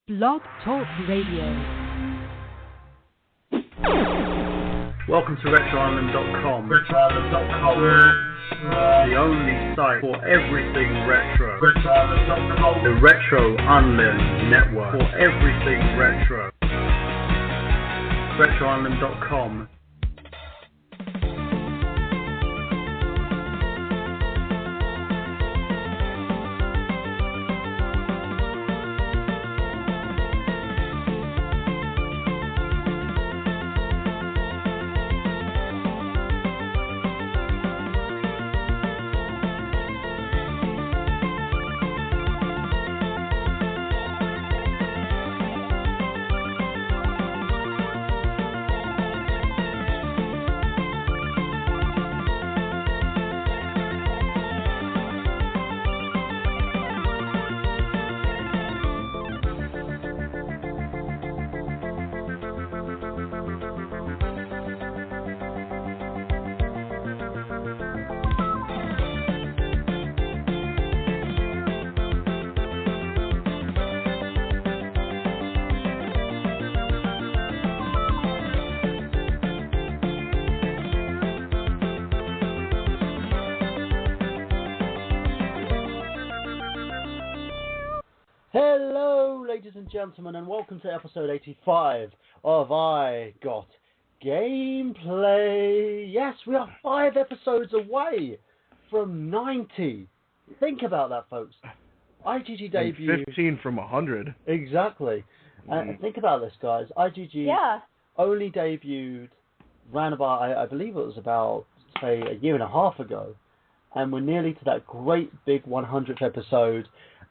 Blog Talk Radio. Welcome to RetroIsland.com. The only site for everything retro. The Retro Island Network for everything retro. RetroIsland.com. Hello, ladies and gentlemen, and welcome to episode 85 of I Got Gameplay. Yes, we are 5 episodes away from 90. Think about that, folks. IGG debuted... 15 from 100. Exactly. Think about this, guys. IGG only debuted round about, I believe it was about, say, a year and a half ago. And we're nearly to that great big 100th episode.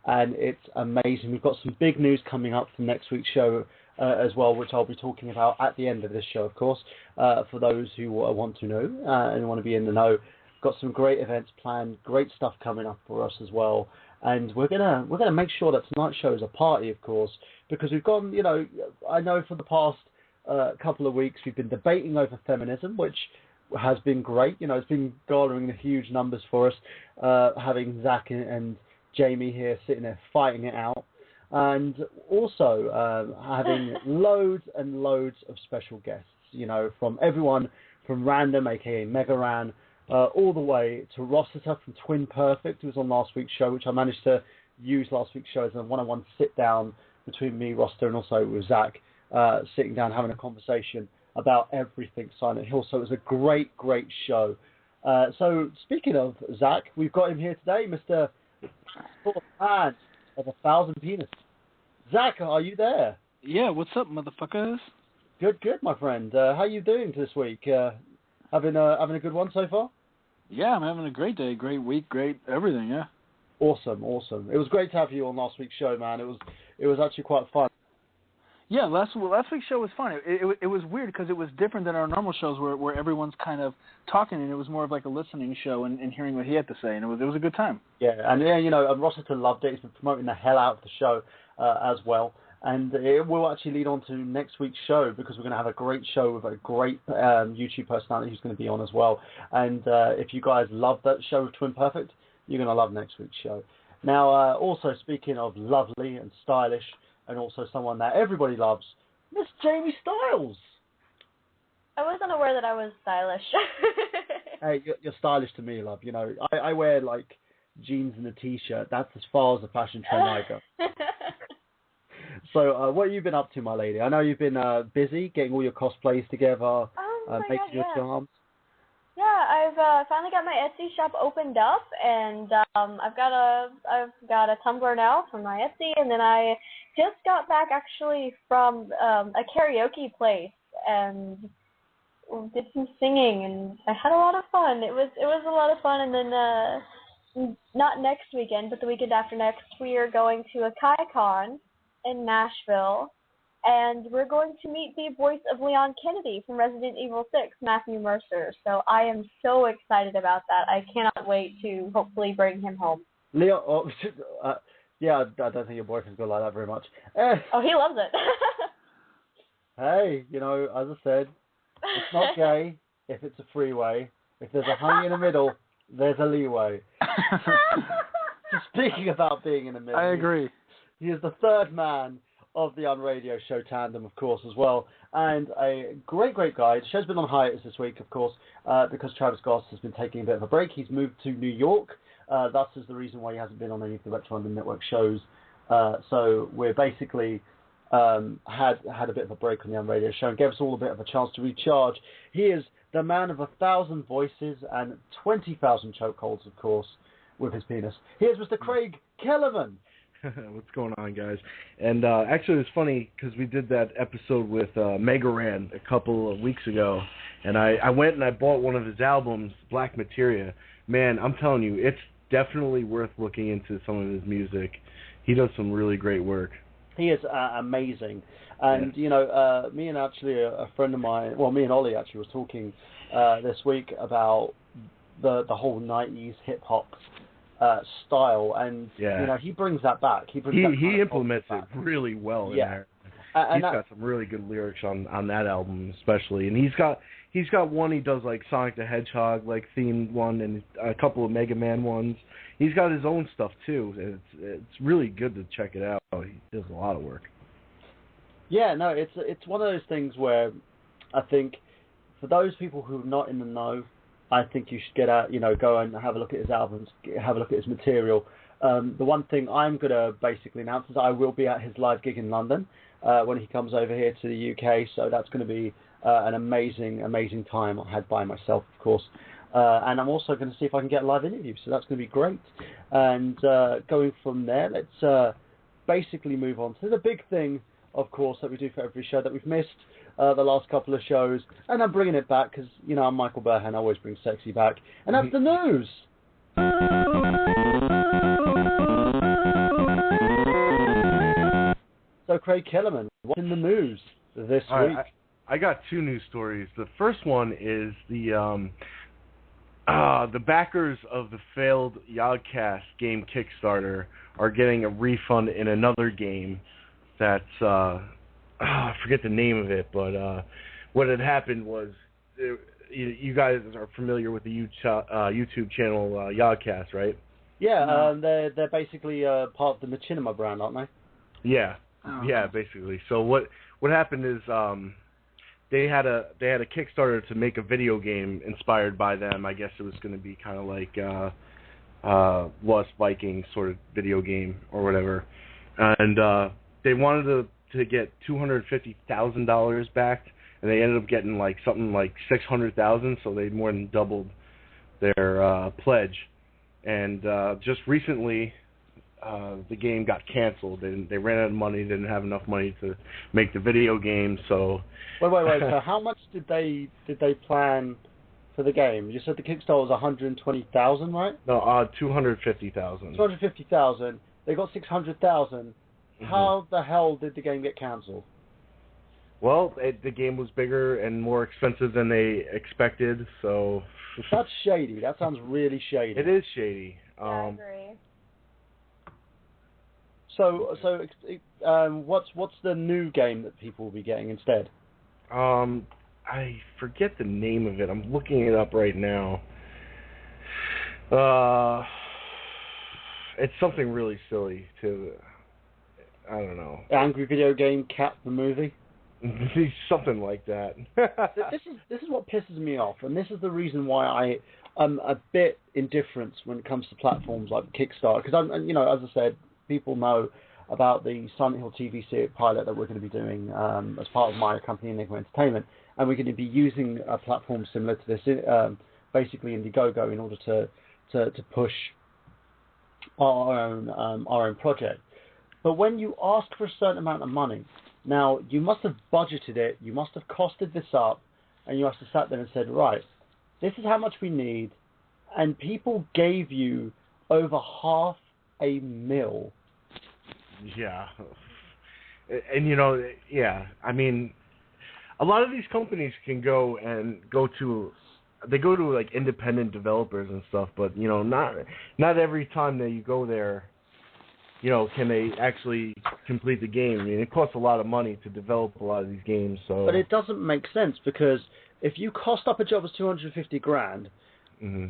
And it's amazing. We've got some big news coming up for next week's show as well, which I'll be talking about at the end of this show, of course, for those who want to know and want to be in the know. Got some great events planned, great stuff coming up for us as well. And we're gonna make sure that tonight's show is a party, of course, because we've gone, I know for the past couple of weeks we've been debating over feminism, which has been great. It's been garnering the huge numbers for us, having Zach and Jamie here sitting there fighting it out, and also having loads and loads of special guests, from everyone from Random, aka Mega Ran, all the way to Rossiter from Twin Perfect, who was on last week's show, which I managed to use last week's show as a one-on-one sit-down between me, Rossiter, and also with Zach, sitting down having a conversation about everything Silent Hill. So it was a great, great show. So speaking of Zach, we've got him here today, Mr. Full of hands of 1,000 penis. Zach, are you there? Yeah, what's up, motherfuckers? Good, my friend. How you doing this week? Having a good one so far? Yeah, I'm having a great day, great week, great everything, yeah. Awesome. It was great to have you on last week's show, man. It was actually quite fun. Yeah, last week's show was fun. It was weird because it was different than our normal shows where everyone's kind of talking, and it was more of like a listening show and hearing what he had to say, and it was a good time. Yeah, and Rossiter loved it. He's been promoting the hell out of the show as well, and it will actually lead on to next week's show because we're going to have a great show with a great YouTube personality who's going to be on as well. And if you guys love that show with Twin Perfect, you're going to love next week's show. Now, also speaking of lovely and stylish, and also someone that everybody loves, Miss Jamie Styles. I wasn't aware that I was stylish. Hey, you're stylish to me, love. I wear, like, jeans and a T-shirt. That's as far as the fashion trend I go. So, what have you been up to, my lady? I know you've been busy getting all your cosplays together, making your charms. Yeah, I've finally got my Etsy shop opened up, and I've got a Tumblr now for my Etsy, and then I just got back actually from a karaoke place and did some singing, and I had a lot of fun. It was a lot of fun, and then not next weekend, but the weekend after next, we are going to a KaiCon in Nashville. And we're going to meet the voice of Leon Kennedy from Resident Evil 6, Matthew Mercer. So I am so excited about that. I cannot wait to hopefully bring him home. Leon, yeah, I don't think your boyfriend's going to like that very much. Oh, he loves it. Hey, as I said, it's not gay if it's a freeway. If there's a honey in the middle, there's a leeway. Speaking about being in the middle. I agree. He is the third man of the Unradio Show tandem, of course, as well. And a great guy. The show's been on hiatus this week, of course, because Travis Goss has been taking a bit of a break. He's moved to New York. That is the reason why he hasn't been on any of the Retro London Network shows. So we're basically had a bit of a break on the Unradio Show and gave us all a bit of a chance to recharge. He is the man of 1,000 voices and 20,000 chokeholds, of course, with his penis. Here's Mr. Craig Kellerman. What's going on, guys? And actually, it was funny because we did that episode with Mega Ran a couple of weeks ago, and I went and I bought one of his albums, Black Materia. Man, I'm telling you, it's definitely worth looking into some of his music. He does some really great work. He is amazing. And, you know, me and actually a friend of mine, well, me and Ollie actually was talking this week about the whole 90s hip-hop style, and you know, he brings that back. He implements it really well in there. He's got some really good lyrics on that album, especially, and he's got one he does like Sonic the Hedgehog like themed one, and a couple of Mega Man ones. He's got his own stuff too. It's really good to check it out. He does a lot of work. Yeah, no, it's one of those things where I think for those people who are not in the know, I think you should get out, you know, go and have a look at his albums, have a look at his material. The one thing I'm going to basically announce is I will be at his live gig in London when he comes over here to the UK, so that's going to be an amazing time I had by myself, of course. And I'm also going to see if I can get a live interview, so that's going to be great. And going from there, let's basically move on to the big thing, of course, that we do for every show that we've missed the last couple of shows, and I'm bringing it back because, you know, I'm Michael Burhan, I always bring sexy back, and that's the news. So, Craig Kellerman, what's in the news this week? I got two news stories. The first one is the backers of the failed Yogcast game Kickstarter are getting a refund in another game that's I forget the name of it, but what had happened was you guys are familiar with the YouTube channel Yogcast, right? Yeah, they're basically part of the Machinima brand, aren't they? Yeah, yeah, basically. So what happened is they had a Kickstarter to make a video game inspired by them. I guess it was going to be kind of like Lost Vikings sort of video game or whatever, and they wanted to get $250,000 back, and they ended up getting like something like $600,000, so they more than doubled their pledge. And just recently, the game got canceled. They ran out of money, didn't have enough money to make the video game. So wait. So how much did they plan for the game? You said the Kickstarter was $120,000, right? No, $250,000. $250,000. They got $600,000. How the hell did the game get cancelled? Well, the game was bigger and more expensive than they expected, so... That's shady. That sounds really shady. It is shady. I agree. So, what's the new game that people will be getting instead? I forget the name of it. I'm looking it up right now. It's something really silly, too. I don't know. Angry Video Game Cat the movie? Something like that. This is what pisses me off, and this is the reason why I am a bit indifferent when it comes to platforms like Kickstarter. Because you know, as I said, people know about the Silent Hill TV series pilot that we're going to be doing as part of my company, Enigma Entertainment, and we're going to be using a platform similar to this, basically Indiegogo, in order to push our own project. But when you ask for a certain amount of money, now you must have budgeted it, you must have costed this up, and you must have sat there and said, right, this is how much we need, and people gave you over $500,000. Yeah. And, you know, yeah, I mean, a lot of these companies can go to like independent developers and stuff, but, you know, not every time that you go there, you know, can they actually complete the game? I mean, it costs a lot of money to develop a lot of these games. So, but it doesn't make sense, because if you cost up a job as $250,000,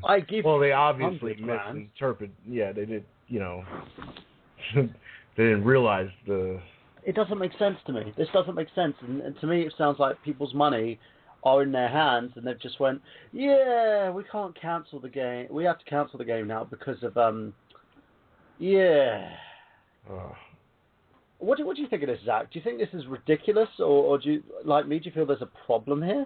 I give. Well, they obviously misinterpret. Yeah, they did. You know, they didn't realize the It doesn't make sense to me. This doesn't make sense, and to me it sounds like people's money are in their hands, and they've just went, yeah, we can't cancel the game. We have to cancel the game now because of yeah. What do you think of this, Zach? Do you think this is ridiculous, or do you, like me, do you feel there's a problem here?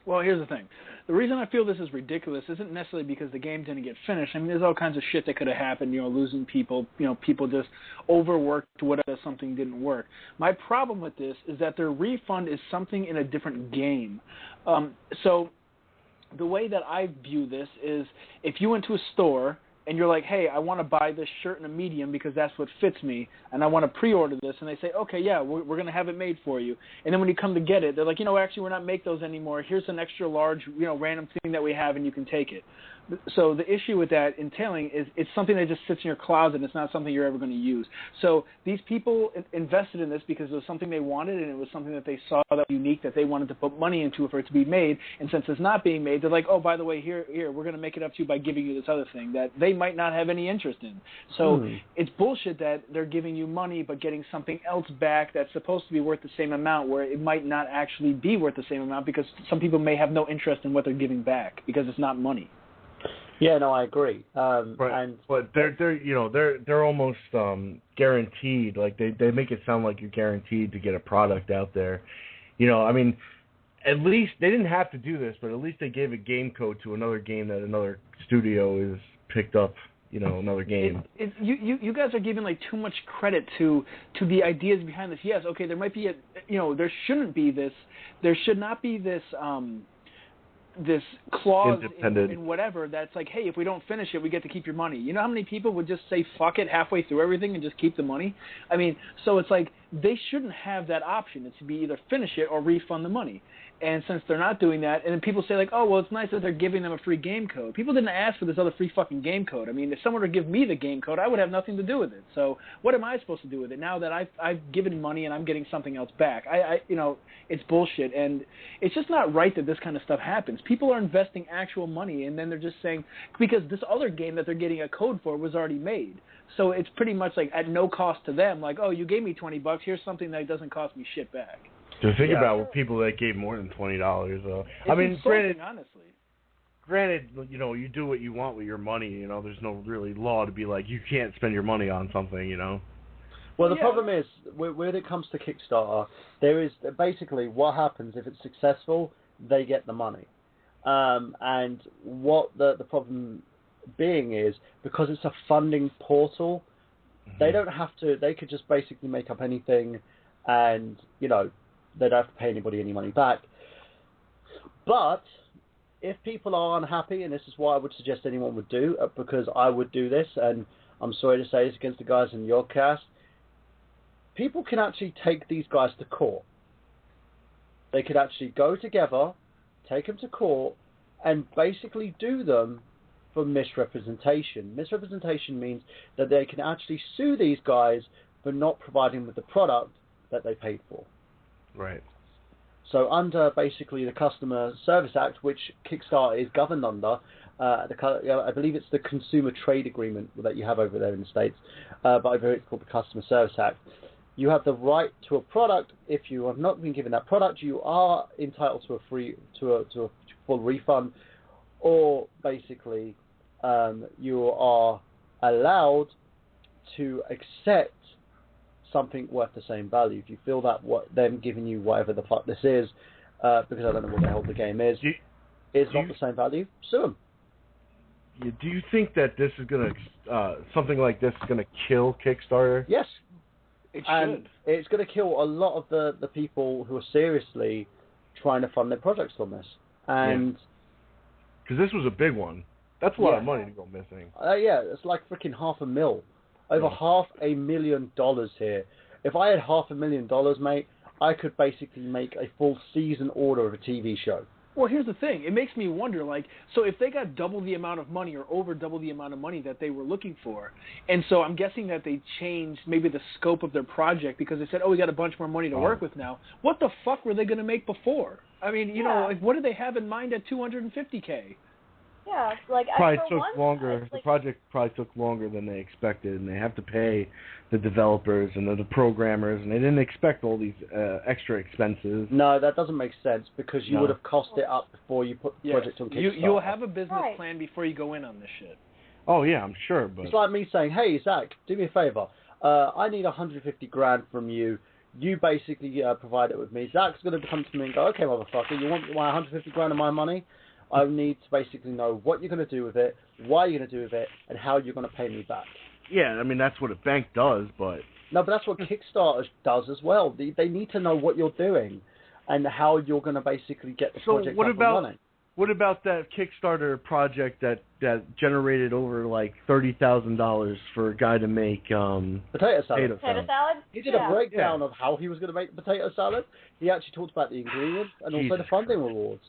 Well, here's the thing. The reason I feel this is ridiculous isn't necessarily because the game didn't get finished. I mean, there's all kinds of shit that could have happened, losing people, people just overworked whatever, something didn't work. My problem with this is that their refund is something in a different game. So the way that I view this is if you went to a store and you're like, hey, I want to buy this shirt in a medium because that's what fits me, and I want to pre-order this, and they say, okay, yeah, we're going to have it made for you. And then when you come to get it, they're like, actually, we're not make those anymore. Here's an extra large, random thing that we have, and you can take it. So the issue with that entailing is it's something that just sits in your closet, and it's not something you're ever going to use. So these people invested in this because it was something they wanted, and it was something that they saw that was unique, that they wanted to put money into for it to be made. And since it's not being made, they're like, oh, by the way, here, we're going to make it up to you by giving you this other thing that they might not have any interest in. So it's bullshit that they're giving you money but getting something else back that's supposed to be worth the same amount, where it might not actually be worth the same amount because some people may have no interest in what they're giving back because it's not money. Yeah, no, I agree. Right. But they're almost guaranteed. Like they make it sound like you're guaranteed to get a product out there. I mean, at least they didn't have to do this, but at least they gave a game code to another game that another studio is picked up. Another game. You guys are giving too much credit to the ideas behind this. Yes, okay, there might be there shouldn't be this. There should not be this. This clause in whatever that's like, hey, if we don't finish it, we get to keep your money. You know how many people would just say fuck it halfway through everything and just keep the money? I mean, so it's like they shouldn't have that option. It's to be either finish it or refund the money. And since they're not doing that, and then people say oh, well, it's nice that they're giving them a free game code. People didn't ask for this other free fucking game code. I mean, if someone were to give me the game code, I would have nothing to do with it. So what am I supposed to do with it now that I've given money and I'm getting something else back? It's bullshit, and it's just not right that this kind of stuff happens. People are investing actual money, and then they're just saying, because this other game that they're getting a code for was already made. So it's pretty much at no cost to them, oh, you gave me $20, here's something that doesn't cost me shit back. To think about people that gave more than $20. I mean, honestly. Granted, you do what you want with your money. There's no really law to be like you can't spend your money on something. Well, the problem is when it comes to Kickstarter, there is basically what happens if it's successful, they get the money, and what the problem being is because it's a funding portal, they don't have to. They could just basically make up anything, and they don't have to pay anybody any money back. But if people are unhappy, and this is what I would suggest anyone would do, because I would do this, and I'm sorry to say this against the guys in your cast, people can actually take these guys to court. They could actually go together, take them to court, and basically do them for misrepresentation. Misrepresentation means that they can actually sue these guys for not providing with the product that they paid for. Right. So under basically the Customer Service Act, which Kickstarter is governed under, I believe it's the Consumer Trade Agreement that you have over there in the States, but over here it's called the Customer Service Act. You have the right to a product. If you have not been given that product, you are entitled to a full refund, or basically you are allowed to accept something worth the same value. If you feel that them giving you whatever the fuck this is, because I don't know what the hell the game is not the same value, sue them. Do you think that this is gonna something like this is gonna kill Kickstarter? Yes, it should. It's gonna kill a lot of the people who are seriously trying to fund their projects on this, and because this was a big one. That's a lot of money to go missing. It's like freaking $500,000. Over $500,000 here. If I had $500,000, mate, I could basically make a full season order of a TV show. Well, here's the thing. It makes me wonder, so if they got double the amount of money or over double the amount of money that they were looking for, and so I'm guessing that they changed maybe the scope of their project because they said, we got a bunch more money to work with now. What the fuck were they going to make before? I mean, what did they have in mind at $250K? Yeah, like The project probably took longer than they expected, and they have to pay the developers and the programmers, and they didn't expect all these extra expenses. No, that doesn't make sense because you would have cost it up before you put the project on Kickstarter. You'll have a business plan before you go in on this shit. Oh yeah, I'm sure, but it's like me saying, "Hey, Zach, do me a favor. I need 150 grand from you. You basically provide it with me." Zach's going to come to me and go, "Okay, motherfucker, you want my 150 grand of my money? I need to basically know what you're going to do with it, why you're going to do with it, and how you're going to pay me back." Yeah, I mean, that's what a bank does, but... No, but that's what Kickstarter does as well. They need to know what you're doing and how you're going to basically get the project up and running. What about that Kickstarter project that generated over like $30,000 for a guy to make potato salad? Potato salad? He did a breakdown of how he was going to make the potato salad. He actually talked about the ingredients and also the funding rewards.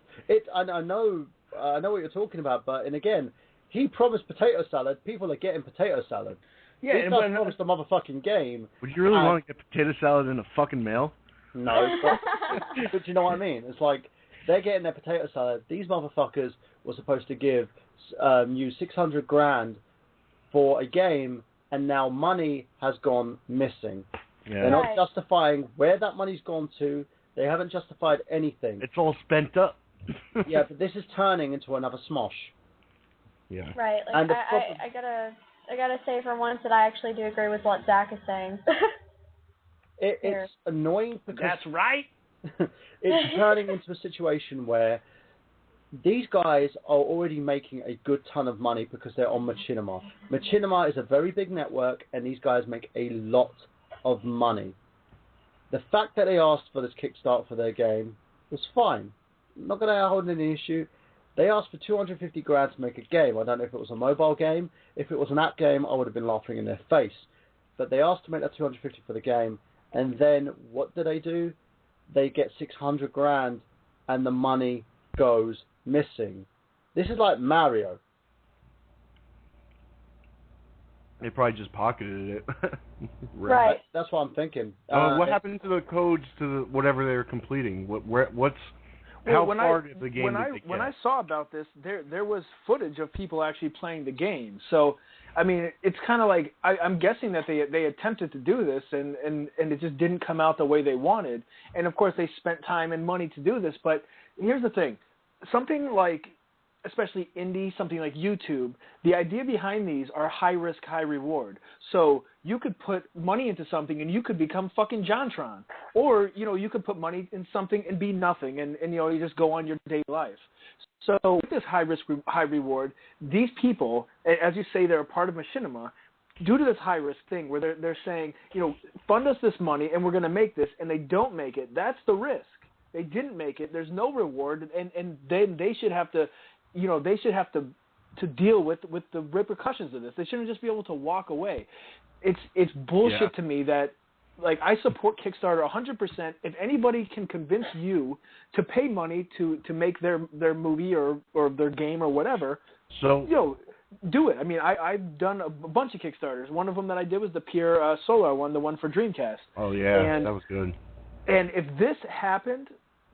I know what you're talking about, but and again, he promised potato salad. People are getting potato salad. Yeah, he doesn't promise the motherfucking game. Would you really want to get potato salad in a fucking mail? No, but you know what I mean? It's like, they're getting their potato salad. These motherfuckers were supposed to give you 600 grand for a game, and now money has gone missing. Yeah. They're not justifying where that money's gone to. They haven't justified anything. It's all spent up. Yeah, but this is turning into another Smosh. Yeah. Right. Like, and I gotta say for once that I actually do agree with what Zach is saying. It's annoying because that's right. It's turning into a situation where these guys are already making a good ton of money because they're on Machinima. Machinima is a very big network, and these guys make a lot of money. The fact that they asked for this Kickstarter for their game was fine. I'm not going to hold any issue. They asked for 250 grand to make a game. I don't know if it was a mobile game. If it was an app game, I would have been laughing in their face. But they asked to make that 250 for the game, and then what do? They get 600 grand, and the money goes missing. This is like Mario. They probably just pocketed it. Right. That's what I'm thinking. What happened to the codes to whatever they were completing? How far did the game get? When I saw about this, there was footage of people actually playing the game. So, I mean, it's kind of like I'm guessing that they attempted to do this and it just didn't come out the way they wanted. And of course, they spent time and money to do this. But here's the thing: something like, especially indie, something like YouTube, the idea behind these are high risk, high reward. So you could put money into something and you could become fucking JonTron. Or, you could put money in something and be nothing and you just go on your daily life. So with this high risk, high reward, these people, as you say, they're a part of Machinima, due to this high risk thing where they're saying, fund us this money and we're going to make this, and they don't make it, that's the risk. They didn't make it, there's no reward, and then they should have to to deal with the repercussions of this. They shouldn't just be able to walk away. It's bullshit to me that, like, I support Kickstarter 100%. If anybody can convince you to pay money to make their movie or their game or whatever, so do it. I mean, I've done a bunch of Kickstarters. One of them that I did was the Pierre Solar one, the one for Dreamcast. Oh yeah, that was good. And if this happened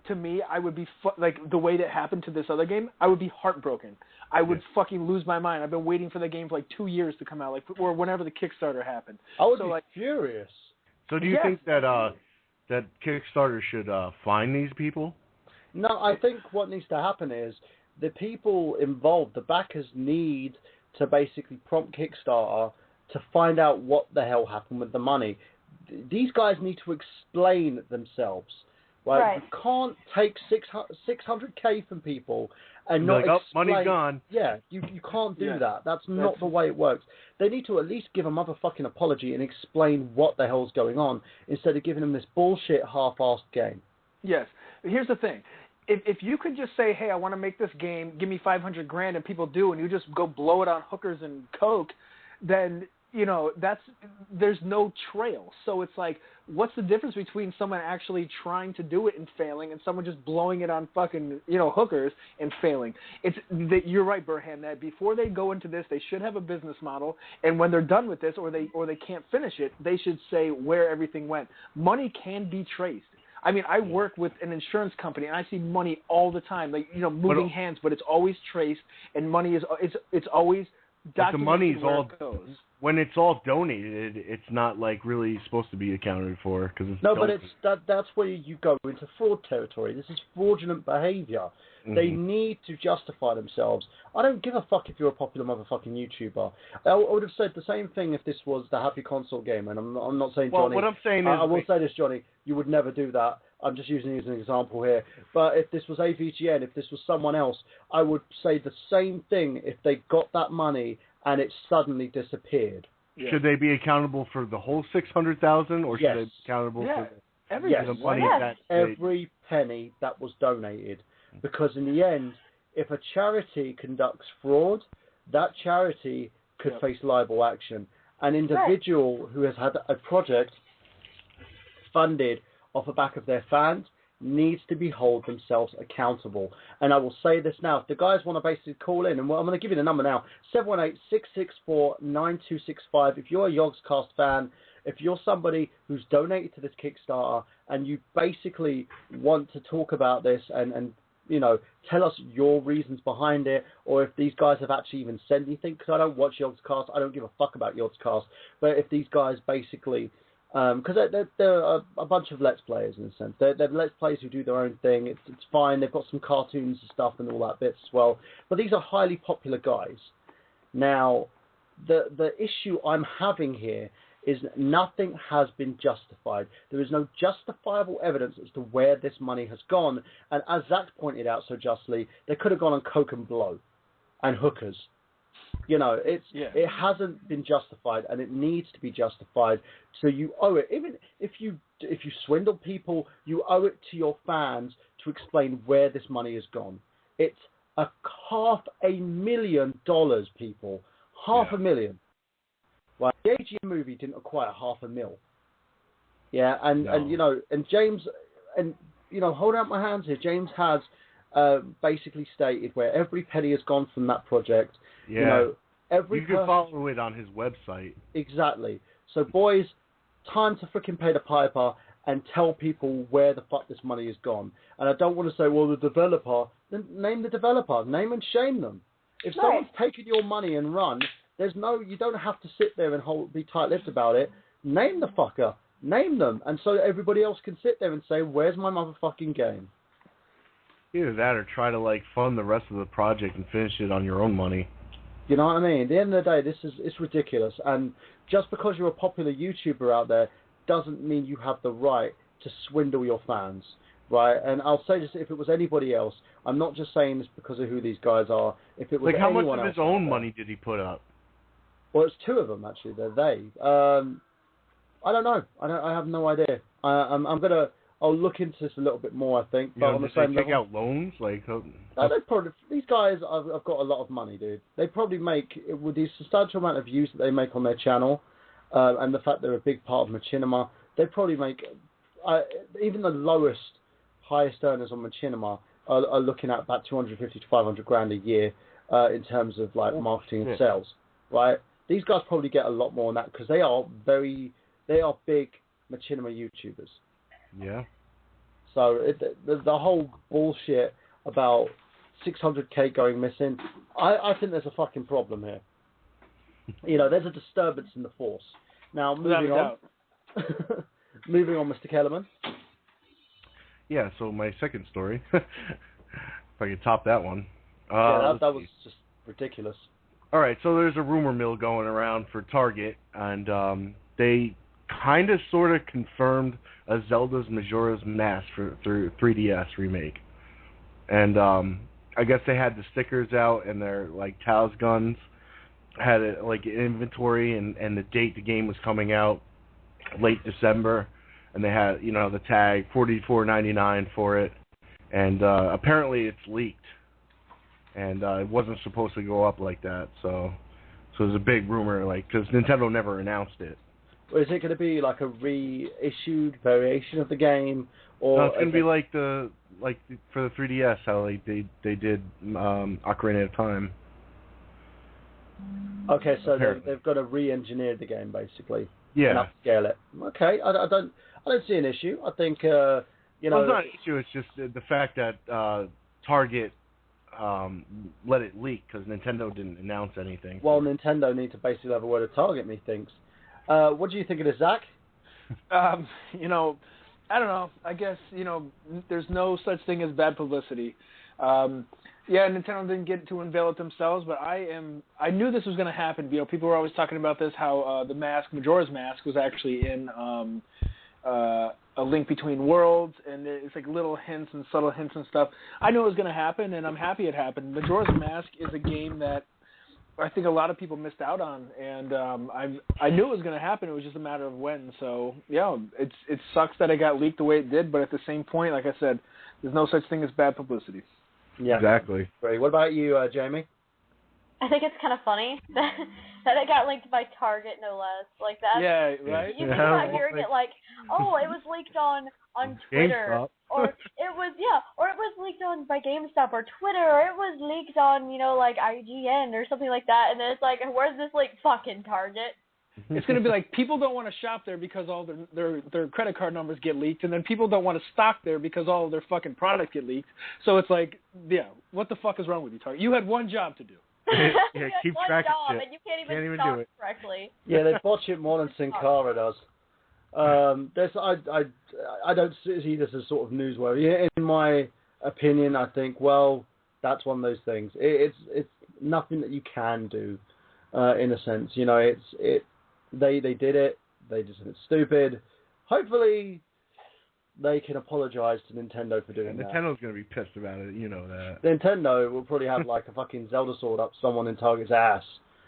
to me, I would be like the way that happened to this other game, I would be heartbroken. I would fucking lose my mind. I've been waiting for the game for like 2 years to come out, or whenever the Kickstarter happened. I would be furious. So do you think that that Kickstarter should fine these people? No, I think what needs to happen is the people involved, the backers, need to basically prompt Kickstarter to find out what the hell happened with the money. These guys need to explain themselves. Right. You can't take 600K from people and not explain. Money's gone. Yeah, you can't do that. That's not the way it works. They need to at least give a motherfucking apology and explain what the hell's going on instead of giving them this bullshit half-assed game. Yes. Here's the thing. If you could just say, hey, I want to make this game, give me 500 grand, and people do, and you just go blow it on hookers and coke, then there's no trail. So it's like, what's the difference between someone actually trying to do it and failing and someone just blowing it on fucking, hookers and failing? You're right, Burhan, that before they go into this, they should have a business model, and when they're done with this or they can't finish it, they should say where everything went. Money can be traced. I mean, I work with an insurance company, and I see money all the time, like, you know, moving hands, but it's always traced, and money is it's always documented. But the money's where it goes. When it's all donated, it's not like really supposed to be accounted for because it's donated. But that's where you go into fraud territory. This is fraudulent behavior. Mm-hmm. They need to justify themselves. I don't give a fuck if you're a popular motherfucking YouTuber. I would have said the same thing if this was the Happy Console game, and I'm not saying Johnny. Well, what I'm saying is, I will say this, Johnny. You would never do that. I'm just using it as an example here. But if this was AVGN, if this was someone else, I would say the same thing if they got that money and it suddenly disappeared. Yeah. Should they be accountable for the whole $600,000, or should they be accountable for the money every penny that was donated? Because in the end, if a charity conducts fraud, that charity could face liable action. An individual who has had a project funded off the back of their fans needs to be held themselves accountable. And I will say this now, if the guys want to basically call in, and I'm going to give you the number now, 718-664-9265. If you're a Yogscast fan, if you're somebody who's donated to this Kickstarter and you basically want to talk about this and you know, tell us your reasons behind it, or if these guys have actually even said anything, because I don't watch Yogscast, I don't give a fuck about Yogscast, but if these guys basically, because they're a bunch of Let's Players in a sense. They're Let's Players who do their own thing. It's fine. They've got some cartoons and stuff and all that bits as well. But these are highly popular guys. Now, the issue I'm having here is nothing has been justified. There is no justifiable evidence as to where this money has gone. And as Zach pointed out so justly, they could have gone on coke and blow and hookers. You know, it hasn't been justified, and it needs to be justified. So you owe it. Even if you swindle people, you owe it to your fans to explain where this money has gone. It's $500,000, people. $500,000. Right, the AGM movie didn't acquire $500,000. Yeah, and you know, and James, and you know, hold out my hands here. James has basically stated where every penny has gone from that project. Yeah. You know, you can follow it on his website. Exactly. So, boys, time to freaking pay the piper and tell people where the fuck this money has gone. And I don't want to say, well, the developer. Then name the developer. Name and shame them. If someone's taken your money and run, you don't have to sit there and be tight-lipped about it. Name the fucker. Name them. And so everybody else can sit there and say, where's my motherfucking game? Either that or try to, like, fund the rest of the project and finish it on your own money. You know what I mean? At the end of the day, it's ridiculous. And just because you're a popular YouTuber out there doesn't mean you have the right to swindle your fans, right? And I'll say this, if it was anybody else, I'm not just saying this because of who these guys are. If it was like, how much of his own money did he put up? Well, it's two of them, actually. They're they. I don't know. I have no idea. I'll look into this a little bit more, I think. But on the same level, take out loans? Like, these guys have got a lot of money, dude. They probably make, with the substantial amount of views that they make on their channel, and the fact they're a big part of Machinima, they probably make, even the highest earners on Machinima are looking at about 250 to 500 grand a year in terms of like marketing and sales, right? These guys probably get a lot more than that because they are big Machinima YouTubers. Yeah. So the whole bullshit about 600k going missing, I think there's a fucking problem here. You know, there's a disturbance in the force. Now, moving on. Moving on, Mr. Kellerman. Yeah, so my second story, if I could top that one. That was just ridiculous. All right, so there's a rumor mill going around for Target, and they kind of sort of confirmed a Zelda's Majora's Mask through 3DS remake. And I guess they had the stickers out, and their like Taos guns had like inventory and the date the game was coming out, late December, and they had, you know, the tag $44.99 for it, and apparently it's leaked, and it wasn't supposed to go up like that, so there's a big rumor, like, because Nintendo never announced it. Or is it going to be like a reissued variation of the game, or no, it's going to be like for the 3DS, how they did Ocarina of Time. Okay, so they've got to re-engineer the game basically. Yeah. And upscale it. Okay, I don't see an issue. I think You know, well, it's not an issue. It's just the fact that Target let it leak because Nintendo didn't announce anything. Well, Nintendo need to basically have a word of Target, methinks. What do you think of this, Zach? You know, I don't know. I guess, you know, there's no such thing as bad publicity. Yeah, Nintendo didn't get to unveil it themselves, but I knew this was going to happen. You know, people were always talking about this, how the mask, Majora's Mask, was actually in A Link Between Worlds, and it's like little hints and subtle hints and stuff. I knew it was going to happen, and I'm happy it happened. Majora's Mask is a game that I think a lot of people missed out on, and I knew it was going to happen. It was just a matter of when. So, yeah, it sucks that it got leaked the way it did, but at the same point, like I said, there's no such thing as bad publicity. Yeah, exactly. Great. What about you, Jamie? I think it's kind of funny that it got leaked by Target, no less. Like that. Yeah, right. You think about hearing it like, oh, it was leaked on Twitter, GameStop. or it was leaked on by GameStop or Twitter, or it was leaked on, you know, like IGN or something like that, and then it's like, where's this like fucking Target? It's going to be like, people don't want to shop there because all their credit card numbers get leaked, and then people don't want to stock there because all of their fucking products get leaked. So it's like, yeah, what the fuck is wrong with you, Target? You had one job to do. Yeah, keep track of shit. And you can't even do it correctly. Yeah, they botch it more than Sin Cara does. I don't see this as sort of newsworthy. In my opinion, I think, well, that's one of those things. It's nothing that you can do, in a sense. You know, they did it. They just said it's stupid. Hopefully, they can apologize to Nintendo for doing that. Nintendo's going to be pissed about it, you know that. Nintendo will probably have like a fucking Zelda sword up someone in Target's ass.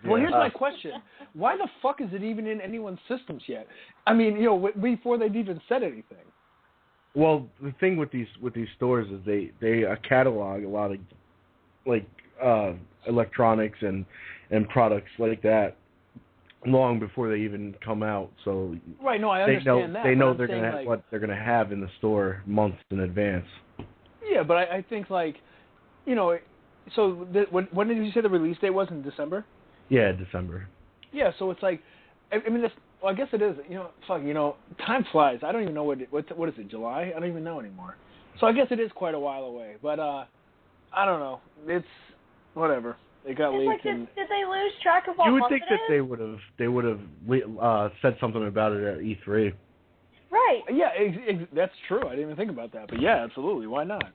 Well, here's my question. Why the fuck is it even in anyone's systems yet? I mean, you know, before they've even said anything. Well, the thing with these stores is they catalog a lot of like electronics and products like that long before they even come out. So right, no, I understand that. They know they're gonna have what they're gonna have in the store months in advance. Yeah, but I think, like, you know, so when did you say the release date was? In December? Yeah, December. Yeah, so it's like, I mean, I guess it is. You know, fuck, you know, time flies. I don't even know what is it, July? I don't even know anymore. So I guess it is quite a while away. But I don't know. It's whatever. It got leaked. Like, did they lose track of what you would month think it that is? they would have said something about it at E3. Right. Yeah, that's true. I didn't even think about that. But yeah, absolutely. Why not?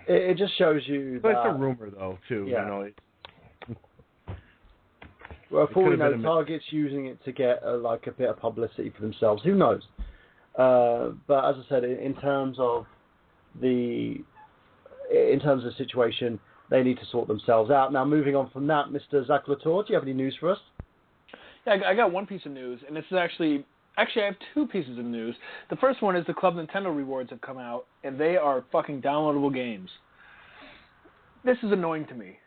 It just shows you but that... it's a rumor, though, too. Yeah. You know, well, for we know, Target's using it to get a bit of publicity for themselves. Who knows? But as I said, in terms of the situation, they need to sort themselves out. Now, moving on from that, Mr. Zach Latour, do you have any news for us? Yeah, I got one piece of news, and this is actually I have two pieces of news. The first one is the Club Nintendo rewards have come out, and they are fucking downloadable games. This is annoying to me.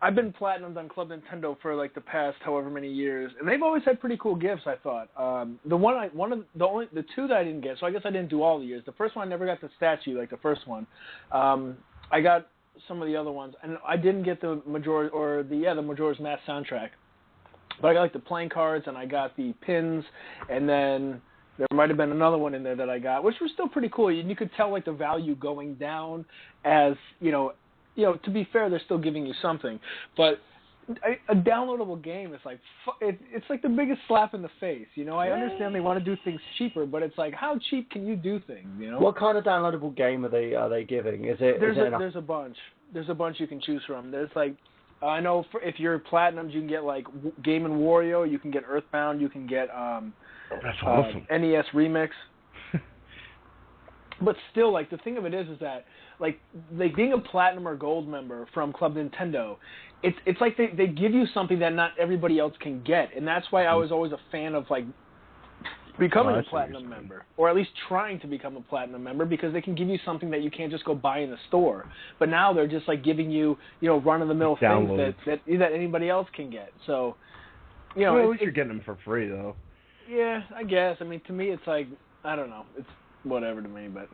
I've been platinumed on Club Nintendo for like the past however many years, and they've always had pretty cool gifts. I thought the two that I didn't get, so I guess I didn't do all the years. The first one I never got the statue, like the first one. I got some of the other ones, and I didn't get the Majora's Mask soundtrack, but I got like the playing cards, and I got the pins, and then there might have been another one in there that I got, which was still pretty cool. You could tell like the value going down as you know, to be fair, they're still giving you something. But a downloadable game is like, it's like the biggest slap in the face. You know, I understand they want to do things cheaper, but it's like, how cheap can you do things? You know. What kind of downloadable game are they giving? There's a bunch. There's a bunch you can choose from. There's like, I know if you're platinum, you can get like Game & Wario, you can get Earthbound, you can get that's awesome. NES Remix. But still, like, the thing of it is that, like being a platinum or gold member from Club Nintendo, it's like they give you something that not everybody else can get, and that's why I was always a fan of like becoming a platinum member, or at least trying to become a platinum member, because they can give you something that you can't just go buy in the store. But now they're just like giving you, run of the mill things that anybody else can get. So, well, at least you're getting them for free though. Yeah, I guess. I mean, to me, it's like, I don't know, it's whatever to me, but.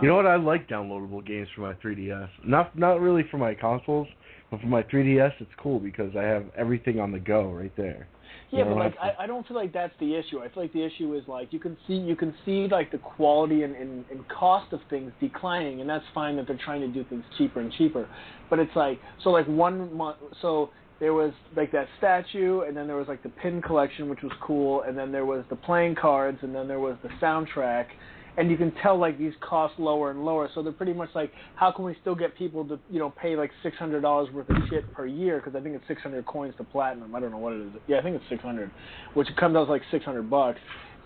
You know what? I like downloadable games for my 3DS. Not really for my consoles, but for my 3DS, it's cool because I have everything on the go right there. Yeah, but like I don't feel like that's the issue. I feel like the issue is like you can see like the quality and cost of things declining, and that's fine that they're trying to do things cheaper and cheaper. But it's like so like 1 month so there was like that statue, and then there was like the pin collection, which was cool, and then there was the playing cards, and then there was the soundtrack. And you can tell like these cost lower and lower, so they're pretty much like, how can we still get people to pay like $600 worth of shit per year? Because I think it's 600 coins to platinum. I don't know what it is. Yeah, I think it's 600, which comes out like $600,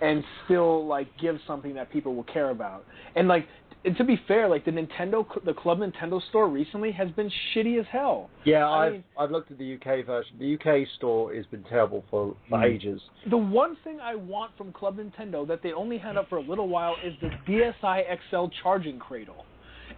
and still like give something that people will care about. And like, and to be fair, like the Club Nintendo store recently has been shitty as hell. Yeah, I've looked at the UK version. The UK store has been terrible for ages. The one thing I want from Club Nintendo that they only had up for a little while is the DSi XL charging cradle.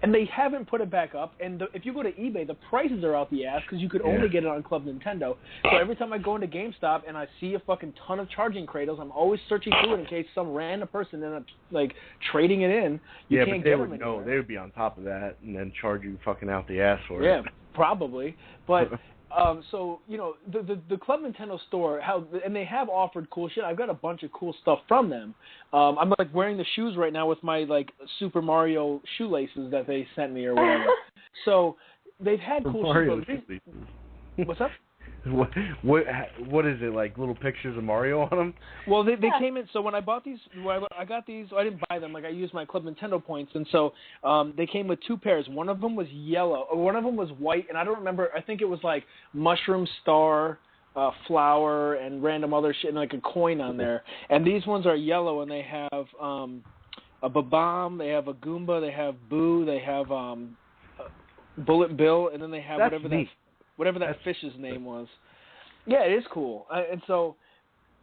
And they haven't put it back up. And if you go to eBay, the prices are out the ass because you could only get it on Club Nintendo. So every time I go into GameStop and I see a fucking ton of charging cradles, I'm always searching through it in case some random person ends up like trading it in. You can't get them anymore. No, they would be on top of that and then charge you fucking out the ass for it. Yeah, probably. But so the Club Nintendo store, and they have offered cool shit. I've got a bunch of cool stuff from them. I'm like wearing the shoes right now with my like Super Mario shoelaces that they sent me or whatever. So they've had cool Mario shoes. What's up? What is it, like little pictures of Mario on them? Well, they came in. So when I bought these, I got these. I didn't buy them. Like I used my Club Nintendo points, and so they came with 2 pairs. One of them was yellow, or one of them was white, and I don't remember. I think it was like mushroom star, flower, and random other shit, and like a coin on there. And these ones are yellow, and they have a Babam, they have a Goomba, they have Boo, they have Bullet Bill, and then they have whatever that fish's name was. Yeah, it is cool. And so,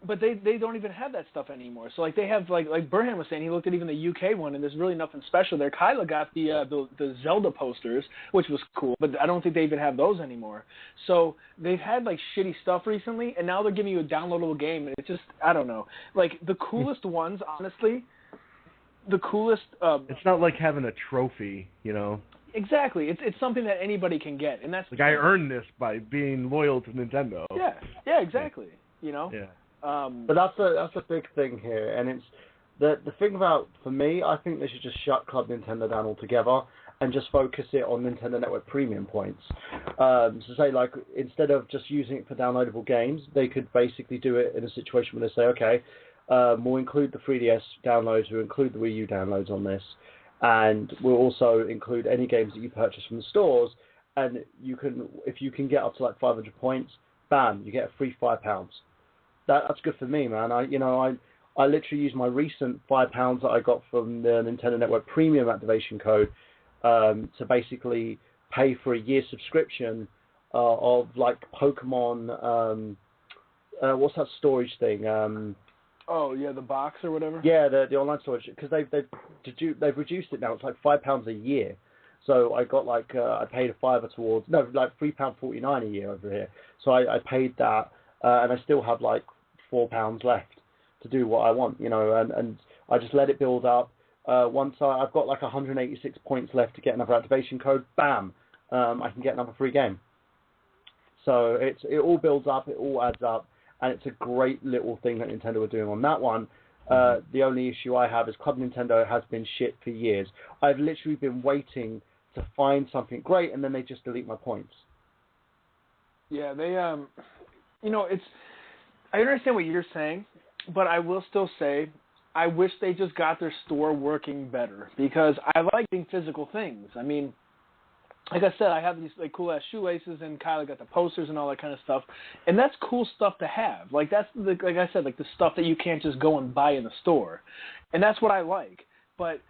but they don't even have that stuff anymore. So like they have like Burhan was saying, he looked at even the UK one, and there's really nothing special there. Kyla got the Zelda posters, which was cool, but I don't think they even have those anymore. So they've had like shitty stuff recently, and now they're giving you a downloadable game, and it's just, I don't know. Like the coolest ones, honestly, it's not like having a trophy, Exactly. It's something that anybody can get, and that's like I earned this by being loyal to Nintendo. Yeah, exactly. Yeah. But that's a big thing here, and it's the thing about, for me, I think they should just shut Club Nintendo down altogether and just focus it on Nintendo Network Premium points. So say like instead of just using it for downloadable games, they could basically do it in a situation where they say, okay, we'll include the 3DS downloads, we'll include the Wii U downloads on this. And we'll also include any games that you purchase from the stores, and if you can get up to like 500 points, bam, you get a free £5. That's good for me, man. I literally used my recent £5 that I got from the Nintendo Network Premium activation code to basically pay for a year's subscription of like Pokemon. What's that storage thing? Oh yeah, the box or whatever. Yeah, the online storage, because they've reduced it now. It's like £5 a year. So I got like I paid a £5 towards like £3.49 a year over here. So I paid that, and I still have like £4 left to do what I want, and I just let it build up. Once I've got like 186 points left to get another activation code, bam, I can get another free game. So it all builds up, it all adds up. And it's a great little thing that Nintendo are doing on that one. The only issue I have is Club Nintendo has been shit for years. I've literally been waiting to find something great, and then they just delete my points. Yeah, they, it's... I understand what you're saying, but I will still say I wish they just got their store working better, because I like getting physical things. I mean, like I said, I have these like cool ass shoelaces, and Kyla got the posters and all that kind of stuff, and that's cool stuff to have. Like that's like I said, like the stuff that you can't just go and buy in the store, and that's what I like. But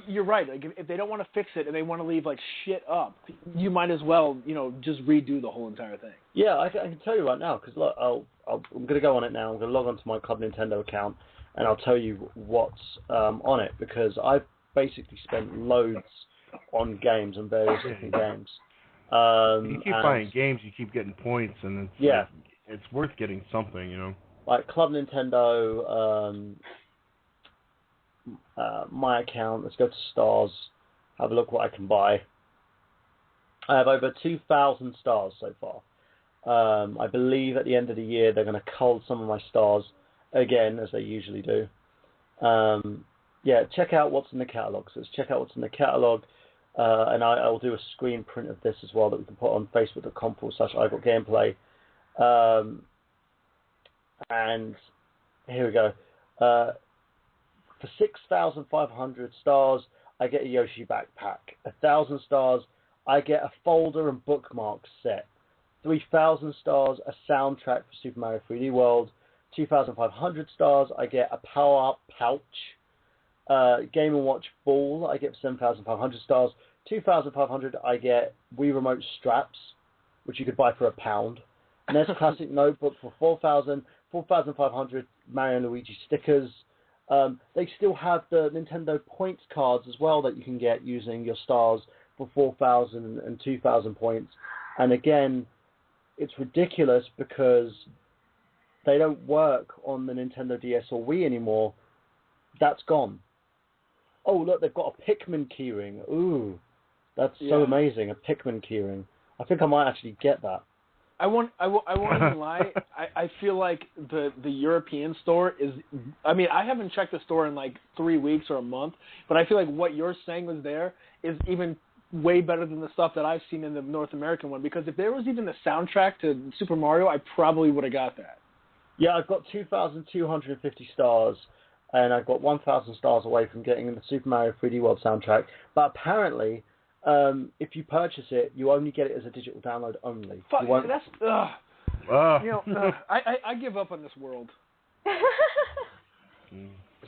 you're right. Like if they don't want to fix it and they want to leave like shit up, you might as well just redo the whole entire thing. Yeah, I can tell you right now, because look, I'm going to go on it now. I'm going to log onto my Club Nintendo account, and I'll tell you what's on it, because I've basically spent loads on games and various different games. You keep buying games, you keep getting points, and it's worth getting something, Like Club Nintendo, my account. Let's go to stars. Have a look what I can buy. I have over 2,000 stars so far. I believe at the end of the year they're going to cull some of my stars again, as they usually do. Check out what's in the catalogue. So let's check out what's in the catalogue. And I'll do a screen print of this as well that we can put on facebook.com/iGotGameplay. And here we go. For 6,500 stars, I get a Yoshi backpack. 1,000 stars, I get a folder and bookmark set. 3,000 stars, a soundtrack for Super Mario 3D World. 2,500 stars, I get a power-up pouch. Game & Watch ball, I get 7,500 stars. 2,500, I get Wii Remote straps, which you could buy for £1. NES Classic Notebook for 4,000. 4,500 Mario and Luigi stickers. They still have the Nintendo points cards as well that you can get using your stars for 4,000 and 2,000 points. And again, it's ridiculous because they don't work on the Nintendo DS or Wii anymore. That's gone. Oh, look, they've got a Pikmin keyring. Ooh, that's so amazing, a Pikmin keyring. I think I might actually get that. I won't even lie. I feel like the European store is. I mean, I haven't checked the store in like 3 weeks or a month, but I feel like what you're saying was there is even way better than the stuff that I've seen in the North American one. Because if there was even the soundtrack to Super Mario, I probably would have got that. Yeah, I've got 2,250 stars, and I've got 1,000 stars away from getting the Super Mario 3D World soundtrack. But apparently, if you purchase it, you only get it as a digital download only. Fuck, that's... I give up on this world.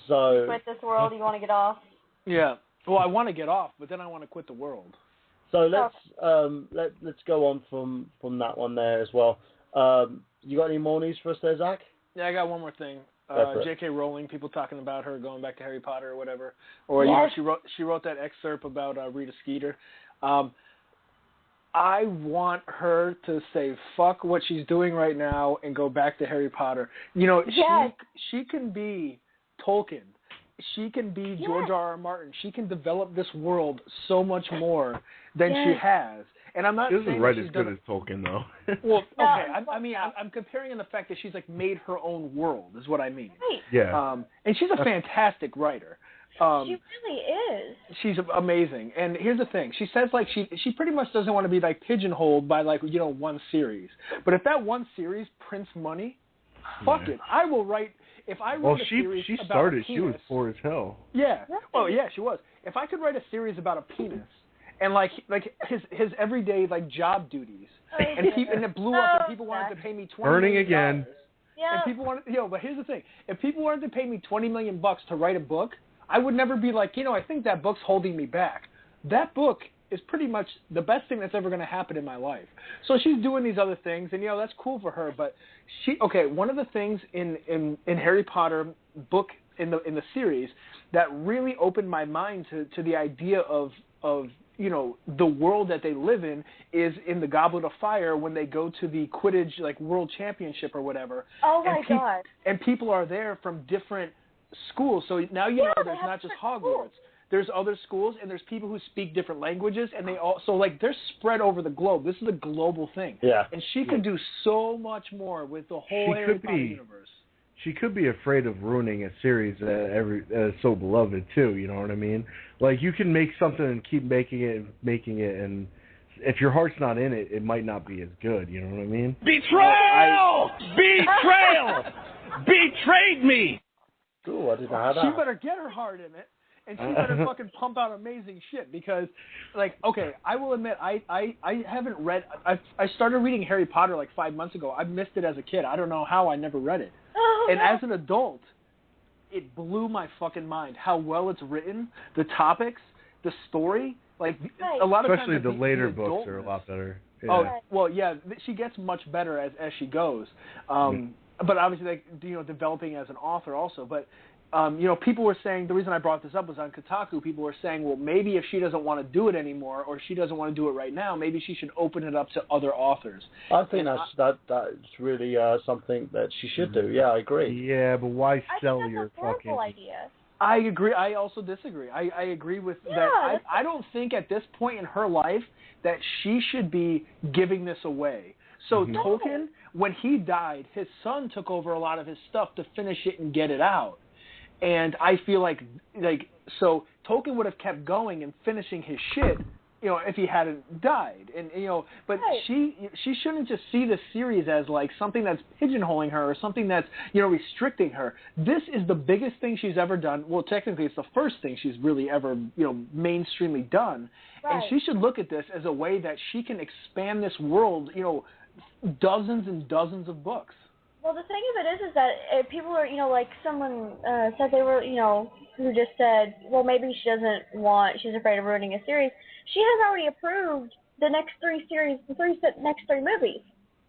So... Quit this world, you want to get off? Yeah. Well, I want to get off, but then I want to quit the world. So let's go on from that one there as well. You got any more news for us there, Zach? Yeah, I got one more thing. J.K. Rowling, people talking about her going back to Harry Potter or whatever, or yes. she wrote that excerpt about Rita Skeeter. I want her to say fuck what she's doing right now and go back to Harry Potter. You know, yes. she can be Tolkien. She can be George R.R. Martin. She can develop this world so much more than she has. And I'm not saying she's right as good as Tolkien, though. Well, okay. I'm comparing in the fact that she's like made her own world, is what I mean. Right. Yeah. And she's a fantastic writer. She really is. She's amazing. And here's the thing: she says like she pretty much doesn't want to be like pigeonholed by like one series. But if that one series prints money, fuck it. I will write. If I wrote a series she about started. a penis, she was poor as hell. Yeah. Well, yeah, she was. If I could write a series about a penis. And like his everyday like job duties, and it blew up, and people wanted to pay me $20 Burning million. again. Yeah. And people wanted, but here's the thing: if people wanted to pay me $20 million to write a book, I would never be like, I think that book's holding me back. That book is pretty much the best thing that's ever going to happen in my life. So she's doing these other things, and that's cool for her. But one of the things in Harry Potter book in the series that really opened my mind to the idea of the world that they live in is in the Goblet of Fire when they go to the Quidditch like World Championship or whatever. Oh my God! And people are there from different schools. So now there's not just Hogwarts. Schools. There's other schools and there's people who speak different languages and they all they're spread over the globe. This is a global thing. Yeah. And she could do so much more with the whole Harry Potter universe. She could be afraid of ruining a series that is so beloved too. You know what I mean? Like you can make something and keep making it, and if your heart's not in it, it might not be as good. You know what I mean? Betrayal! Betrayal! Betrayed me! Ooh, I didn't know that. She better get her heart in it, and she better fucking pump out amazing shit because, I will admit, I haven't read. I started reading Harry Potter like 5 months ago. I missed it as a kid. I don't know how I never read it. And as an adult, it blew my fucking mind how well it's written, the topics, the story. Like a lot of especially times the later books are a lot better. Yeah. Oh well, yeah, she gets much better as she goes. But obviously, developing as an author also. But people were saying the reason I brought this up was on Kotaku. People were saying, well, maybe if she doesn't want to do it anymore, or she doesn't want to do it right now, maybe she should open it up to other authors. I think that's really something that she should do. Yeah, I agree. Yeah, but why sell your fucking idea? I agree. I also disagree. I agree with that. I don't think at this point in her life that she should be giving this away. So Tolkien, when he died, his son took over a lot of his stuff to finish it and get it out. And I feel like so Tolkien would have kept going and finishing his shit, if he hadn't died. And but she shouldn't just see the series as like something that's pigeonholing her or something that's restricting her. This is the biggest thing she's ever done. Well, technically it's the first thing she's really ever mainstreamly done. Right. And she should look at this as a way that she can expand this world, dozens and dozens of books. Well, the thing of it is that people are, like someone said they were, who just said, well, maybe she's afraid of ruining a series. She has already approved the next three next three movies,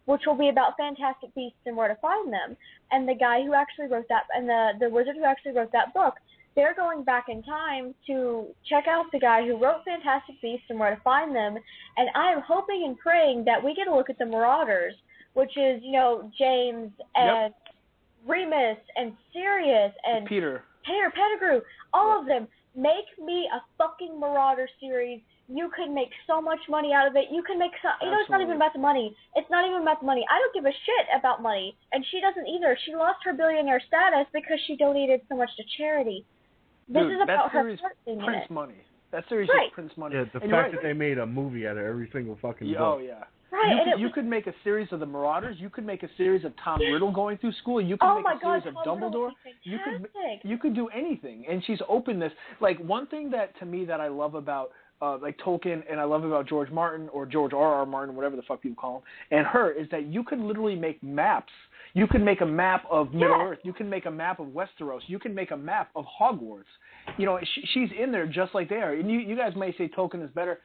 which will be about Fantastic Beasts and where to find them. And the guy who actually wrote that, and the wizard who actually wrote that book, they're going back in time to check out the guy who wrote Fantastic Beasts and where to find them. And I am hoping and praying that we get a look at the Marauders, which is, James and Remus and Sirius and Peter Pettigrew, all of them. Make me a fucking Marauder series. You could make so much money out of it. You can make so, it's not even about the money. It's not even about the money. I don't give a shit about money, and she doesn't either. She lost her billionaire status because she donated so much to charity. This is about her Prince money. That series right. is Prince money. Yeah, the fact that they made a movie out of every single fucking book. Oh, yeah. Right, you could make a series of the Marauders. You could make a series of Tom Riddle going through school. You could make a series of Dumbledore. You could do anything. And she's opened this. Like, one thing that, to me, that I love about like Tolkien and I love about George Martin or George R.R. Martin, whatever the fuck people call him, and her, is that you could literally make maps. You can make a map of Middle-earth. You can make a map of Westeros. You can make a map of Hogwarts. She's in there just like they are. And you guys may say Tolkien is better.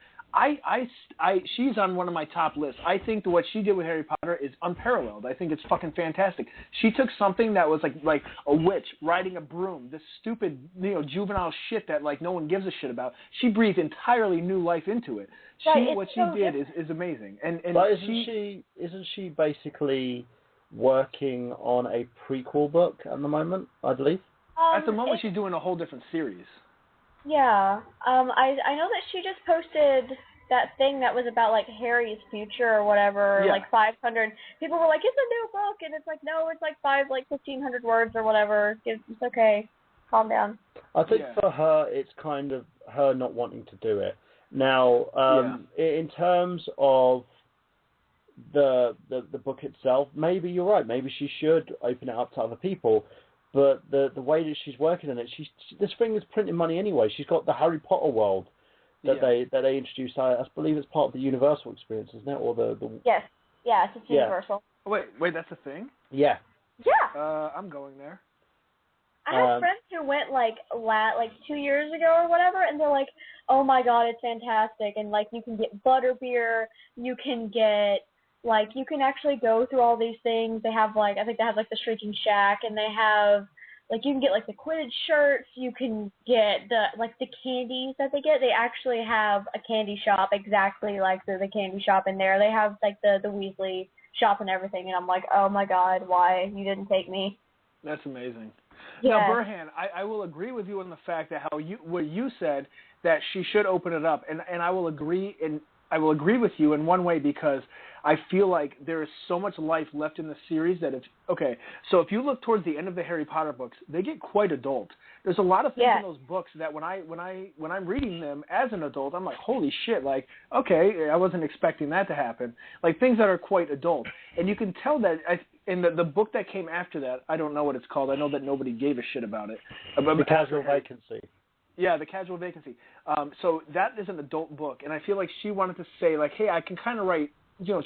She's on one of my top lists. I think that what she did with Harry Potter is unparalleled. I think it's fucking fantastic. She took something that was like a witch riding a broom, this stupid, juvenile shit that like no one gives a shit about. She breathed entirely new life into it. What she did is amazing. And but isn't she basically working on a prequel book at the moment, I believe? At the moment, she's doing a whole different series. Yeah, I know that she just posted that thing that was about like Harry's future or whatever, like 500. People were like, it's a new book, and it's like, no, it's like 1,500 words or whatever. It's okay, calm down. I think for her, it's kind of her not wanting to do it. Now, in terms of the book itself, maybe you're right. Maybe she should open it up to other people. But the way that she's working on it, this thing is printing money anyway. She's got the Harry Potter world that they introduced. I believe it's part of the Universal experience, isn't it? Or the Yes, it's Universal. Wait, that's a thing? Yeah. Yeah. I'm going there. I have friends who went like 2 years ago or whatever, and they're like, "Oh my god, it's fantastic!" And like you can get butterbeer, you can get. Like, you can actually go through all these things. They have, I think they have, the Shrieking Shack, and they have, you can get, the Quidditch shirts. You can get, the candies that they get. They actually have a candy shop exactly like the candy shop in there. They have, the Weasley shop and everything, and I'm like, oh, my God, why? You didn't take me. That's amazing. Yeah. Now, Burhan, I will agree with you on the fact that what you said, that she should open it up, and I will agree with you in one way because I feel like there is so much life left in the series that so if you look towards the end of the Harry Potter books, they get quite adult. There's a lot of things in those books that when I'm reading them as an adult, I'm like, holy shit, I wasn't expecting that to happen. Like things that are quite adult. And you can tell that in the book that came after that, I don't know what it's called. I know that nobody gave a shit about it. The Casual Vacancy. Yeah, The Casual Vacancy. So that is an adult book, and I feel like she wanted to say, hey, I can kind of write,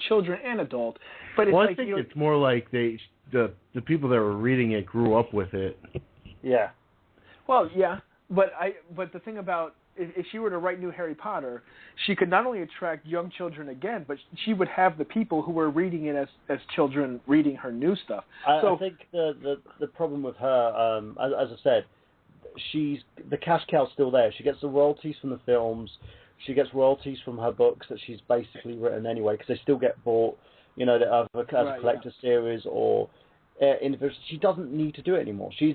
children and adult. But it's I think it's more like the people that were reading it grew up with it. Yeah. Well, yeah, but the thing about if she were to write new Harry Potter, she could not only attract young children again, but she would have the people who were reading it as children reading her new stuff. I think the problem with her, as I said, the cash cow's still there. She gets the royalties from the films. She gets royalties from her books that she's basically written anyway, because they still get bought, as a collector series or individual. She doesn't need to do it anymore. She's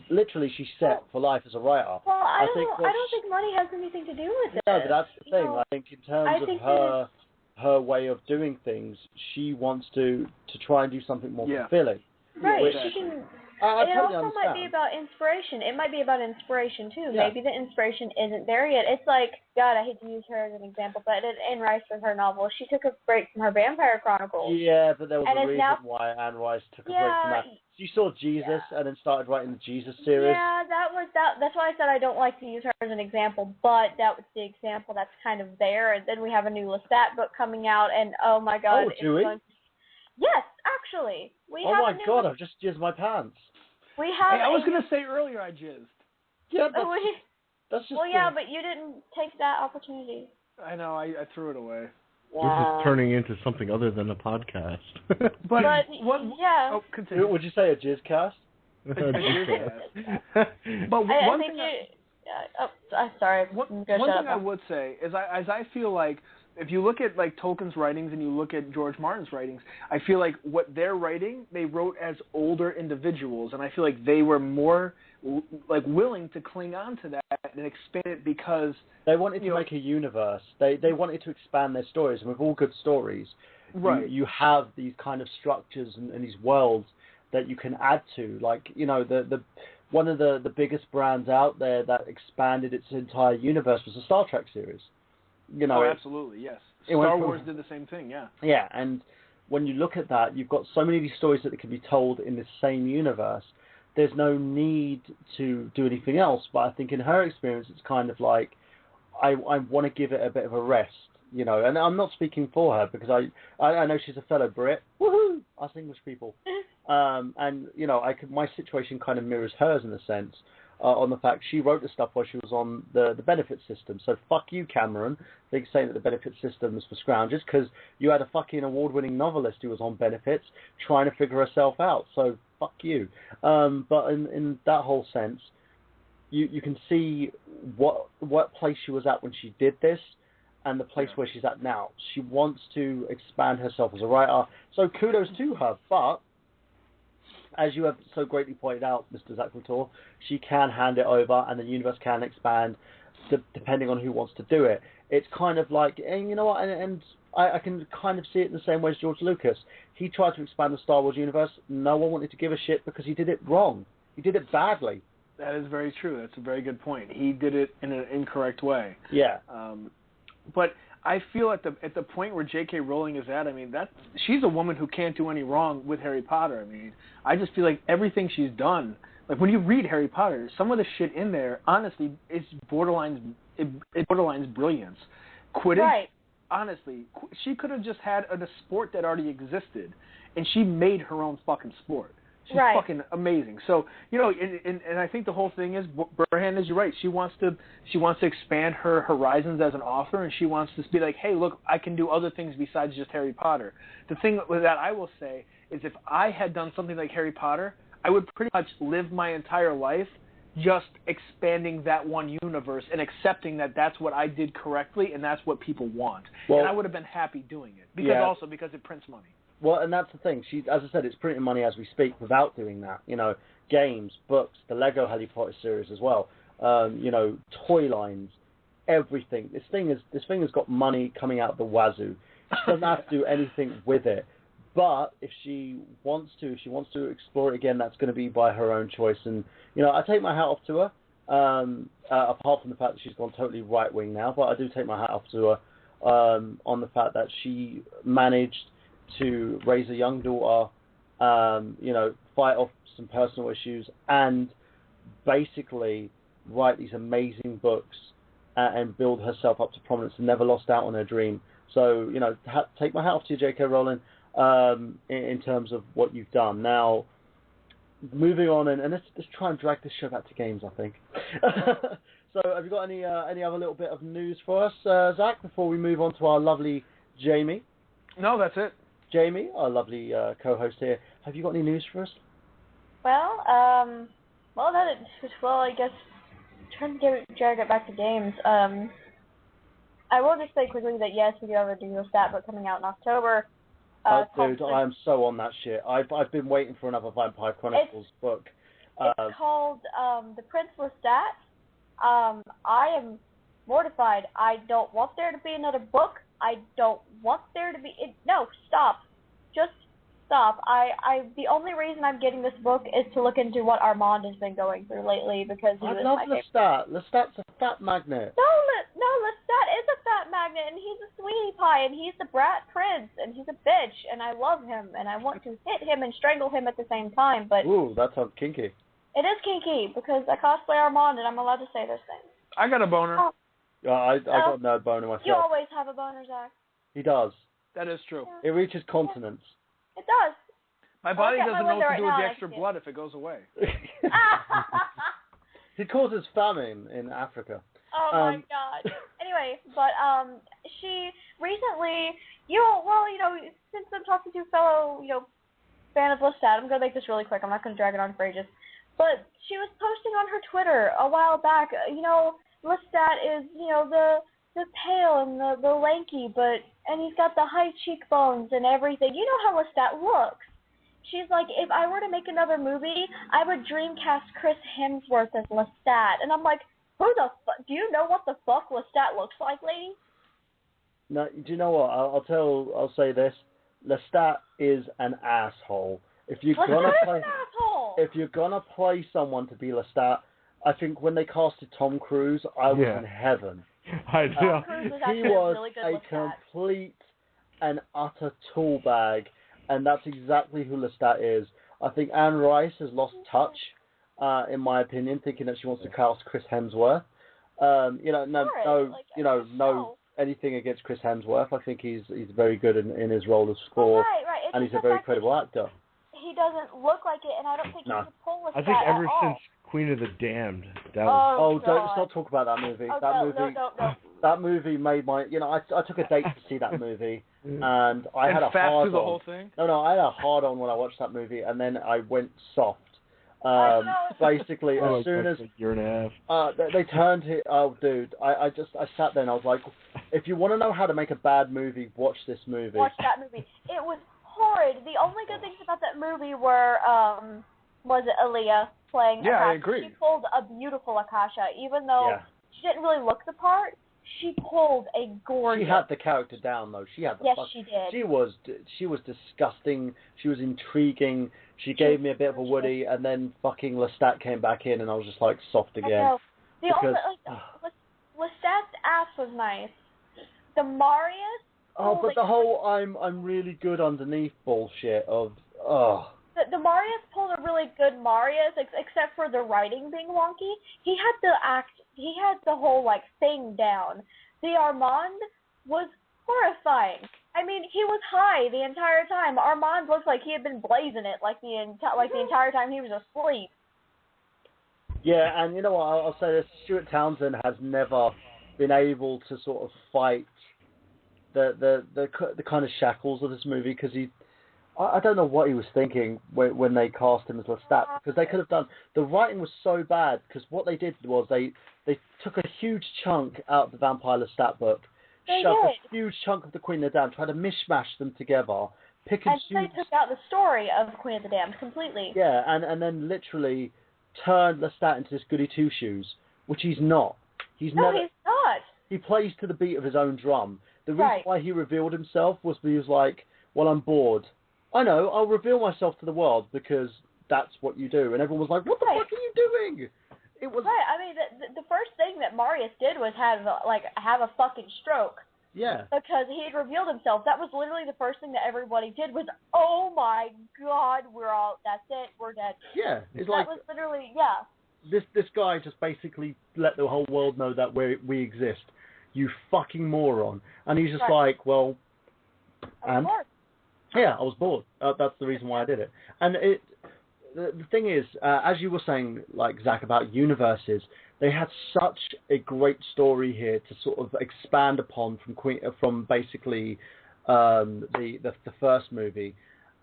set for life as a writer. Well, I don't think money has anything to do with it. No, but that's the thing. I think in terms of her her way of doing things. She wants to try and do something more fulfilling. Right. Which, she can. It also might be about inspiration. It might be about inspiration too. Yeah. Maybe the inspiration isn't there yet. It's like, God, I hate to use her as an example, but in Anne Rice with her novel, she took a break from her Vampire Chronicles. Yeah, but there was a reason why Anne Rice took a break from that. She saw Jesus and then started writing the Jesus series. Yeah, that's why I said I don't like to use her as an example, but that was the example that's kind of there. And then we have a new Lestat book coming out, and oh my God. Oh, do we? Yes, actually. Oh my God, I've just jizzed my pants. We have. Hey, I was gonna say earlier I jizzed. Yeah, that's just. Well, yeah, but you didn't take that opportunity. I know. I threw it away. This is turning into something other than a podcast. but yeah. Oh, continue. Would you say a jizzcast? A jizzcast. But one thing. Sorry. One thing I would say is, I feel like, if you look at like Tolkien's writings and you look at George Martin's writings, I feel like what they're writing, they wrote as older individuals, and I feel like they were more like willing to cling on to that and expand it because they wanted to make a universe. They wanted to expand their stories, and with all good stories, right, you have these kind of structures and these worlds that you can add to. Like, the one of the biggest brands out there that expanded its entire universe was the Star Trek series. Oh, absolutely, yes. Star Wars did the same thing, yeah. Yeah, and when you look at that, you've got so many of these stories that can be told in the same universe. There's no need to do anything else. But I think in her experience, it's kind of like, I want to give it a bit of a rest, And I'm not speaking for her because I know she's a fellow Brit. Woohoo! Us English people. And my situation kind of mirrors hers in a sense. On the fact she wrote the stuff while she was on the benefit system. So fuck you, Cameron, for saying that the benefit system is for scroungers, because you had a fucking award-winning novelist who was on benefits trying to figure herself out. So fuck you. But in that whole sense, you can see what place she was at when she did this and the place where she's at now. She wants to expand herself as a writer. So kudos to her, but as you have so greatly pointed out, Mr. Zach Couture, she can hand it over and the universe can expand depending on who wants to do it. It's kind of like, and you know what, and I can kind of see it in the same way as George Lucas. He tried to expand the Star Wars universe. No one wanted to give a shit because he did it wrong. He did it badly. That is very true. That's a very good point. He did it in an incorrect way. Yeah. But I feel at the point where J.K. Rowling is at, I mean, she's a woman who can't do any wrong with Harry Potter. I mean, I just feel like everything she's done, like when you read Harry Potter, some of the shit in there, honestly, is borderline brilliance. Quidditch, right. Honestly, she could have just had a sport that already existed, and she made her own fucking sport. She's fucking amazing. So, and I think the whole thing is, Burhan is right. She wants to expand her horizons as an author, and she wants to be like, hey, look, I can do other things besides just Harry Potter. The thing that I will say is, if I had done something like Harry Potter, I would pretty much live my entire life just expanding that one universe and accepting that that's what I did correctly and that's what people want. Well, and I would have been happy doing it because it prints money. Well, and that's the thing. As I said, it's printing money as we speak without doing that. Games, books, the Lego Harry Potter series as well. Toy lines, everything. This thing has got money coming out the wazoo. She doesn't have to do anything with it. But if she wants to explore it again, that's going to be by her own choice. And I take my hat off to her. Apart from the fact that she's gone totally right wing now, but I do take my hat off to her on the fact that she managed to raise a young daughter, fight off some personal issues, and basically write these amazing books and build herself up to prominence and never lost out on her dream. So, take my hat off to you, J.K. Rowling, in terms of what you've done. Now, moving on, and let's try and drag this show back to games, I think. So, have you got any other little bit of news for us, Zach, before we move on to our lovely Jamie? No, that's it. Jamie, our lovely co-host here, have you got any news for us? Well, I guess trying to drag it back to games. I will just say quickly that yes, we do have a new stat book coming out in October. Dude, I am so on that shit. I've been waiting for another Vampire Chronicles book. It's called The Prince Lestat. I am mortified. I don't want there to be another book. I don't want there to be... No, stop. Just stop. The only reason I'm getting this book is to look into what Armand has been going through lately, because he was I love my favorite. Lestat. Lestat's a fat magnet. No, Lestat is a fat magnet, and he's a sweetie pie, and he's the brat prince, and he's a bitch, and I love him, and I want to hit him and strangle him at the same time, but... Ooh, that sounds kinky. It is kinky, because I cosplay Armand, and I'm allowed to say those things. I got a boner. I got a nerd boner myself. You always have a boner, Zach. He does. That is true. It reaches continents. It does. My body doesn't know what to do with the extra blood if it goes away. He causes famine in Africa. Oh my God. Anyway, but she recently, since I'm talking to a fellow, fan of Lestat, I'm gonna make this really quick. I'm not gonna drag it on for ages. But she was posting on her Twitter a while back. Lestat is, the pale and the lanky, and he's got the high cheekbones and everything. You know how Lestat looks. She's like, if I were to make another movie, I would dreamcast Chris Hemsworth as Lestat. And I'm like, do you know what the fuck Lestat looks like, lady? No, do you know what? I'll say this. Lestat is an asshole. If you're gonna play someone to be Lestat, I think when they casted Tom Cruise, I was in heaven. I know. He was a complete and utter tool bag, and that's exactly who Lestat is. I think Anne Rice has lost touch, in my opinion, thinking that she wants to cast Chris Hemsworth. No anything against Chris Hemsworth. I think he's very good in his role as Thor, and he's a very credible actor. He doesn't look like it, and I don't think he can pull Lestat I think ever at since Queen of the Damned, that was... let's not talk about that movie. No. That movie made my... I took a date to see that movie, and I had a fast hard through the on. whole thing? No, I had a hard on when I watched that movie, and then I went soft. Basically, as soon as... a year and a half. They turned it... Oh, dude, I sat there and I was like, if you want to know how to make a bad movie, watch this movie. Watch that movie. It was horrid. The only good things about that movie were, was it Aaliyah playing Akasha? I agree. She pulled a beautiful Akasha, even though she didn't really look the part. She pulled a gorgeous... She had the character down, though. She had the... Yes, she did. She was disgusting. She was intriguing. She gave me a bit of a Woody, and then fucking Lestat came back in, and I was just, soft again. I know. Lestat's ass was nice. The Marius... Oh, but the whole I'm really good underneath bullshit of... The Marius pulled a really good Marius, except for the writing being wonky. He had the whole, thing down. The Armand was horrifying. I mean, he was high the entire time. Armand looked like he had been blazing it, the entire time he was asleep. Yeah, and you know what, I'll say this, Stuart Townsend has never been able to sort of fight the kind of shackles of this movie, because I don't know what he was thinking when they cast him as Lestat, because they could have done... The writing was so bad, because what they did was they took a huge chunk out of the Vampire Lestat book, shoved a huge chunk of the Queen of the Damned, tried to mishmash them together, pick and choose... And they took out the story of Queen of the Damned completely. Yeah, and then literally turned Lestat into this goody two-shoes, which he's not. He's not. He plays to the beat of his own drum. The reason why he revealed himself was because he was like, well, I'm bored. I know, I'll reveal myself to the world because that's what you do. And everyone was like, what the fuck are you doing? It was... Right, I mean, the first thing that Marius did was have a fucking stroke. Yeah. Because he had revealed himself. That was literally the first thing that everybody did was, oh my God, that's it, we're dead. Yeah. That was literally, This guy just basically let the whole world know that we exist. You fucking moron. And he's just like, well... And... Yeah, I was bored. That's the reason why I did it. And the thing is, as you were saying, Zach, about universes, they had such a great story here to sort of expand upon from basically the first movie,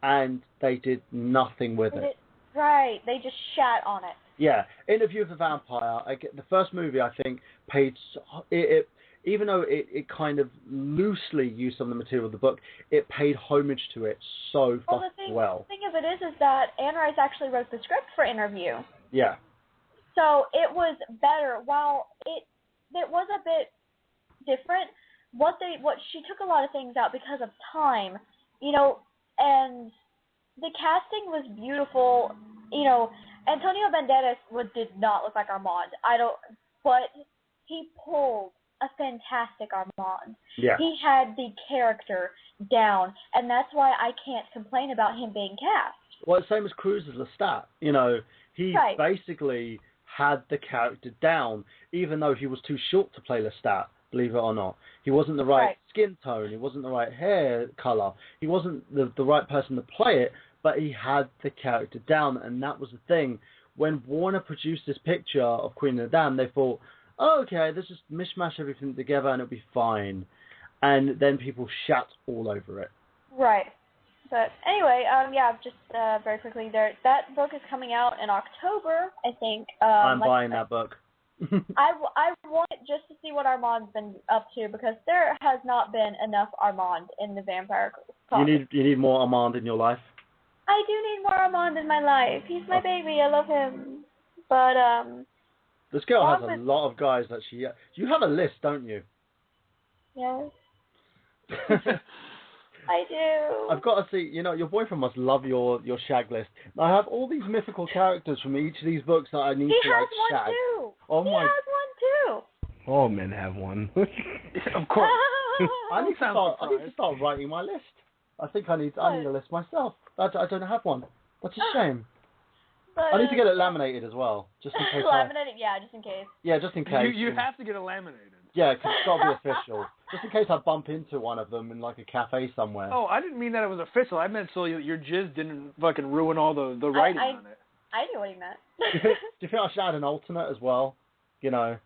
and they did nothing with it. Right, they just shat on it. Yeah, Interview with the Vampire. The first movie, I think, paid it. Even though it kind of loosely used some of the material of the book, it paid homage to it so fucking well. The thing of it is that Anne Rice actually wrote the script for Interview. Yeah. So it was better. While a bit different. What she took a lot of things out because of time, and the casting was beautiful. Antonio Banderas did not look like Armand. But he pulled a fantastic Armand. Yeah. He had the character down, and that's why I can't complain about him being cast. Well, same as Cruz as Lestat. He basically had the character down, even though he was too short to play Lestat, believe it or not. He wasn't the right skin tone. He wasn't the right hair color. He wasn't the right person to play it, but he had the character down, and that was the thing. When Warner produced this picture of Queen of the Damned, they thought, oh, okay, let's just mishmash everything together and it'll be fine. And then people shat all over it. Right. But anyway, just very quickly, that book is coming out in October, I think. I'm buying that book. I want it just to see what Armand's been up to, because there has not been enough Armand in the Vampire comics. You need more Armand in your life? I do need more Armand in my life. He's my baby. I love him. But, this girl has a lot of guys that she... You have a list, don't you? Yes. I do. I've got to see, your boyfriend must love your shag list. I have all these mythical characters from each of these books that I need to shag. He has one too. Oh he has one too. All men have one. Of course. I need to start writing my list. I think I need a list myself. I don't have one. That's a shame. But, I need to get it laminated as well, just in case. Laminated, just in case. Yeah, just in case. You have to get it laminated. Yeah, because it's got to be official. Just in case I bump into one of them in like a cafe somewhere. Oh, I didn't mean that it was official. I meant so your jizz didn't fucking ruin all the writing on it. I knew what he meant. Do you think I should add an alternate as well? Yeah.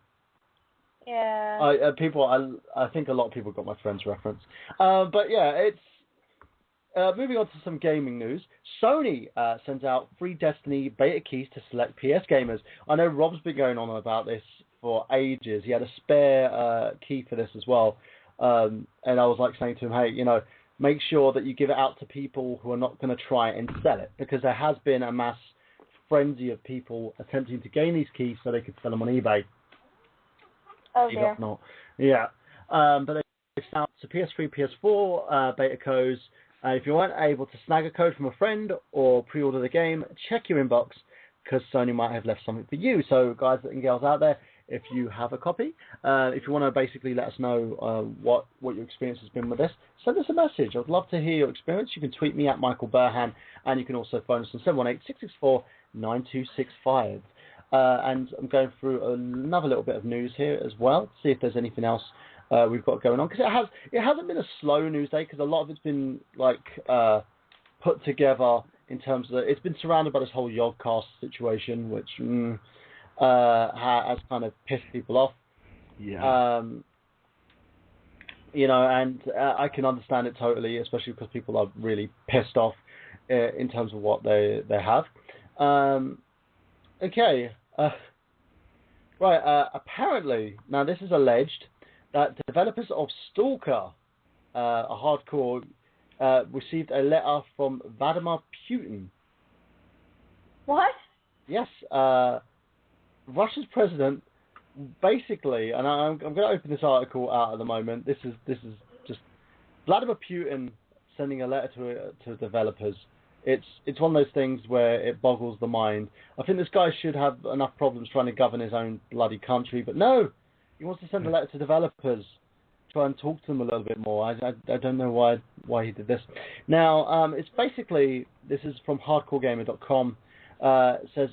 I think a lot of people got my friend's reference. But yeah, it's... moving on to some gaming news. Sony sends out free Destiny beta keys to select PS gamers. I know Rob's been going on about this for ages. He had a spare key for this as well. And I was saying to him, hey, make sure that you give it out to people who are not going to try and sell it, because there has been a mass frenzy of people attempting to gain these keys so they could sell them on eBay. Oh, dear. Not. Yeah. But they found to PS3, PS4 beta codes. If you weren't able to snag a code from a friend or pre-order the game, check your inbox, because Sony might have left something for you. So, guys and girls out there, if you have a copy, if you want to basically let us know what your experience has been with this, send us a message. I'd love to hear your experience. You can tweet me at Michael Burhan, and you can also phone us on 718-664-9265. And I'm going through another little bit of news here as well, to see if there's anything else we've got going on, because it hasn't been a slow news day, because a lot of it's been put together in terms of it's been surrounded by this whole Yogcast situation, which has kind of pissed people off. Yeah. And I can understand it totally, especially because people are really pissed off in terms of what they have. Okay. Right. Apparently, now this is alleged that the developers of Stalker, a hardcore, received a letter from Vladimir Putin. What? Yes. Russia's president, basically, and I'm going to open this article out at the moment. This is just Vladimir Putin sending a letter to developers. It's one of those things where it boggles the mind. I think this guy should have enough problems trying to govern his own bloody country, but no, he wants to send a letter to developers, try and talk to them a little bit more. I don't know why he did this. Now, it's basically, this is from hardcoregamer.com. Says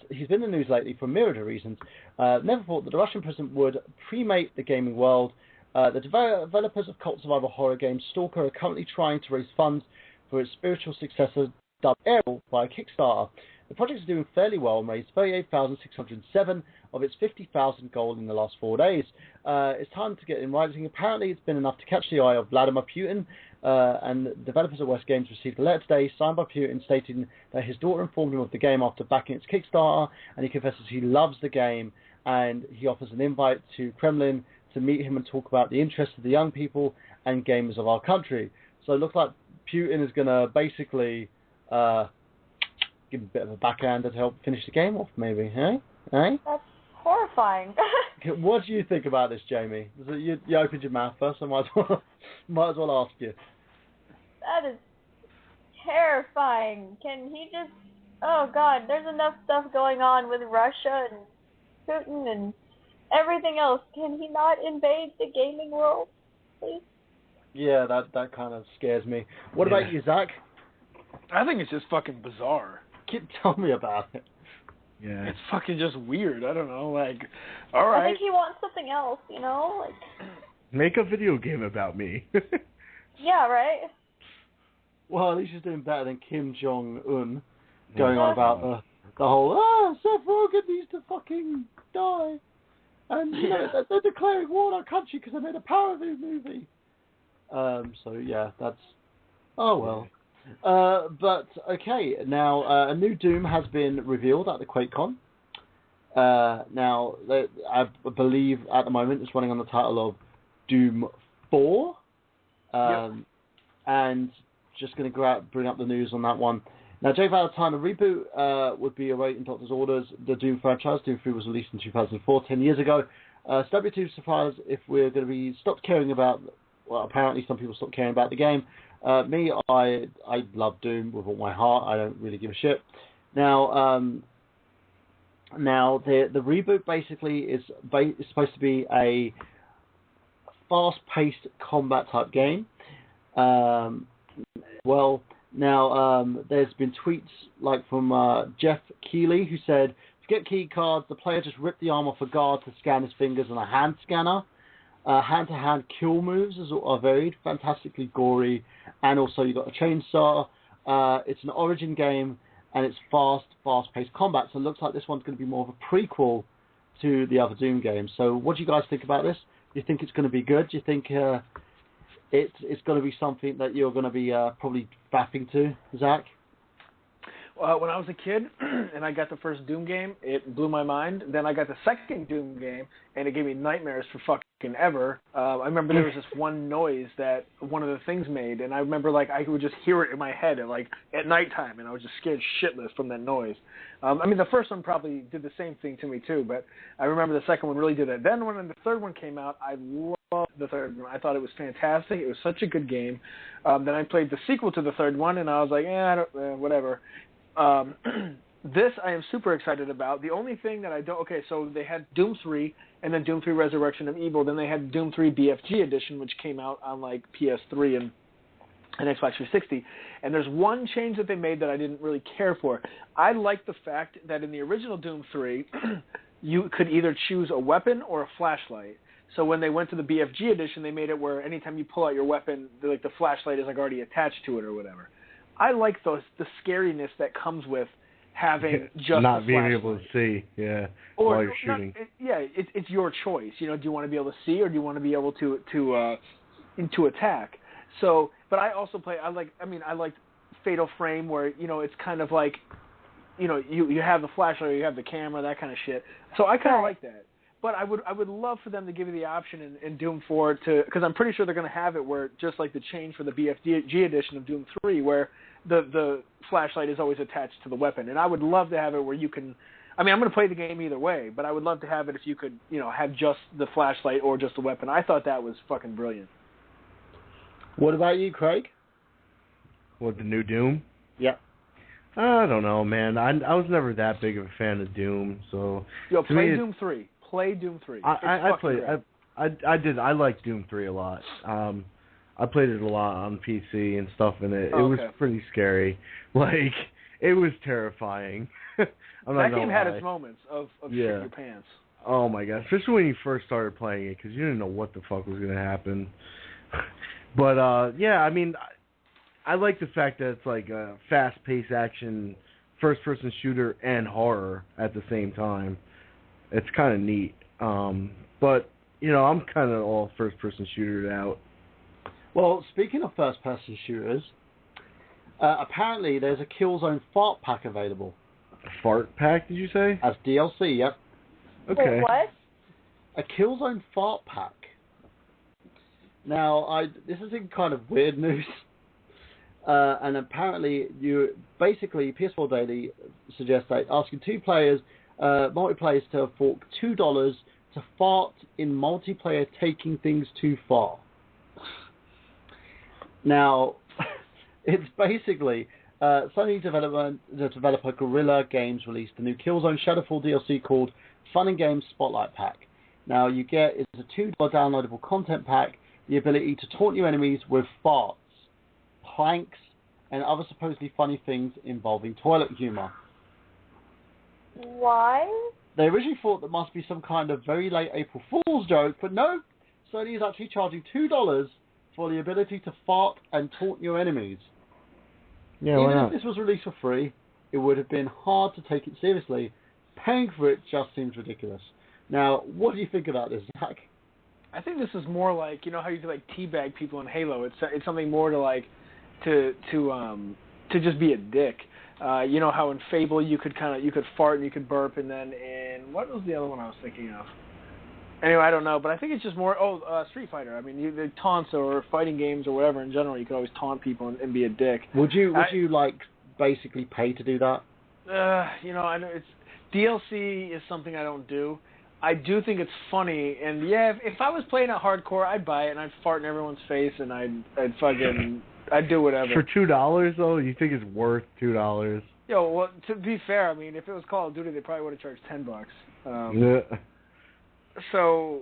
he's been in the news lately for a myriad of reasons. Never thought that the Russian president would cremate the gaming world. The developers of cult survival horror game Stalker are currently trying to raise funds for its spiritual successor, dubbed Ariel, by Kickstarter. The project is doing fairly well and raised $38,607 of its $50,000 goal in the last 4 days. It's time to get in writing. Apparently, it's been enough to catch the eye of Vladimir Putin, and the developers at West Games received a letter today signed by Putin stating that his daughter informed him of the game after backing its Kickstarter, and he confesses he loves the game, and he offers an invite to Kremlin to meet him and talk about the interests of the young people and gamers of our country. So it looks like Putin is going to basically give him a bit of a backhander to help finish the game off, maybe, eh? That's horrifying. What do you think about this, Jamie? You opened your mouth first, so might as well ask you. That is terrifying. Can he just... Oh, God, there's enough stuff going on with Russia and Putin and everything else. Can he not invade the gaming world, please? Yeah, that kind of scares me. What about you, Zach? I think it's just fucking bizarre. Tell me about it. Yeah. It's fucking just weird. I don't know, like, all right. I think he wants something else, you know? Like, make a video game about me. yeah, right? Well, at least he's doing better than Kim Jong-un going on about the whole, Seth Rogen needs to fucking die. And, you know, they're declaring war on our country because they made a Power movie. So, yeah, that's... Oh, well. But, okay, now, a new Doom has been revealed at the QuakeCon. Now, I believe at the moment it's running on the title of Doom 4. And just going to bring up the news on that one. Now, Jay Valentine, a reboot would be awaiting doctor's orders. The Doom franchise, Doom 3, was released in 2004, 10 years ago. So don't be too surprised if we're going to be stopped caring about... Well, apparently some people stopped caring about the game. Me, I love Doom with all my heart. I don't really give a shit. Now, the reboot basically is supposed to be a fast-paced combat type game. There's been tweets like from Jeff Keighley, who said, to get key cards, the player just ripped the arm off a guard to scan his fingers on a hand scanner. Hand-to-hand kill moves are varied, fantastically gory, and also you've got a chainsaw. It's an origin game, and it's fast-paced combat, so it looks like this one's going to be more of a prequel to the other Doom games. So what do you guys think about this? Do you think it's going to be good? Do you think it's going to be something that you're going to be probably faffing to, Zach? When I was a kid and I got the first Doom game, it blew my mind. Then I got the second Doom game, and it gave me nightmares for fucking ever. I remember there was this one noise that one of the things made, and I remember like I would just hear it in my head at nighttime, and I was just scared shitless from that noise. I mean, the first one probably did the same thing to me too, but I remember the second one really did that. Then when the third one came out, I loved the third one. I thought it was fantastic. It was such a good game. Then I played the sequel to the third one, and I was like, whatever. This I am super excited about. The only thing that I don't... Okay, so they had Doom 3 and then Doom 3 Resurrection of Evil. Then they had Doom 3 BFG Edition, which came out on like PS3 and Xbox 360. And there's one change that they made that I didn't really care for. I like the fact that in the original Doom 3, you could either choose a weapon or a flashlight. So when they went to the BFG Edition, they made it where anytime you pull out your weapon, the flashlight is like already attached to it or whatever. I like the scariness that comes with having just not being flashlight. able to see, while you're shooting. It's your choice. You know, do you want to be able to see or do you want to be able to attack? So, but I also play. I like Fatal Frame, where it's kind of like, you have the flashlight, or you have the camera, that kind of shit. So I kind of like that. But I would love for them to give you the option in Doom 4 because I'm pretty sure they're going to have it where just like the change for the BFG edition of Doom 3, where the flashlight is always attached to the weapon. And I would love to have it where you can. I mean, I'm going to play the game either way, but I would love to have it if you could, have just the flashlight or just the weapon. I thought that was fucking brilliant. What about you, Craig? What, the new Doom? Yeah. I don't know, man. I was never that big of a fan of Doom, so. Play Doom 3. Play Doom 3. I played. I did. I liked Doom 3 a lot. I played it a lot on PC and stuff, and it was pretty scary. Like, it was terrifying. That game had its moments of shit your pants. Oh my god, especially when you first started playing it, because you didn't know what the fuck was going to happen. But I mean, I like the fact that it's like a fast-paced action, first-person shooter and horror at the same time. It's kind of neat. But, I'm kind of all first-person shootered out. Well, speaking of first-person shooters, apparently there's a Killzone fart pack available. A fart pack, did you say? As DLC, yep. Okay. Wait, what? A Killzone fart pack. Now, this is in kind of weird news. And apparently, PS4 Daily suggests that asking two players, multiplayers, to fork $2 to fart in multiplayer taking things too far. Now, it's basically Sony developer Guerrilla Games released the new Killzone Shadowfall DLC called Fun and Games Spotlight Pack. Now, it's a $2 downloadable content pack, the ability to taunt your enemies with farts, planks, and other supposedly funny things involving toilet humor. Why? They originally thought there must be some kind of very late April Fool's joke, but no, Sony is actually charging $2 for the ability to fart and taunt your enemies. Yeah, why not? Even if this was released for free, it would have been hard to take it seriously. Paying for it just seems ridiculous. Now, what do you think about this, Zach? I think this is more like, you know how you do like teabag people in Halo. It's something more to like to just be a dick. You know how in Fable you could fart and you could burp, and then in what was the other one I was thinking of? Anyway, I don't know, but I think it's just more Street Fighter. I mean, the taunts or fighting games or whatever in general, you could always taunt people and be a dick. Would you like basically pay to do that? You know, I know it's DLC is something I don't do. I do think it's funny, and yeah, if I was playing it hardcore, I'd buy it and I'd fart in everyone's face and I'd do whatever. For $2 though, you think it's worth $2? Yo, well, to be fair, I mean, if it was Call of Duty, they probably would have charged $10. Yeah. So,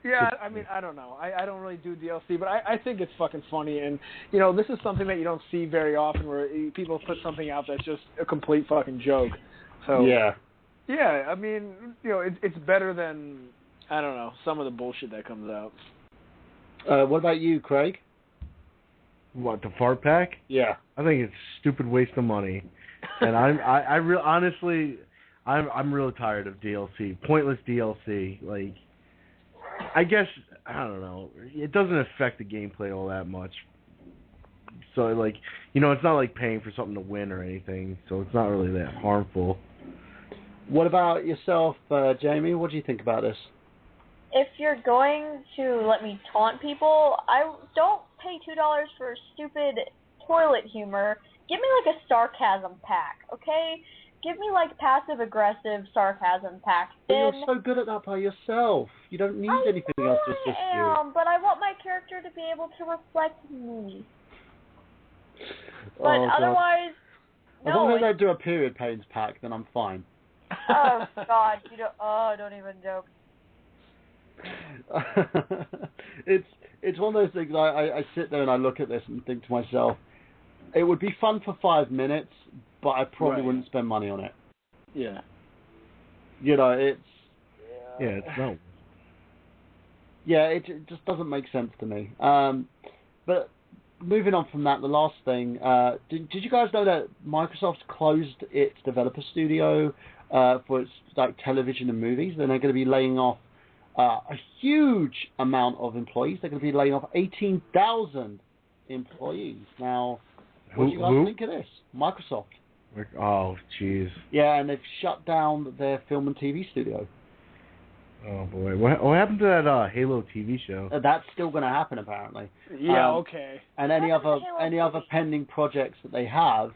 yeah, I mean, I don't know. I don't really do DLC, but I think it's fucking funny, and you know, this is something that you don't see very often, where people put something out that's just a complete fucking joke. So yeah. Yeah, I mean, you know, it's better than, I don't know, some of the bullshit that comes out. What about you, Craig? What, the fart pack? Yeah. I think it's a stupid waste of money. And honestly, I'm really tired of DLC. Pointless DLC. Like, I guess, I don't know, it doesn't affect the gameplay all that much. So, like, you know, it's not like paying for something to win or anything, so it's not really that harmful. What about yourself, Jamie? What do you think about this? If you're going to let me taunt people, I don't pay $2 for stupid toilet humor. Give me like a sarcasm pack, okay? Give me like passive-aggressive sarcasm pack. But you're so good at that by yourself. You don't need anything else to assist you. But I want my character to be able to reflect me. But otherwise, as long as I do a period pains pack, then I'm fine. Oh God, don't even joke. It's one of those things. I sit there and I look at this and think to myself, it would be fun for 5 minutes, but I probably wouldn't spend money on it. Yeah. You know, it's no. Yeah, it just doesn't make sense to me. But moving on from that, the last thing, did you guys know that Microsoft closed its developer studio for its like television and movies? Then they're going to be laying off a huge amount of employees. They're going to be laying off 18,000 employees. Now, what do you guys think of this? Microsoft. Oh, jeez. Yeah, and they've shut down their film and TV studio. Oh boy, what happened to that Halo TV show? That's still going to happen apparently. Yeah, okay. And any other pending projects that they have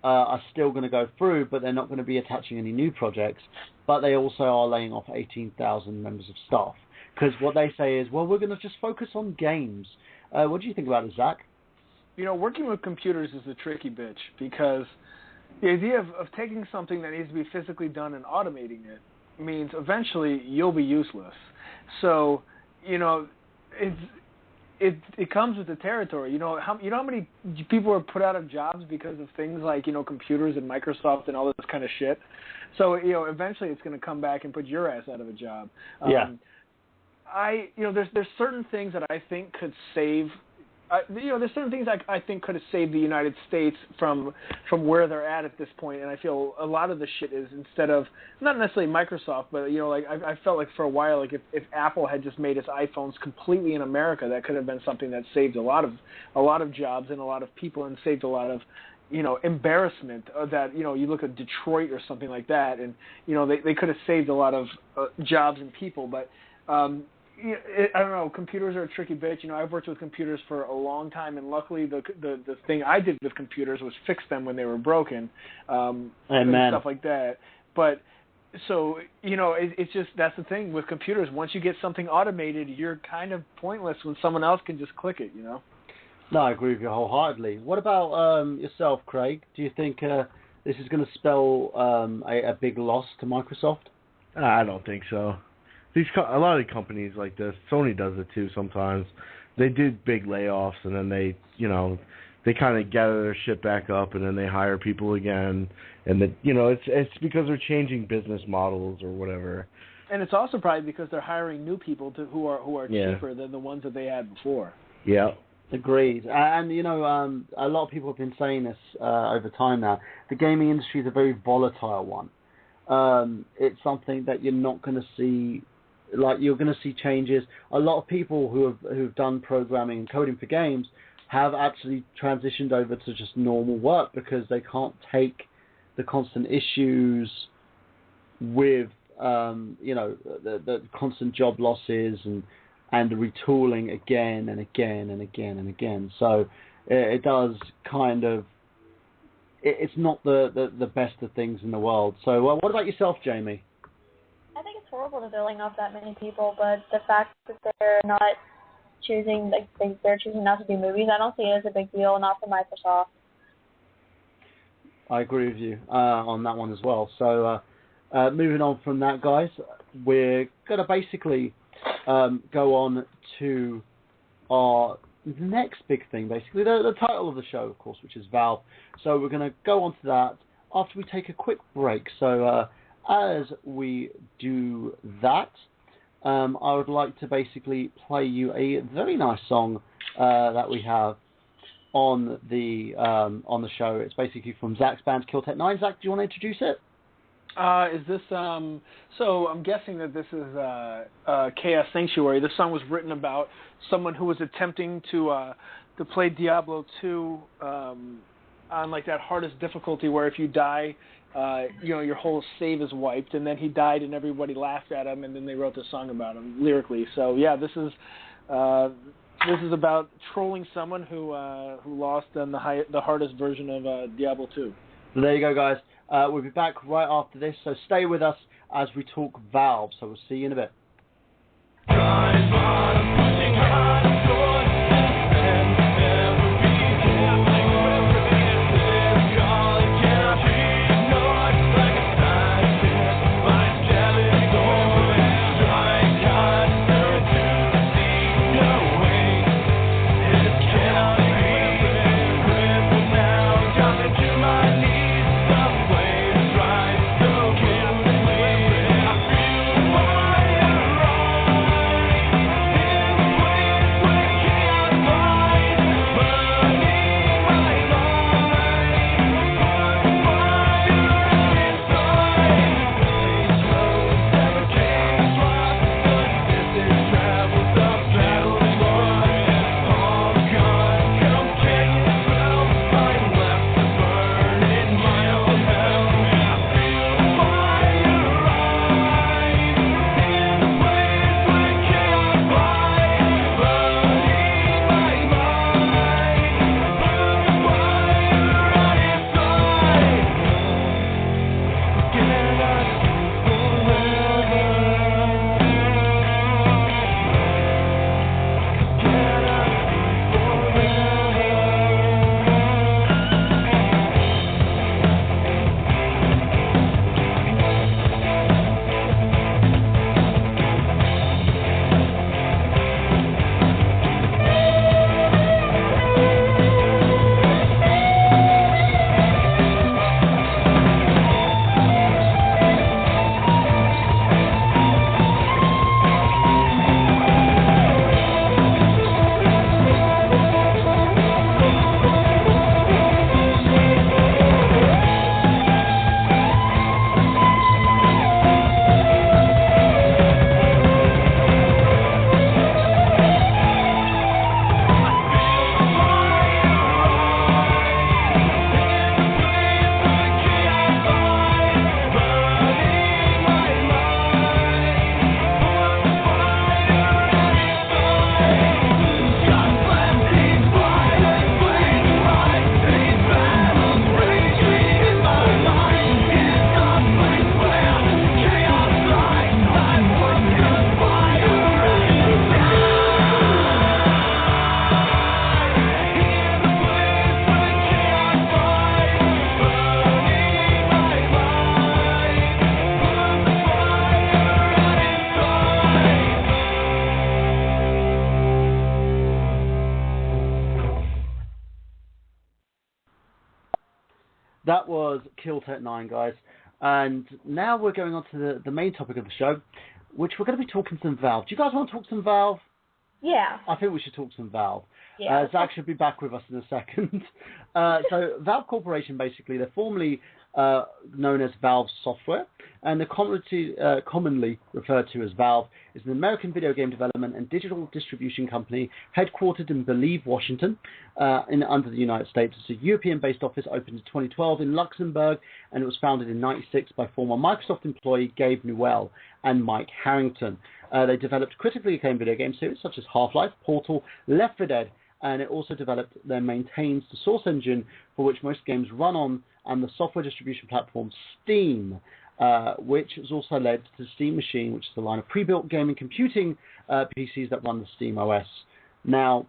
are still going to go through, but they're not going to be attaching any new projects. But they also are laying off 18,000 members of staff because what they say is, well, we're going to just focus on games. What do you think about it, Zach? You know, working with computers is a tricky bitch because the idea of taking something that needs to be physically done and automating it means eventually you'll be useless. So, you know, it comes with the territory. You know how many people are put out of jobs because of things like, you know, computers and Microsoft and all this kind of shit. So, you know, eventually it's going to come back and put your ass out of a job. Yeah. There's certain things that I think could save. There's certain things I think could have saved the United States from where they're at this point, and I feel a lot of the shit is instead of not necessarily Microsoft, but you know, like I felt like for a while, like if Apple had just made its iPhones completely in America, that could have been something that saved a lot of jobs and a lot of people, and saved a lot of, you know, embarrassment. That, you know, you look at Detroit or something like that, and you know they could have saved a lot of jobs and people, but. I don't know. Computers are a tricky bitch. You know, I've worked with computers for a long time, and luckily the thing I did with computers was fix them when they were broken, and stuff like that. But So, it's just, that's the thing with computers. Once you get something automated, you're kind of pointless when someone else can just click it, No, I agree with you wholeheartedly. What about yourself, Craig? Do you think this is going to spell a big loss to Microsoft? I don't think so. A lot of the companies like this, Sony does it too sometimes. They do big layoffs and then they kind of gather their shit back up and then they hire people again. And it's because they're changing business models or whatever. And it's also probably because they're hiring new people who are cheaper than the ones that they had before. Yeah. Agreed. And, a lot of people have been saying this over time now. The gaming industry is a very volatile one. It's something that you're not going to see, you're going to see changes. A lot of people who've done programming and coding for games have actually transitioned over to just normal work because they can't take the constant issues with, the constant job losses and the retooling again and again and again and again. So it does kind of, it's not the best of things in the world. So what about yourself, Jamie? I think it's horrible that they're laying off that many people, but the fact that they're not choosing, they're choosing not to do movies, I don't see it as a big deal, not for Microsoft. I agree with you on that one as well. So moving on from that, guys, we're going to basically go on to our next big thing, basically, the title of the show, of course, which is Valve. So we're going to go on to that after we take a quick break. So as we do that, I would like to basically play you a very nice song that we have on the show. It's basically from Zach's band Kill Tech 9. Zach, do you want to introduce it? Is this, so I'm guessing that this is Chaos Sanctuary. This song was written about someone who was attempting to play Diablo 2 on that hardest difficulty where if you die, your whole save is wiped, and then he died and everybody laughed at him, and then they wrote the song about him lyrically. So yeah, this is about trolling someone who lost on the hardest version of Diablo 2. So there you go, guys. We'll be back right after this, so stay with us as we talk Valve. So we'll see you in a bit. That was Kill Tech 9, guys. And now we're going on to the main topic of the show, which we're going to be talking some Valve. Do you guys want to talk some Valve? Yeah. I think we should talk some Valve. Yeah. Zach should be back with us in a second. So Valve Corporation, basically, they're formerly known as Valve Software, and they're commonly referred to as Valve, is an American video game development and digital distribution company headquartered in Belize, Washington, under the United States. It's a European-based office opened in 2012 in Luxembourg, and it was founded in 1996 by former Microsoft employee Gabe Newell and Mike Harrington. They developed critically acclaimed video game series such as Half-Life, Portal, Left 4 Dead, and it also developed and maintains the source engine for which most games run on, and the software distribution platform Steam, which has also led to the Steam Machine, which is a line of pre-built gaming computing PCs that run the Steam OS. Now,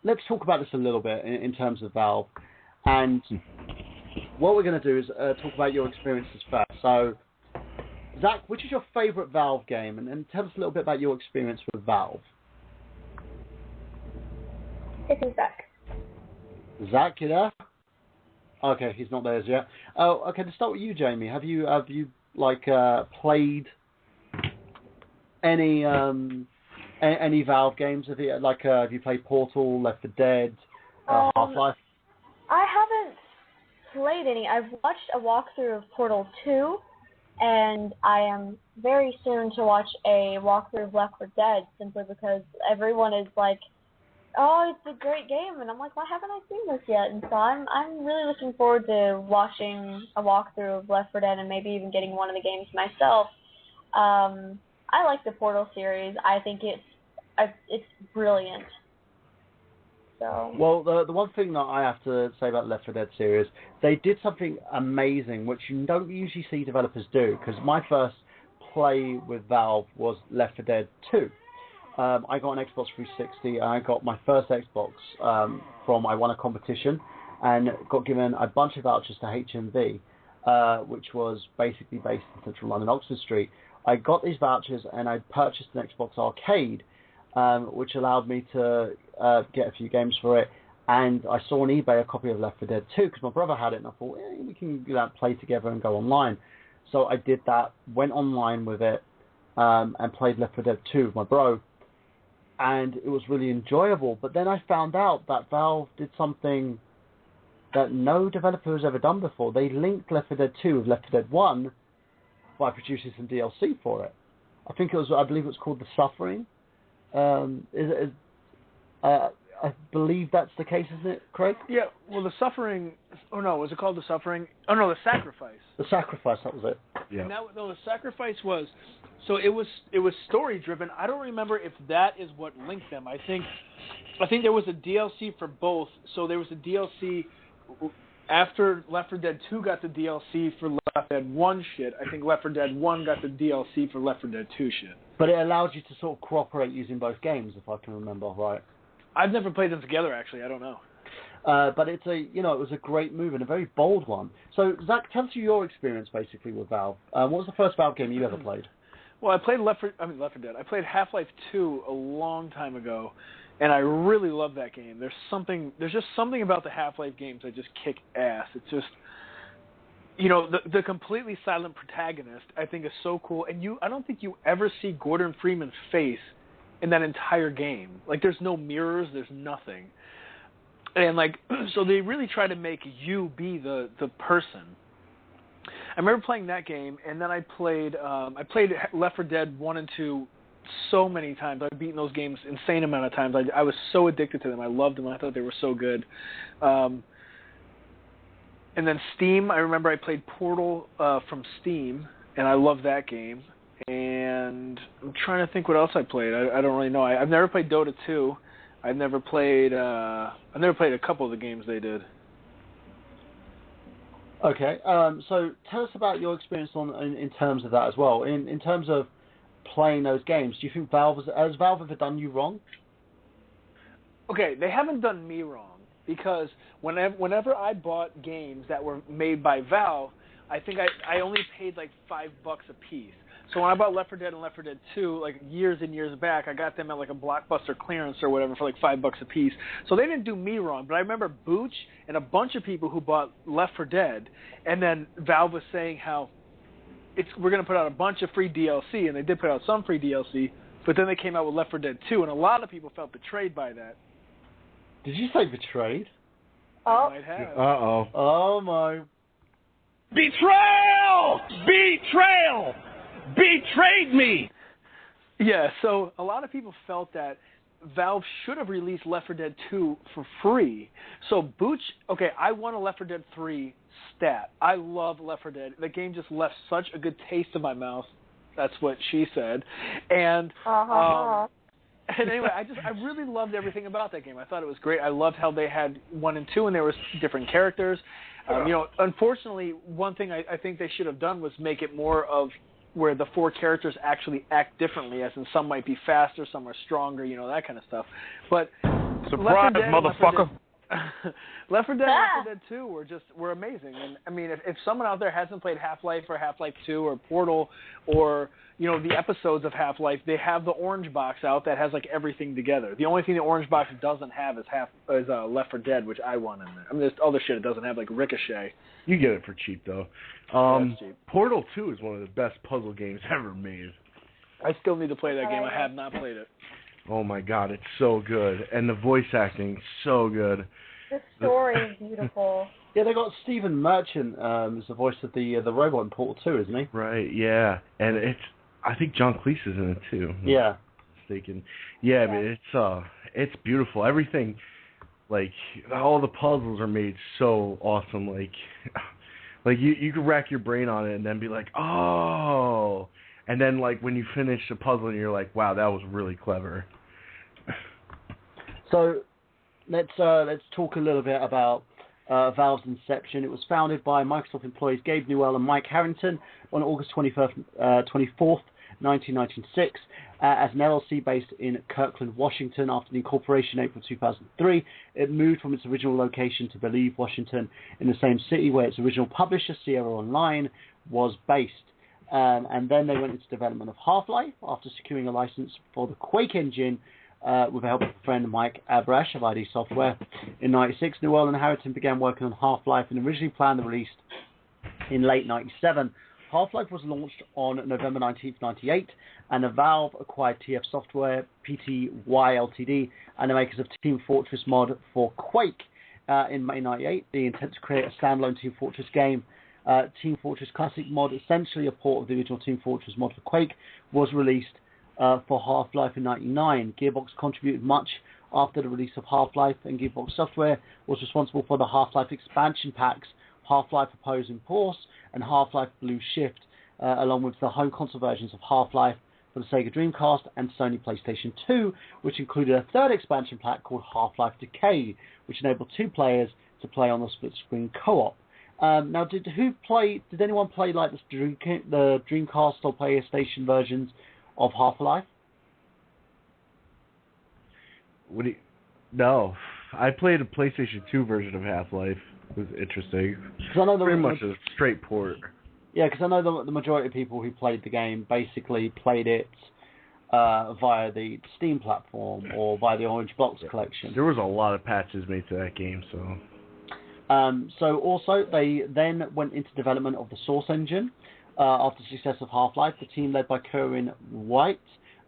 let's talk about this a little bit in terms of Valve. And what we're going to do is talk about your experiences first. So, Zach, which is your favorite Valve game? And tell us a little bit about your experience with Valve. This is Zach. Zach, you there? Okay, he's not there as yet. Oh, okay. To start with you, Jamie, have you played any Valve games? Have you played Portal, Left 4 Dead, Half-Life? I haven't played any. I've watched a walkthrough of Portal 2, and I am very soon to watch a walkthrough of Left 4 Dead, simply because everyone is like, oh, it's a great game, and I'm like, why haven't I seen this yet? And so I'm really looking forward to watching a walkthrough of Left 4 Dead and maybe even getting one of the games myself. I like the Portal series. I think it's brilliant. So. Well, the one thing that I have to say about the Left 4 Dead series, they did something amazing, which you don't usually see developers do, because my first play with Valve was Left 4 Dead 2. I got an Xbox 360, and I got my first Xbox I won a competition, and got given a bunch of vouchers to HMV, which was basically based in Central London, Oxford Street. I got these vouchers, and I purchased an Xbox Arcade, which allowed me to get a few games for it. And I saw on eBay a copy of Left 4 Dead 2, because my brother had it, and I thought, we can play together and go online. So I did that, went online with it, and played Left 4 Dead 2 with my bro. And it was really enjoyable. But then I found out that Valve did something that no developer has ever done before. They linked Left 4 Dead 2 with Left 4 Dead 1 by producing some DLC for it. I believe it was called The Suffering. I believe that's the case, isn't it, Craig? Yeah, well, The Suffering... Oh, no, was it called The Suffering? Oh, no, The Sacrifice. The Sacrifice, that was it. Yeah. And The Sacrifice was... So it was story-driven. I don't remember if that is what linked them. I think there was a DLC for both. So there was a DLC... After Left 4 Dead 2 got the DLC for Left 4 Dead 1 shit, I think Left 4 Dead 1 got the DLC for Left 4 Dead 2 shit. But it allowed you to sort of cooperate using both games, if I can remember right. I've never played them together, actually. I don't know. But it was a great move and a very bold one. So, Zach, tell us your experience, basically, with Valve. What was the first Valve game you ever played? Well, I played Left 4 Dead. I played Half-Life 2 a long time ago, and I really love that game. There's just something about the Half-Life games that just kick ass. It's just, the completely silent protagonist, I think, is so cool. And I don't think you ever see Gordon Freeman's face in that entire game. Like, there's no mirrors, there's nothing. And, so they really try to make you be the person. I remember playing that game, and then I played Left 4 Dead 1 and 2 so many times. I've beaten those games insane amount of times. I was so addicted to them. I loved them. I thought they were so good. And then Steam, I remember I played Portal from Steam, and I loved that game. And I'm trying to think what else I played. I don't really know. I've never played Dota 2. I've never played a couple of the games they did. Okay, so tell us about your experience in terms of that as well. In terms of playing those games, do you think has Valve ever done you wrong? Okay, they haven't done me wrong, because whenever I bought games that were made by Valve, I think I only paid like $5 a piece. So when I bought Left 4 Dead and Left 4 Dead 2, like years and years back, I got them at like a Blockbuster clearance or whatever for like $5 a piece. So they didn't do me wrong, but I remember Booch and a bunch of people who bought Left 4 Dead, and then Valve was saying how we're going to put out a bunch of free DLC, and they did put out some free DLC, but then they came out with Left 4 Dead 2, and a lot of people felt betrayed by that. Did you say betrayed? Oh. Might have. Uh-oh. Oh, my. Betrayal! Betrayal! Betrayed me! Yeah, so a lot of people felt that Valve should have released Left 4 Dead 2 for free. So Booch, okay, I want a Left 4 Dead 3 stat. I love Left 4 Dead. The game just left such a good taste in my mouth. That's what she said. And and anyway, I really loved everything about that game. I thought it was great. I loved how they had 1 and 2, and there was different characters. Unfortunately, one thing I think they should have done was make it more of where the 4 characters actually act differently, as in some might be faster, some are stronger, that kind of stuff. But surprise, motherfucker! Left 4 Dead and Left 4 Dead 2 were amazing. And I mean, if someone out there hasn't played Half-Life or Half-Life 2 or Portal or the episodes of Half-Life, they have the orange box out that has like everything together. The only thing the orange box doesn't have is Left 4 Dead, which I want in there. I mean, there's other shit it doesn't have, like Ricochet. You get it for cheap though. Cheap. Portal 2 is one of the best puzzle games ever made. I still need to play that game. I have not played it. Oh my god, it's so good, and the voice acting so good. The story is beautiful. Yeah, they got Stephen Merchant as the voice of the robot in Portal 2, isn't he? Right, yeah, and I think John Cleese is in it too. Yeah. Mistaken. Yeah, I mean it's beautiful. Everything, like all the puzzles are made so awesome. Like you could rack your brain on it and then be like, oh. And then, like, when you finish a puzzle and you're like, wow, that was really clever. So, let's talk a little bit about Valve's inception. It was founded by Microsoft employees Gabe Newell and Mike Harrington on August 24th, 1996, as an LLC based in Kirkland, Washington. After the incorporation in April 2003, it moved from its original location to Believe, Washington, in the same city where its original publisher, Sierra Online, was based. And then they went into development of Half-Life after securing a license for the Quake engine with the help of a friend Mike Abrash of ID Software. In 96, Newell and Harrington began working on Half-Life and originally planned the release in late 97. Half-Life was launched on November 19th, 98, and Valve acquired TF Software, Pty Ltd, and the makers of Team Fortress mod for Quake. In May 98, the intent to create a standalone Team Fortress game. Team Fortress Classic mod, essentially a port of the original Team Fortress mod for Quake, was released for Half-Life in 99. Gearbox contributed much after the release of Half-Life, and Gearbox Software was responsible for the Half-Life expansion packs, Half-Life Opposing Force and Half-Life Blue Shift, along with the home console versions of Half-Life for the Sega Dreamcast and Sony PlayStation 2, which included a third expansion pack called Half-Life Decay, which enabled 2 players to play on the split-screen co-op. Now, did anyone play like the Dreamcast or PlayStation versions of Half-Life? No, I played a PlayStation 2 version of Half-Life. It was interesting. I know pretty much a straight port. Yeah, because I know the majority of people who played the game basically played it via the Steam platform or via the Orange Box collection. There was a lot of patches made to that game, so... So also, they then went into development of the Source engine. After the success of Half-Life, the team led by Corinne White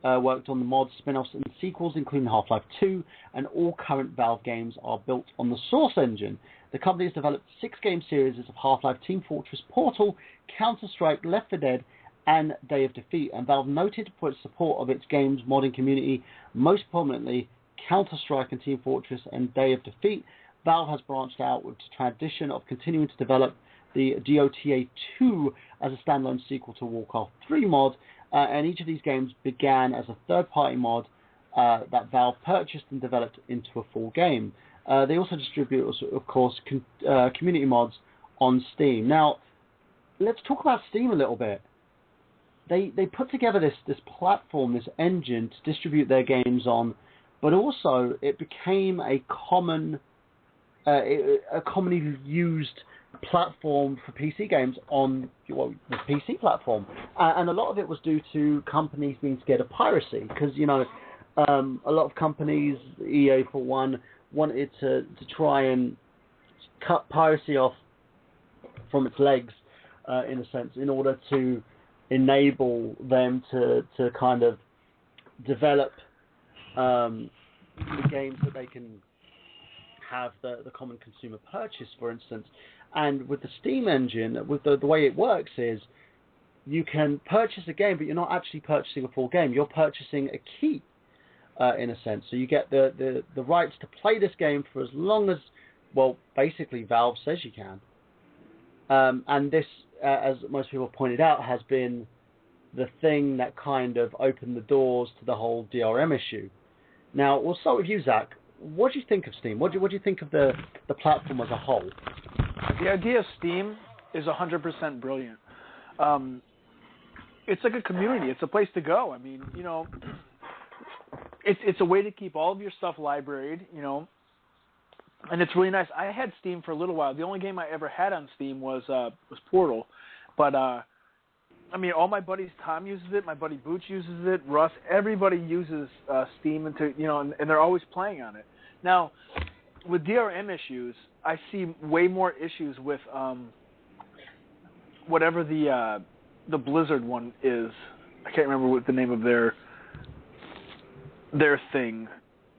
worked on the mods, spin-offs, and sequels, including Half-Life 2, and all current Valve games are built on the Source engine. The company has developed 6 game series of Half-Life, Team Fortress, Portal, Counter-Strike, Left 4 Dead, and Day of Defeat, and Valve noted for its support of its games modding community, most prominently Counter-Strike and Team Fortress and Day of Defeat. Valve has branched out with the tradition of continuing to develop the DOTA 2 as a standalone sequel to Warcraft 3 mod, and each of these games began as a third-party mod that Valve purchased and developed into a full game. They also distribute, of course, community mods on Steam. Now, let's talk about Steam a little bit. They put together this platform, this engine to distribute their games on, but also it became a commonly used platform for PC games on the PC platform, and a lot of it was due to companies being scared of piracy, because a lot of companies, EA for one, wanted to try and cut piracy off from its legs, in a sense, in order to enable them to kind of develop the games that they can have the common consumer purchase, for instance. And with the Steam engine, with the way it works is you can purchase a game, but you're not actually purchasing a full game. You're purchasing a key, in a sense. So you get the rights to play this game for as long as, well, basically Valve says you can. And this, as most people pointed out, has been the thing that kind of opened the doors to the whole DRM issue. Now, we'll start with you, Zach. What do you think of Steam? What do you think of the platform as a whole? The idea of Steam is 100% brilliant. It's like a community. It's a place to go. I mean, it's a way to keep all of your stuff libraried, and it's really nice. I had Steam for a little while. The only game I ever had on Steam was Portal, but I mean, all my buddies, Tom uses it, my buddy Booch uses it, Russ, everybody uses Steam, and they're always playing on it. Now, with DRM issues, I see way more issues with whatever the Blizzard one is. I can't remember what the name of their thing,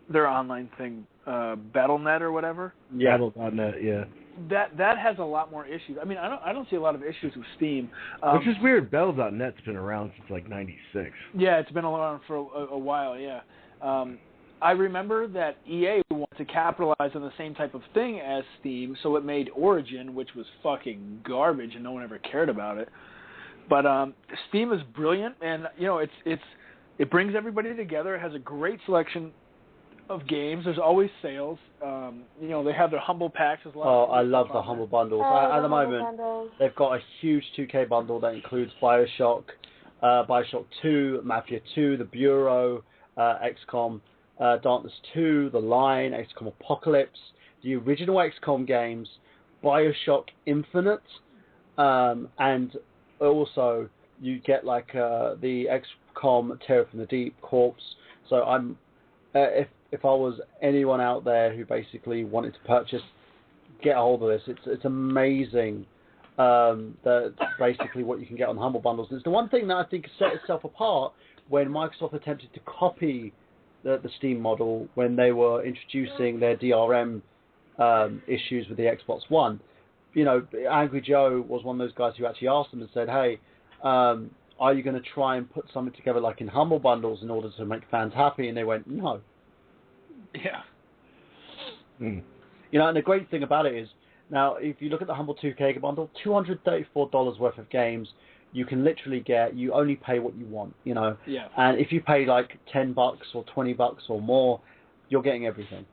their online thing, Battle.net or whatever. Yeah. Battle.net, yeah. That has a lot more issues. I mean, I don't see a lot of issues with Steam. Which is weird. Battle.net's been around since like '96. Yeah, it's been around for a while. Yeah. I remember that EA wanted to capitalize on the same type of thing as Steam, so it made Origin, which was fucking garbage, and no one ever cared about it. But Steam is brilliant, and it brings everybody together. It has a great selection of games. There's always sales. They have their Humble Packs as well. Oh, I love the Humble Bundles. At the moment, they've got a huge 2K bundle that includes Bioshock, Bioshock 2, Mafia 2, The Bureau, XCOM, Darkness 2, The Line, XCOM Apocalypse, the original XCOM games, Bioshock Infinite, and also you get like the XCOM Terror from the Deep, Corpse. So I'm if I was anyone out there who basically wanted to purchase, get a hold of this. It's amazing. That's basically what you can get on Humble Bundles. And it's the one thing that I think set itself apart when Microsoft attempted to copy the Steam model when they were introducing their DRM issues with the Xbox One. Angry Joe was one of those guys who actually asked them and said, hey, are you going to try and put something together like in Humble Bundles in order to make fans happy? And they went, no. Yeah. And the great thing about it is, now, if you look at the Humble 2K bundle, $234 worth of games, you can literally get, you only pay what you want, Yeah. And if you pay like $10 or $20 or more, you're getting everything.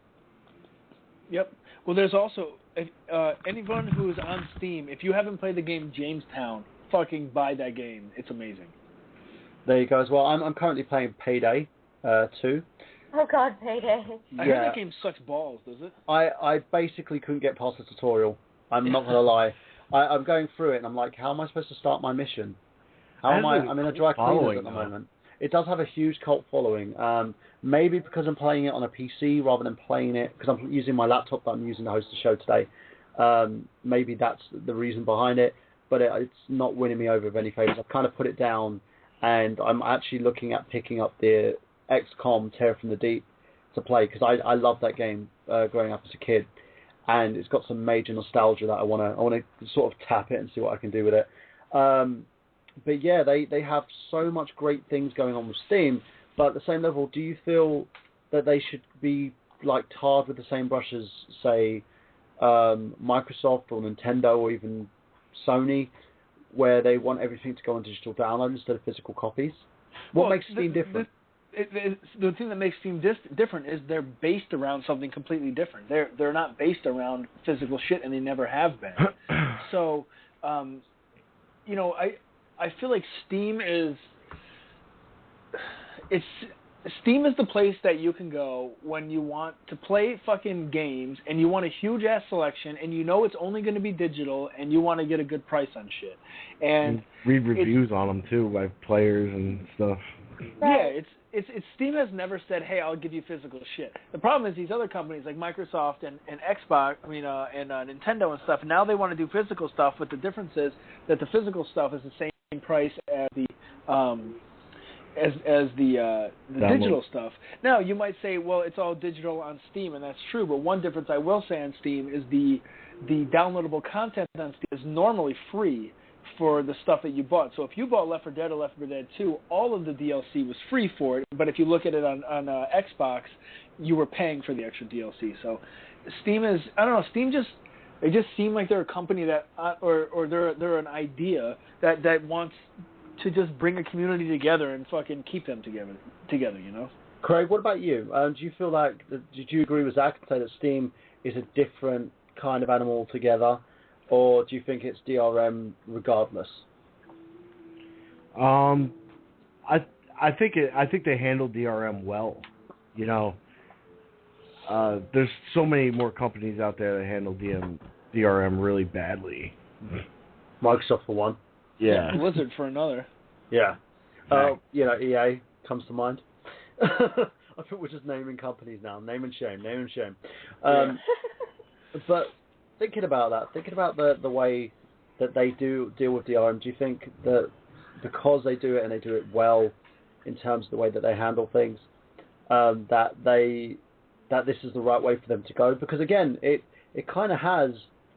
Yep. Well, there's also, anyone who is on Steam, if you haven't played the game Jamestown, fucking buy that game. It's amazing. There you go as well. I'm currently playing Payday 2. Oh God, Payday. I heard that game sucks balls, does it? I basically couldn't get past the tutorial. I'm not going to lie. I'm going through it and I'm like, how am I supposed to start my mission? I'm in a dry cleaners at the moment. It does have a huge cult following. Maybe because I'm playing it on a PC rather than playing it, because I'm using my laptop that I'm using to host the show today. Maybe that's the reason behind it. But it's not winning me over with any favours. I've kind of put it down, and I'm actually looking at picking up the XCOM Terror from the Deep to play, because I love that game growing up as a kid, and it's got some major nostalgia that I want to sort of tap it and see what I can do with it. But yeah, they have so much great things going on with Steam, but at the same level, do you feel that they should be like tarred with the same brush as, say, Microsoft or Nintendo or even Sony, where they want everything to go on digital download instead of physical copies? What makes Steam different? The thing that makes Steam different is they're based around something completely different. They're not based around physical shit, and they never have been. So, I feel like Steam is Steam is the place that you can go when you want to play fucking games and you want a huge-ass selection and you know it's only going to be digital and you want to get a good price on shit. And read reviews on them, too, by players and stuff. Yeah, it's Steam has never said, hey, I'll give you physical shit. The problem is these other companies like Microsoft and Xbox, and Nintendo and stuff, now they want to do physical stuff, but the difference is that the physical stuff is the same price as the digital stuff. Now, you might say, well, it's all digital on Steam, and that's true, but one difference I will say on Steam is the downloadable content on Steam is normally free for the stuff that you bought. So if you bought Left 4 Dead or Left 4 Dead 2, all of the DLC was free for it, but if you look at it on Xbox, you were paying for the extra DLC. So Steam is, I don't know, they just seem like they're a company that, or they're an idea that wants to just bring a community together and fucking keep them together, you know? Craig, what about you? Do you feel like, did you agree with Zach and say that Steam is a different kind of animal altogether, or do you think it's DRM regardless? I think they handled DRM well. You know, there's so many more companies out there that handle DRM really badly. Microsoft for one. Yeah. Blizzard for another. Yeah. EA comes to mind. I think we're just naming companies now. Name and shame. But thinking about the way that they do deal with DRM, do you think that because they do it and they do it well in terms of the way that they handle things, that this is the right way for them to go? Because again, it kind of has,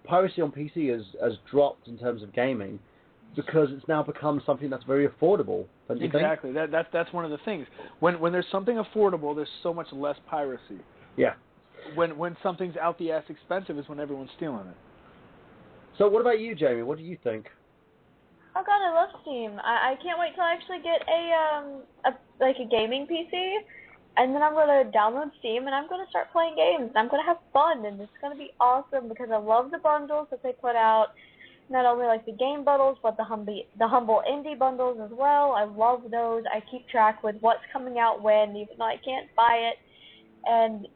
piracy on PC has dropped in terms of gaming, because it's now become something that's very affordable. Don't you think? Exactly. That's one of the things. When there's something affordable, there's so much less piracy. Yeah. When something's out the ass expensive is when everyone's stealing it. So what about you, Jamie? What do you think? Oh God, I love Steam. I can't wait till I actually get a gaming PC, and then I'm gonna download Steam and I'm gonna start playing games. And I'm gonna have fun, and it's gonna be awesome because I love the bundles that they put out. Not only like the game bundles, but the humble indie bundles as well. I love those. I keep track with what's coming out when, even though I can't buy it. And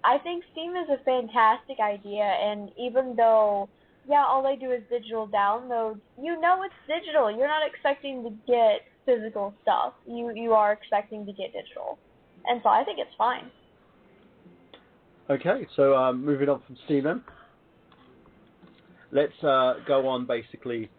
I think Steam is a fantastic idea. And even though, all they do is digital downloads, you know it's digital. You're not expecting to get physical stuff. You are expecting to get digital. And so I think it's fine. Okay, so moving on from Steam then. Let's go on basically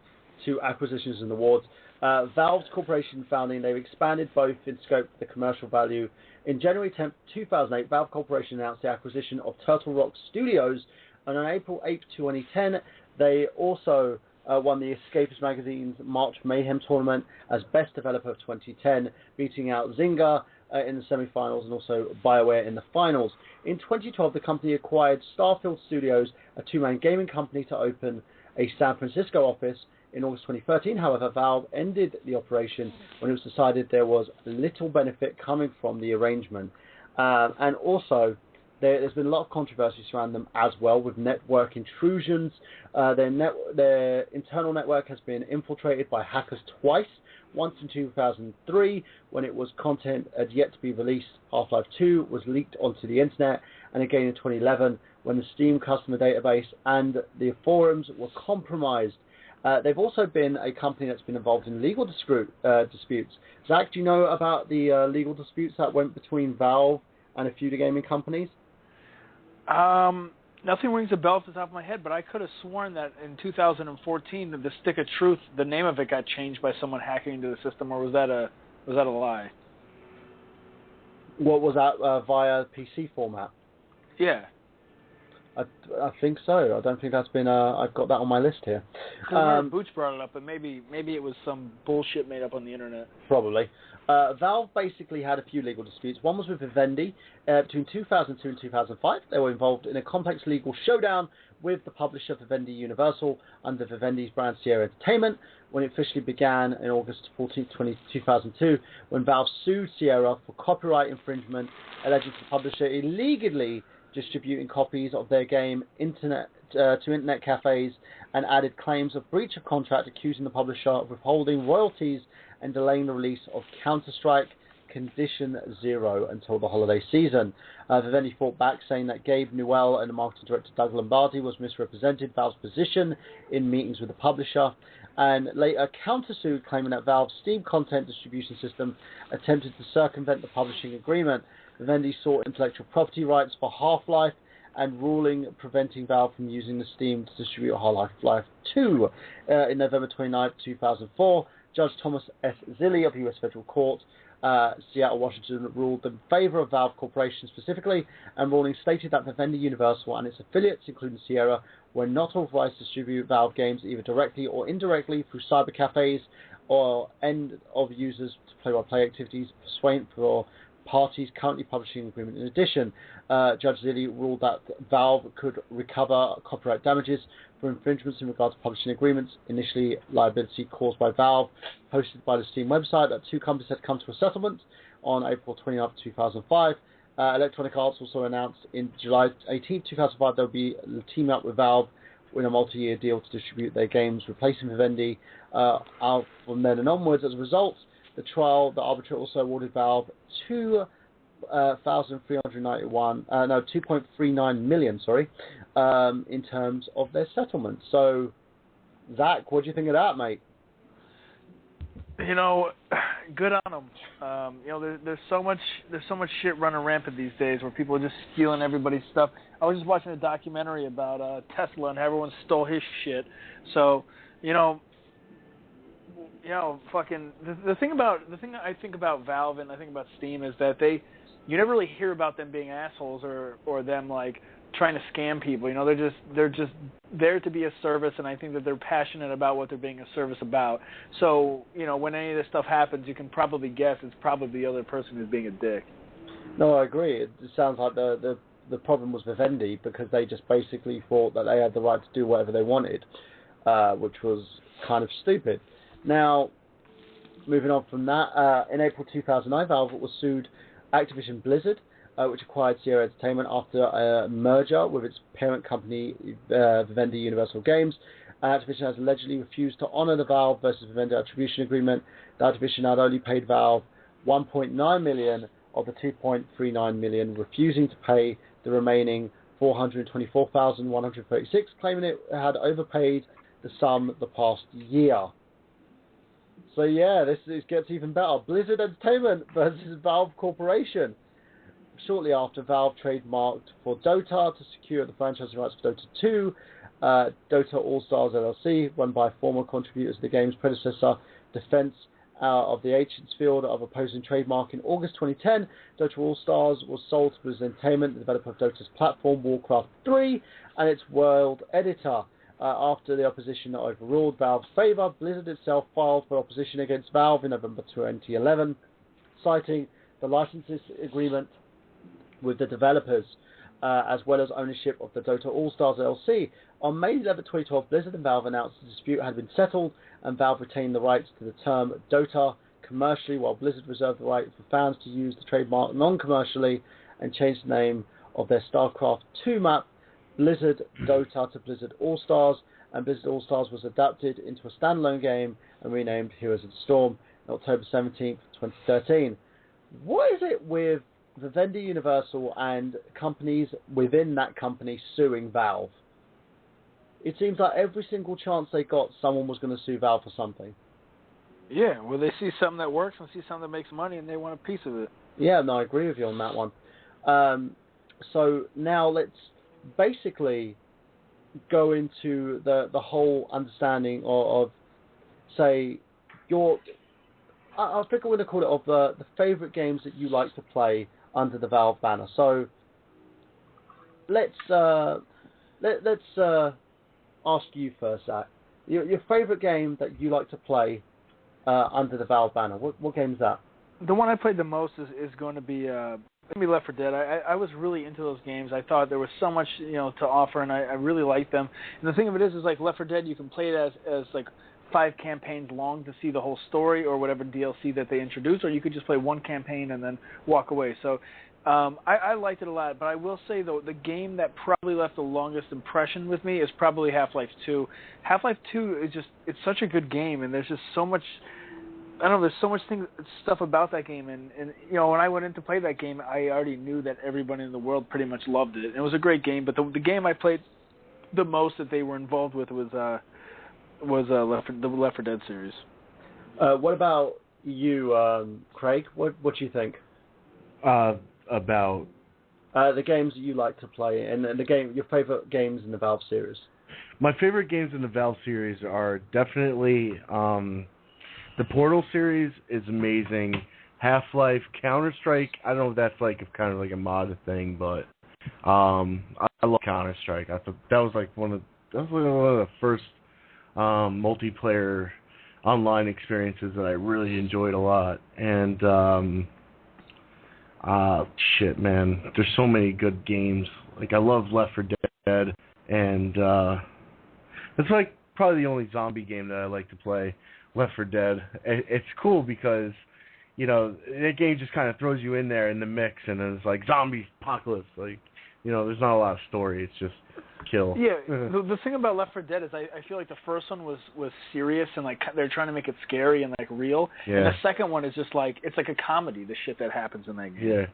to acquisitions and awards. Valve's corporation founding, they've expanded both in scope for the commercial value. In January 10th, 2008, Valve Corporation announced the acquisition of Turtle Rock Studios, and on April 8th, 2010, they also won the Escapist magazine's March Mayhem tournament as Best Developer of 2010, beating out Zynga in the semi-finals and also BioWare in the finals. In 2012, the company acquired Starfield Studios, a two-man gaming company, to open a San Francisco office. In August 2013, however, Valve ended the operation when it was decided there was little benefit coming from the arrangement. And also, there's been a lot of controversy surrounding them as well, with network intrusions. Their internal network has been infiltrated by hackers twice. Once in 2003, when it was content had yet to be released, Half-Life 2 was leaked onto the internet, and again in 2011, when the Steam customer database and the forums were compromised. They've also been a company that's been involved in legal disputes. Zach, do you know about the legal disputes that went between Valve and a few gaming companies? Nothing rings a bell off the top of my head, but I could have sworn that in 2014, the Stick of Truth, the name of it got changed by someone hacking into the system, or was that a lie? What was that, via PC format? Yeah. I think so. I don't think that's been. I've got that on my list here. Boots brought it up, but maybe it was some bullshit made up on the internet. Probably. Valve basically had a few legal disputes. One was with Vivendi. Between 2002 and 2005, they were involved in a complex legal showdown with the publisher Vivendi Universal under Vivendi's brand Sierra Entertainment, when it officially began in August 14, 2002, when Valve sued Sierra for copyright infringement, alleging the publisher illegally distributing copies of their game to internet cafes, and added claims of breach of contract, accusing the publisher of withholding royalties and delaying the release of Counter-Strike. Condition Zero until the holiday season. Vivendi fought back, saying that Gabe Newell and the marketing director Doug Lombardi was misrepresented Valve's position in meetings with the publisher, and later countersued, claiming that Valve's Steam content distribution system attempted to circumvent the publishing agreement. Vivendi sought intellectual property rights for Half-Life and ruling preventing Valve from using the Steam to distribute Half-Life 2. In November 29, 2004, Judge Thomas S. Zilli of the U.S. Federal Court, Seattle, Washington, ruled in favor of Valve Corporation specifically, and ruling stated that Vivendi Universal and its affiliates, including Sierra, were not authorized to distribute Valve games either directly or indirectly through cyber cafes or end of users to play-by-play activities pursuant for parties currently publishing an agreement. In addition, Judge Zilli ruled that Valve could recover copyright damages for infringements in regard to publishing agreements. Initially, liability caused by Valve, posted by the Steam website, that two companies had come to a settlement on April 29, 2005. Electronic Arts also announced in July 18, 2005, they'll be teaming up with Valve in a multi-year deal to distribute their games, replacing Vivendi out from then and onwards. As a result, the arbitrator also awarded Valve $2.39 million, in terms of their settlement. So, Zach, what do you think of that, mate? You know, good on them. You know, there's so much shit running rampant these days where people are just stealing everybody's stuff. I was just watching a documentary about Tesla and how everyone stole his shit. So, fucking the thing I think about Valve and I think about Steam is that you never really hear about them being assholes or them like trying to scam people. You know, they're just there to be a service, and I think that they're passionate about what they're being a service about. So, when any of this stuff happens, you can probably guess it's probably the other person who's being a dick. No, I agree. It sounds like the problem was Vivendi because they just basically thought that they had the right to do whatever they wanted, which was kind of stupid. Now, moving on from that, in April 2009, Valve was sued Activision Blizzard, which acquired Sierra Entertainment after a merger with its parent company, Vivendi Universal Games. Activision has allegedly refused to honor the Valve versus Vivendi attribution agreement. The Activision had only paid Valve $1.9 million of the $2.39 million, refusing to pay the remaining $424,136, claiming it had overpaid the sum the past year. So yeah, this gets even better. Blizzard Entertainment versus Valve Corporation. Shortly after, Valve trademarked for Dota to secure the franchising rights for Dota 2. Dota All-Stars LLC, run by former contributors to the game's predecessor, Defense of the Ancients field of opposing trademark. In August 2010, Dota All-Stars was sold to Blizzard Entertainment, the developer of Dota's platform Warcraft 3, and its world editor. After the opposition overruled Valve's favor, Blizzard itself filed for opposition against Valve in November 2011, citing the licenses agreement with the developers, as well as ownership of the Dota All-Stars LLC. On May 11, 2012, Blizzard and Valve announced the dispute had been settled, and Valve retained the rights to the term Dota commercially, while Blizzard reserved the right for fans to use the trademark non-commercially and changed the name of their StarCraft 2 map, Blizzard Dota, to Blizzard All-Stars, and Blizzard All-Stars was adapted into a standalone game and renamed Heroes of the Storm on October 17, 2013. What is it with Vivendi Universal and companies within that company suing Valve? It seems like every single chance they got, someone was going to sue Valve for something. Yeah, well, they see something that works and see something that makes money, and they want a piece of it. Yeah, no, I agree with you on that one. So now let's basically go into the whole understanding of say, I think I'm going to call it of the favorite games that you like to play under the Valve banner. So let's ask you first, Zach. Your favorite game that you like to play under the Valve banner. What game is that? The one I played the most is going to be Left 4 Dead. I was really into those games. I thought there was so much to offer, and I really liked them. And the thing of it is like Left 4 Dead, you can play it as like 5 campaigns long to see the whole story or whatever DLC that they introduce, or you could just play one campaign and then walk away. So I liked it a lot, but I will say, though, the game that probably left the longest impression with me is probably Half-Life 2. Half-Life 2 is it's such a good game, and there's just so much I don't know, there's so much stuff about that game, and you know, when I went in to play that game, I already knew that everybody in the world pretty much loved it. It was a great game, but the game I played the most that they were involved with was the Left 4 Dead series. What about you, Craig? What do you think? About the games that you like to play, and your favorite games in the Valve series. My favorite games in the Valve series are definitely the Portal series is amazing. Half-Life, Counter-Strike. I don't know if that's like kind of like a mod thing, but I love Counter-Strike. I thought that was like one of the first multiplayer online experiences that I really enjoyed a lot. And shit, man, there's so many good games. Like I love Left 4 Dead, and it's like probably the only zombie game that I like to play. Left 4 Dead. It's cool because, you know, that game just kind of throws you in there in the mix, and it's like zombie apocalypse. Like, you know, there's not a lot of story. It's just kill. Yeah, the thing about Left 4 Dead is I feel like the first one was serious and like they're trying to make it scary and like real. Yeah. And the second one is just like it's like a comedy. The shit that happens in that game. Yeah,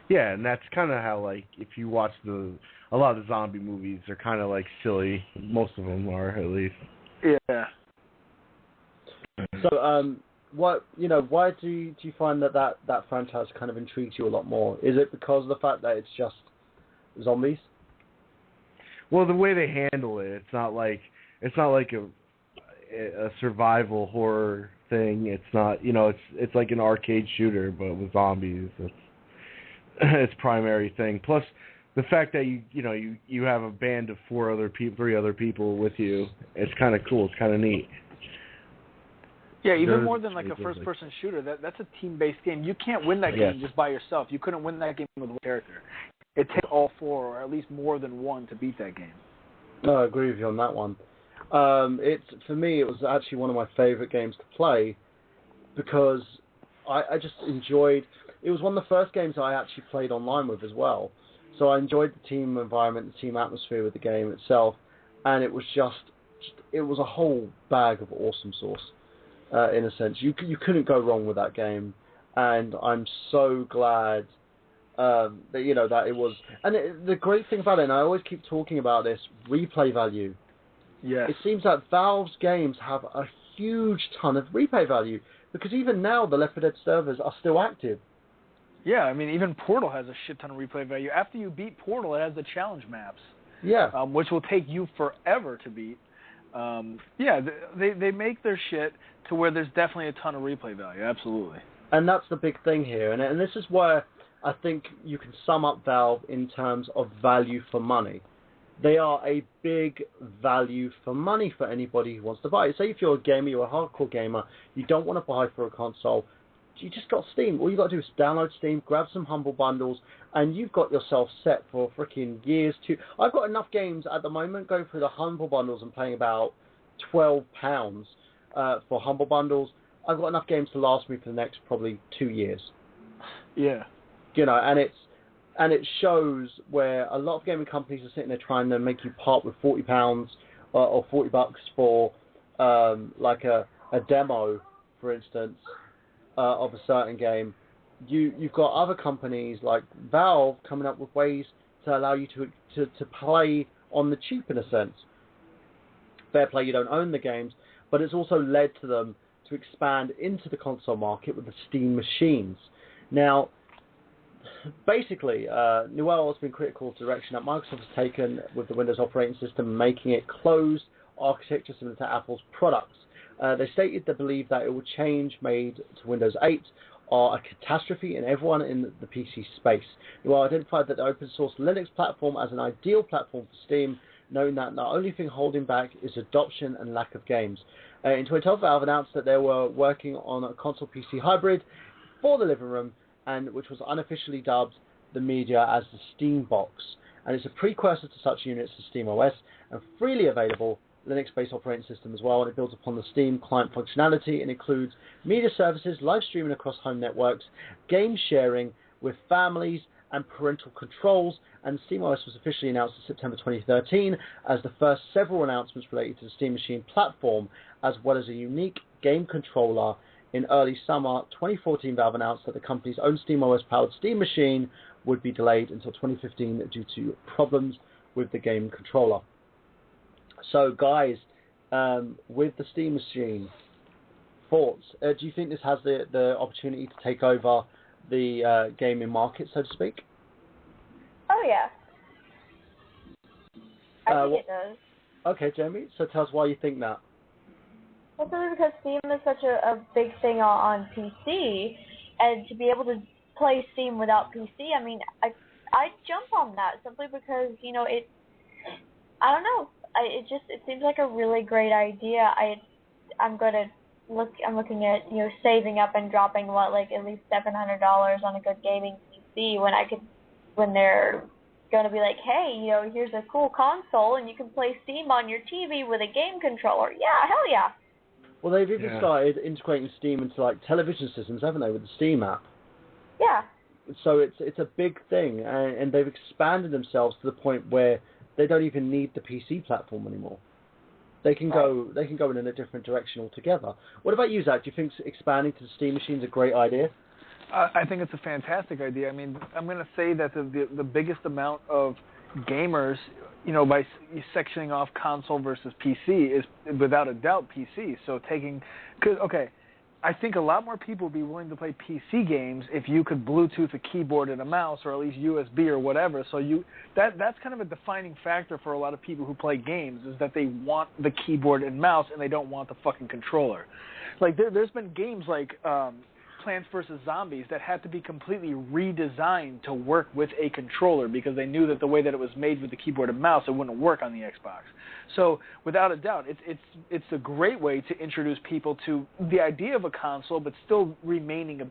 yeah, and that's kind of how like if you watch a lot of the zombie movies, they're kind of like silly. Most of them are at least. Yeah. So, why do you find that franchise kind of intrigues you a lot more? Is it because of the fact that it's just zombies? Well, the way they handle it, it's not like a survival horror thing. It's not, you know, it's like an arcade shooter, but with zombies. It's its primary thing. Plus, the fact that you have a band of three other people with you. It's kind of cool. It's kind of neat. Yeah, even more than like a first-person shooter, that's a team-based game. You can't win that game just by yourself. You couldn't win that game with one character. It takes all four, or at least more than one, to beat that game. No, I agree with you on that one. For me, it was actually one of my favorite games to play because I just enjoyed. It was one of the first games I actually played online with as well. So I enjoyed the team environment, the team atmosphere with the game itself, and it was it was a whole bag of awesome sauce. In a sense, you couldn't go wrong with that game, and I'm so glad that it was. And the great thing about it, and I always keep talking about this, replay value. Yeah. It seems that Valve's games have a huge ton of replay value because even now the Left 4 Dead servers are still active. Yeah, I mean even Portal has a shit ton of replay value. After you beat Portal, it has the challenge maps. Yeah. Which will take you forever to beat. They make their shit to where there's definitely a ton of replay value, absolutely. And that's the big thing here, and this is where I think you can sum up Valve in terms of value for money. They are a big value for money for anybody who wants to buy it. Say if you're a gamer, you're a hardcore gamer, you don't want to buy for a console, you just got Steam. All you got to do is download Steam, grab some Humble Bundles, and you've got yourself set for freaking years to... I've got enough games at the moment going through the Humble Bundles and paying about £12 for Humble Bundles. I've got enough games to last me for the next probably 2 years. Yeah. You know, and it shows where a lot of gaming companies are sitting there trying to make you part with £40 or $40 for like a demo, for instance, of a certain game. You've got other companies like Valve coming up with ways to allow you to play on the cheap in a sense. Fair play, you don't own the games, but it's also led to them to expand into the console market with the Steam machines. Now, basically, Newell has been critical of the direction that Microsoft has taken with the Windows operating system, making it closed architecture similar to Apple's products. They stated they believe that it will change made to Windows 8 are a catastrophe in everyone in the PC space. Newell identified that the open source Linux platform as an ideal platform for Steam, knowing that the only thing holding back is adoption and lack of games. In 2012, Valve announced that they were working on a console PC hybrid for the living room, and which was unofficially dubbed the media as the Steam Box. And it's a precursor to such units as SteamOS and freely available Linux-based operating system as well, and it builds upon the Steam client functionality and includes media services, live streaming across home networks, game sharing with families, and parental controls. And SteamOS was officially announced in September 2013 as the first several announcements related to the Steam Machine platform, as well as a unique game controller In early summer 2014, Valve announced that the company's own SteamOS-powered Steam machine would be delayed until 2015 due to problems with the game controller. So, guys, with the Steam machine, thoughts? Do you think this has the opportunity to take over the gaming market, so to speak? Oh, yeah. I think it does. Okay, Jamie, so tell us why you think that. Well, simply because Steam is such a big thing on PC, and to be able to play Steam without PC, I mean, I jump on that simply because, you know, I don't know, it seems like a really great idea. I'm looking at, you know, saving up and dropping at least $700 on a good gaming PC when they're going to be like, hey, you know, here's a cool console and you can play Steam on your TV with a game controller. Yeah, hell yeah. Well, they've even started integrating Steam into like television systems, haven't they, with the Steam app? Yeah. So it's a big thing, and they've expanded themselves to the point where they don't even need the PC platform anymore. They can go in a different direction altogether. What about you, Zach? Do you think expanding to the Steam machine is a great idea? I think it's a fantastic idea. I mean, I'm going to say that the biggest amount of gamers, you know, by sectioning off console versus PC is without a doubt PC. So I think a lot more people would be willing to play PC games if you could Bluetooth a keyboard and a mouse, or at least USB or whatever. So that's kind of a defining factor for a lot of people who play games, is that they want the keyboard and mouse and they don't want the fucking controller. Like there's been games like Plants vs. Zombies that had to be completely redesigned to work with a controller because they knew that the way that it was made with the keyboard and mouse, it wouldn't work on the Xbox. So without a doubt, it's a great way to introduce people to the idea of a console, but still remaining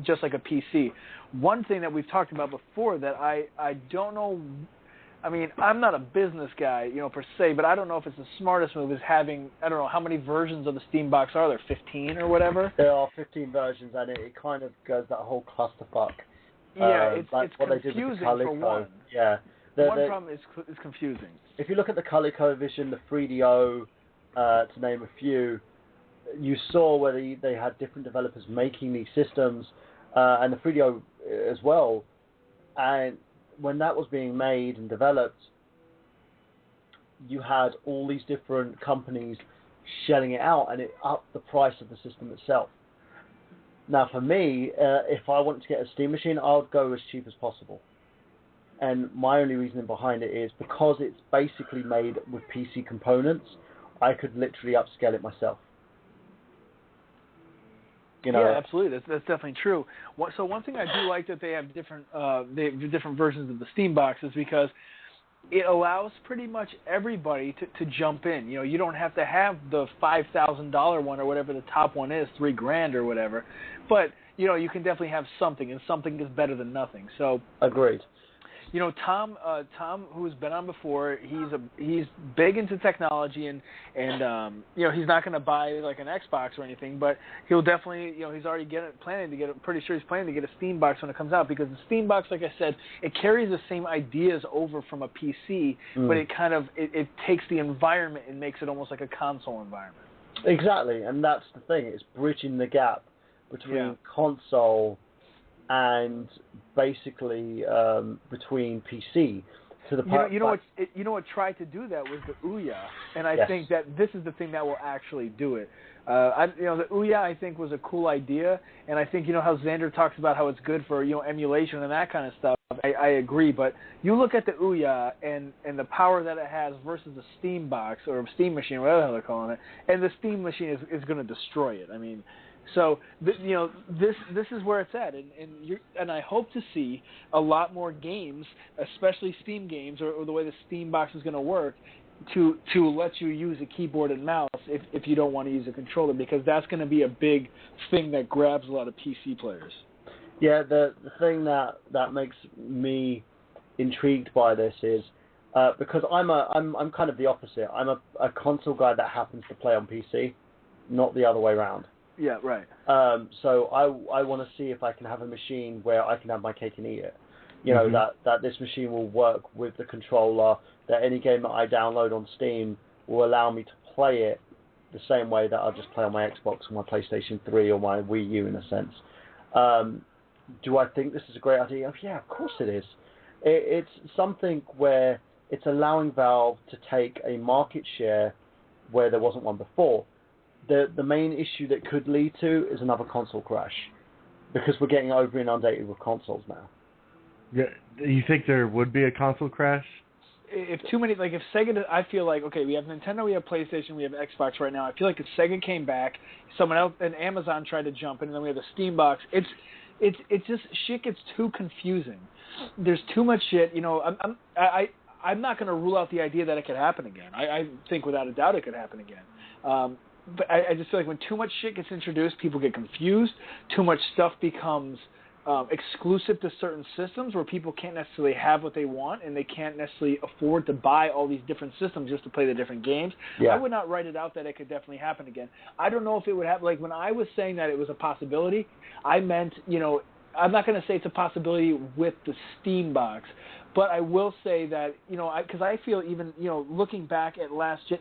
just like a PC. One thing that we've talked about before that I don't know. I mean, I'm not a business guy, you know, per se, but I don't know if it's the smartest move is having, I don't know, how many versions of the Steam box are there, 15 or whatever? There are 15 versions, and it kind of goes that whole clusterfuck. Yeah, it's what confusing for one. Yeah. One problem is confusing. If you look at the ColecoVision, the 3DO, to name a few, you saw where they had different developers making these systems, and the 3DO as well, and when that was being made and developed, you had all these different companies shelling it out, and it upped the price of the system itself. Now, for me, if I wanted to get a Steam machine, I would go as cheap as possible. And my only reasoning behind it is because it's basically made with PC components, I could literally upscale it myself. You know, yeah, absolutely. That's definitely true. So one thing I do like that they have different versions of the Steam box is because it allows pretty much everybody to jump in. You know, you don't have to have the $5,000 one or whatever the top one is, $3,000 or whatever. But you know, you can definitely have something, and something is better than nothing. So agreed. You know, Tom, who's been on before, he's big into technology, and you know, he's not going to buy like an Xbox or anything, but he'll definitely, you know, he's already pretty sure he's planning to get a Steam box when it comes out, because the Steam box, like I said, it carries the same ideas over from a PC, but it kind of it takes the environment and makes it almost like a console environment. Exactly, and that's the thing. It's bridging the gap between console and basically between PC to the you know what tried to do that was the Ouya, and I think that this is the thing that will actually do it. The Ouya, I think, was a cool idea, and I think, you know, how Xander talks about how it's good for, you know, emulation and that kind of stuff. I agree, but you look at the Ouya and the power that it has versus the Steam box or Steam machine, whatever the hell they're calling it, and the Steam machine is going to destroy it. I mean. So you know, this is where it's at, and I hope to see a lot more games, especially Steam games, or the way the Steam box is going to work, to let you use a keyboard and mouse if you don't want to use a controller, because that's going to be a big thing that grabs a lot of PC players. Yeah, the thing that makes me intrigued by this is because I'm kind of the opposite. I'm a console guy that happens to play on PC, not the other way around. Yeah, right. So I want to see if I can have a machine where I can have my cake and eat it. You know, that this machine will work with the controller, that any game that I download on Steam will allow me to play it the same way that I'll just play on my Xbox or my PlayStation 3 or my Wii U in a sense. Do I think this is a great idea? Yeah, of course it is. It's something where it's allowing Valve to take a market share where there wasn't one before. The main issue that could lead to is another console crash, because we're getting over inundated with consoles now. Yeah, you think there would be a console crash? If Sega, I feel like, okay, we have Nintendo, we have PlayStation, we have Xbox right now. I feel like if Sega came back, someone else, and Amazon tried to jump in, and then we have the Steam box. It's just, shit gets too confusing. There's too much shit. I'm not going to rule out the idea that it could happen again. I think without a doubt it could happen again. But I just feel like when too much shit gets introduced, people get confused. Too much stuff becomes exclusive to certain systems where people can't necessarily have what they want, and they can't necessarily afford to buy all these different systems just to play the different games. Yeah. I would not write it out that it could definitely happen again. I don't know if it would happen. Like, when I was saying that it was a possibility, I meant, I'm not going to say it's a possibility with the Steam box, but I will say that, because I feel even, looking back at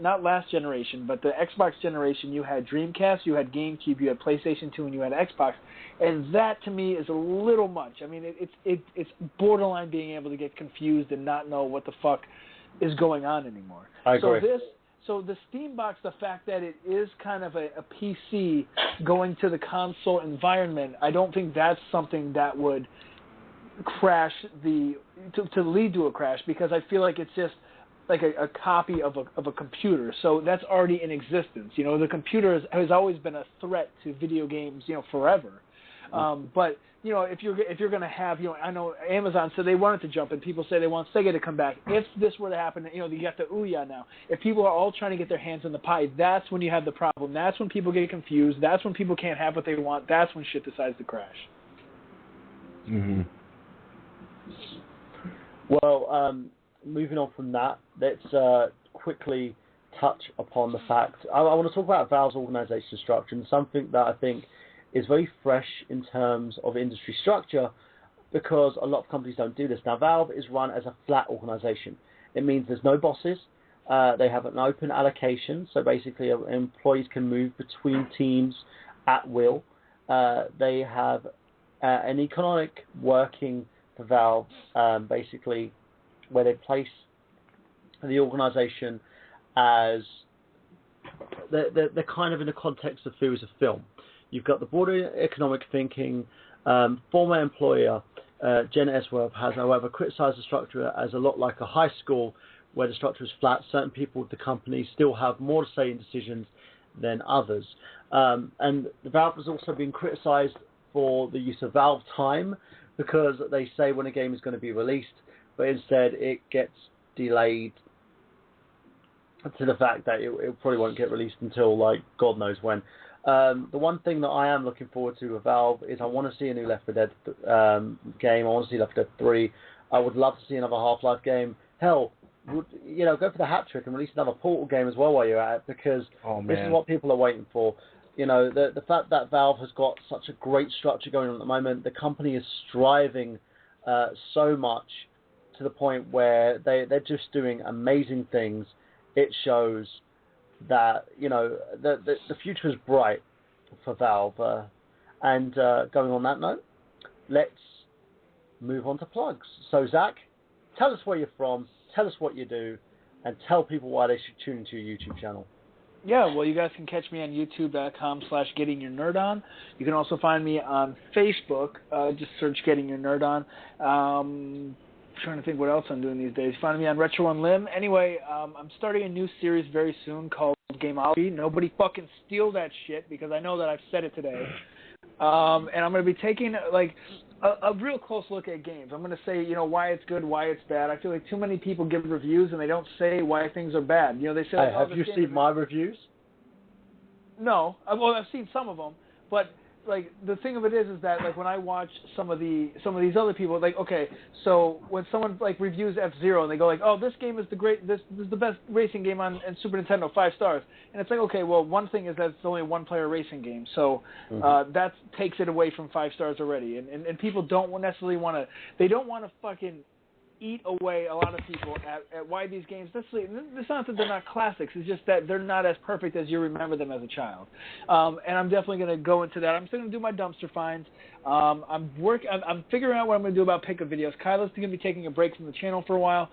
not last generation, but the Xbox generation, you had Dreamcast, you had GameCube, you had PlayStation 2, and you had Xbox, and that to me is a little much. I mean, it's borderline being able to get confused and not know what the fuck is going on anymore. I agree. So the Steam box, the fact that it is kind of a PC going to the console environment, I don't think that's something that would crash to lead to a crash, because I feel like it's just like a copy of a computer. So that's already in existence. The computer has always been a threat to video games, forever. But if you're going to have, I know Amazon said they wanted to jump in. People say they want Sega to come back. If this were to happen, you got the Ouya now. If people are all trying to get their hands on the pie, that's when you have the problem. That's when people get confused. That's when people can't have what they want. That's when shit decides to crash. Mm-hmm. Well, moving on from that, let's quickly touch upon the fact. I want to talk about Valve's organization structure, and something that I think is very fresh in terms of industry structure, because a lot of companies don't do this. Now, Valve is run as a flat organization. It means there's no bosses. They have an open allocation, so basically employees can move between teams at will. They have an economic working for Valve, basically, where they place the organization as they're kind of in the context of series of film. You've got the broader economic thinking. Former employer Jen Esworth has, however, criticized the structure as a lot like a high school where the structure is flat. Certain people at the company still have more to say in decisions than others. And the Valve has also been criticized for the use of Valve time, because they say when a game is going to be released, but instead it gets delayed to the fact that it probably won't get released until, like, God knows when. The one thing that I am looking forward to with Valve is I want to see a new Left 4 Dead game. I want to see Left 4 Dead 3. I would love to see another Half-Life game. Hell, go for the hat trick and release another Portal game as well while you're at it, because this is what people are waiting for. The fact that Valve has got such a great structure going on at the moment, the company is striving so much to the point where they're just doing amazing things. It shows that, the future is bright for Valve. And going on that note, let's move on to plugs. So, Zach, tell us where you're from, tell us what you do, and tell people why they should tune into your YouTube channel. Yeah, well, you guys can catch me on youtube.com/gettingyournerdon. You can also find me on Facebook. Just search Getting Your Nerd On. Trying to think what else I'm doing these days. Find me on Retro on Limb. Anyway, I'm starting a new series very soon called Gameology. Nobody fucking steal that shit, because I know that I've said it today. And I'm going to be taking a real close look at games. I'm going to say, why it's good, why it's bad. I feel like too many people give reviews and they don't say why things are bad. They say, have you seen my reviews? No. Well, I've seen some of them, but the thing of it is that when I watch some of these other people, okay, so when someone reviews F-Zero and they go oh, this game is this is the best racing game on Super Nintendo, 5 stars, and it's okay, well, one thing is that it's only a one-player racing game, so that takes it away from 5 stars already, and people don't necessarily want to, they don't want to fucking eat away a lot of people at why these games, it's not that they're not classics, it's just that they're not as perfect as you remember them as a child. And I'm definitely going to go into that. I'm still going to do my dumpster finds. I'm figuring out what I'm going to do about pickup videos. Kyla's going to be taking a break from the channel for a while,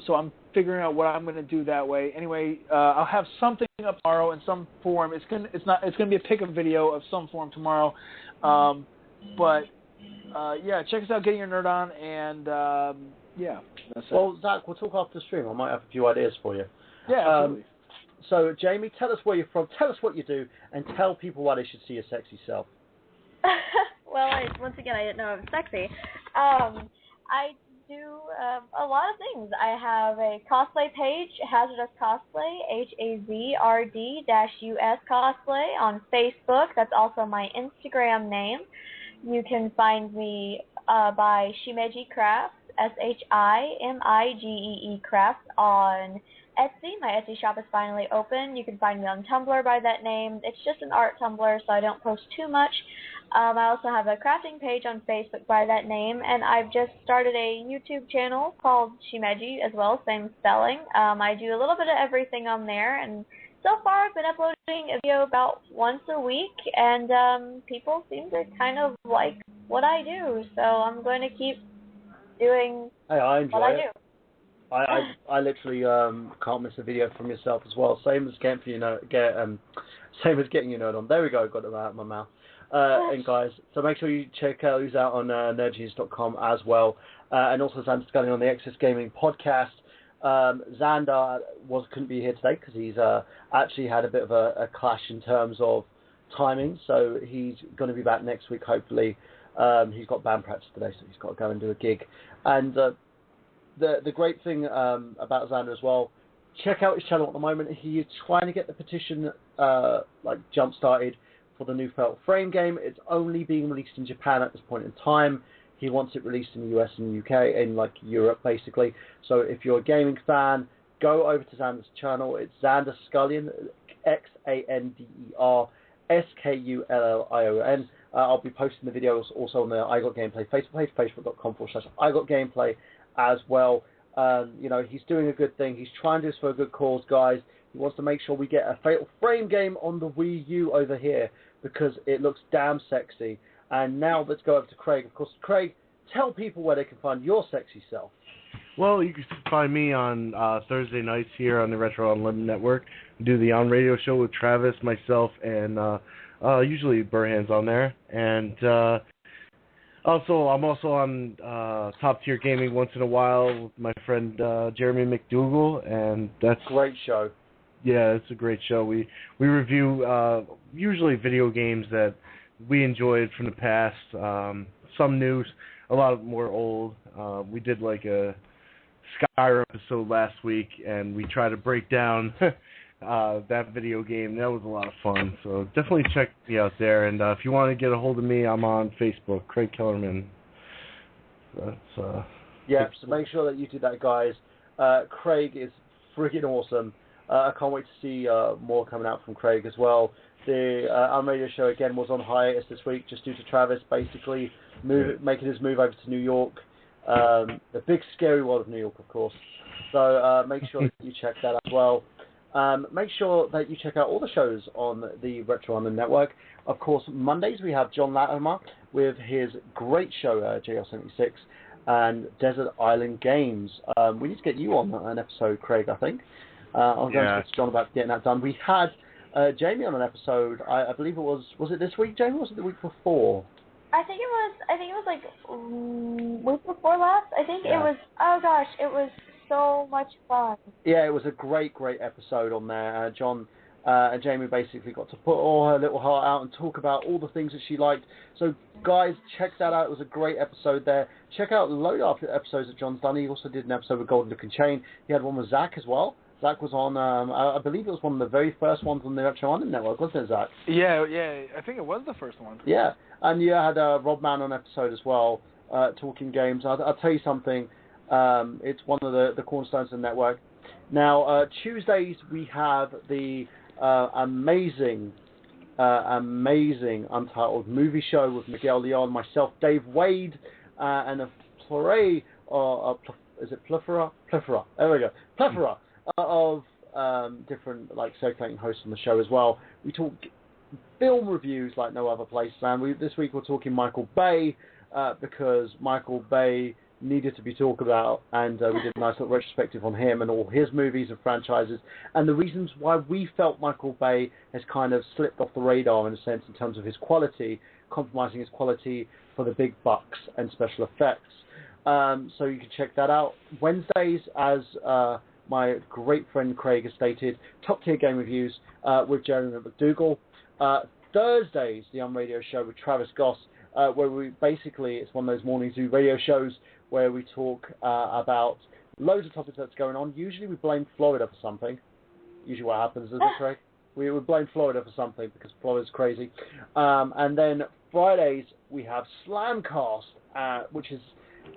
so I'm figuring out what I'm going to do that way. Anyway, I'll have something up tomorrow in some form. It's going to be a pickup video of some form tomorrow. But yeah, check us out, Getting Your Nerd On, and yeah, that's it. Well, Zach, we'll talk after the stream. I might have a few ideas for you. Yeah, absolutely. So, Jamie, tell us where you're from, tell us what you do, and tell people why they should see your sexy self. Well, once again, I didn't know I was sexy. I do a lot of things. I have a cosplay page, Hazardous Cosplay, HAZRD-US Cosplay on Facebook. That's also my Instagram name. You can find me by Shimeji Crafts, SHIMIGEE Crafts on Etsy. My Etsy shop is finally open. You can find me on Tumblr by that name. It's just an art Tumblr, so I don't post too much. I also have a crafting page on Facebook by that name, and I've just started a YouTube channel called Shimeji as well, same spelling. I do a little bit of everything on there, and so far I've been uploading a video about once a week, and people seem to kind of like what I do, so I'm going to keep doing I enjoy what I it. do. I literally can't miss a video from yourself as well. Same as getting your nerd on. There we go. Got it out of my mouth. And guys, so make sure you check those out on nerdgenius.com as well. And also Xander Scully on the Excess Gaming podcast. Xander couldn't be here today because he's actually had a bit of a clash in terms of timing. So he's going to be back next week, hopefully. He's got band practice today, so he's got to go and do a gig. And the great thing about Xander as well, check out his channel at the moment. He is trying to get the petition jump started for the new Fatal Frame game. It's only being released in Japan at this point in time. He wants it released in the US and the UK, in Europe basically. So if you're a gaming fan, go over to Xander's channel. It's Xander Scullion, XANDER SKULLION. I'll be posting the videos also on the I Got Gameplay Facebook page, facebook.com/IGotGameplay as well. He's doing a good thing. He's trying to do this for a good cause, guys. He wants to make sure we get a Fatal Frame game on the Wii U over here because it looks damn sexy. And now let's go over to Craig. Of course, Craig, tell people where they can find your sexy self. Well, you can find me on Thursday nights here on the Retro Unlimited Network. We do the On Radio show with Travis, myself, and usually Burhan's on there. And I'm also on Top Tier Gaming once in a while with my friend Jeremy McDougall, and that's great show. Yeah, it's a great show. We review usually video games that we enjoyed from the past, some new, a lot more old. We did a Skyrim episode last week, and we tried to break down that video game. That was a lot of fun. So definitely check me out there. And if you want to get a hold of me, I'm on Facebook, Craig Kellerman. So make sure that you do that, guys. Craig is freaking awesome. I can't wait to see more coming out from Craig as well. The Radio show again was on hiatus this week just due to Travis basically making his move over to New York, the big scary world of New York, of course. So make sure that you check that as well. Make sure that you check out all the shows on the Retro on the Network. Of course, Mondays we have John Latimer with his great show, JL76, and Desert Island Games. We need to get you on an episode, Craig, I think. I'm going to speak to John about getting that done. We had Jamie on an episode. I believe it was it this week, Jamie? Or was it the week before? I think it was week before last. I think it was. Oh gosh, it was so much fun. Yeah, it was a great episode on there. John and Jamie basically got to put all her little heart out and talk about all the things that she liked. So guys, check that out. It was a great episode there. Check out a load of episodes that John's done. He also did an episode with Golden Duke and Chain. He had one with Zach as well. Zach was on, I believe it was one of the very first ones on the Retro Island Network, wasn't it, Zach? Yeah, I think it was the first one. Yeah, and you had Rob Mann on episode as well, talking games. I'll tell you something, it's one of the cornerstones of the network. Now, Tuesdays we have the amazing Untitled Movie Show with Miguel Leon, myself, Dave Wade, and a is it plethora? Plethora. There we go. Plethora of different circulating hosts on the show as well. We talk film reviews like no other place, and this week we're talking Michael Bay because Michael Bay needed to be talked about, and we did a nice little retrospective on him and all his movies and franchises, and the reasons why we felt Michael Bay has kind of slipped off the radar in a sense in terms of his quality, compromising his quality for the big bucks and special effects. So you can check that out. Wednesdays, as my great friend Craig has stated, top tier game reviews with Jeremy McDougall. Thursdays, the Radio Show with Travis Goss, where we basically, it's one of those mornings do radio shows where we talk about loads of topics that's going on. Usually we blame Florida for something. Usually what happens, isn't it, Craig? We would blame Florida for something because Florida's crazy. And then Fridays we have Slamcast, which is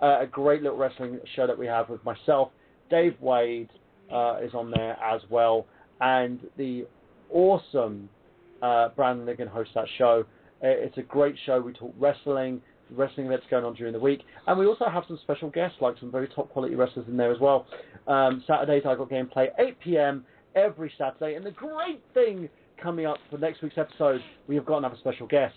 a great little wrestling show that we have with myself. Dave Wade is on there as well, and the awesome Brandon Ligon hosts that show. It's a great show. We talk wrestling events going on during the week, and we also have some special guests, like some very top quality wrestlers in there as well. Saturdays I got gameplay 8 p.m. every Saturday, and the great thing coming up for next week's episode, we have got another special guest.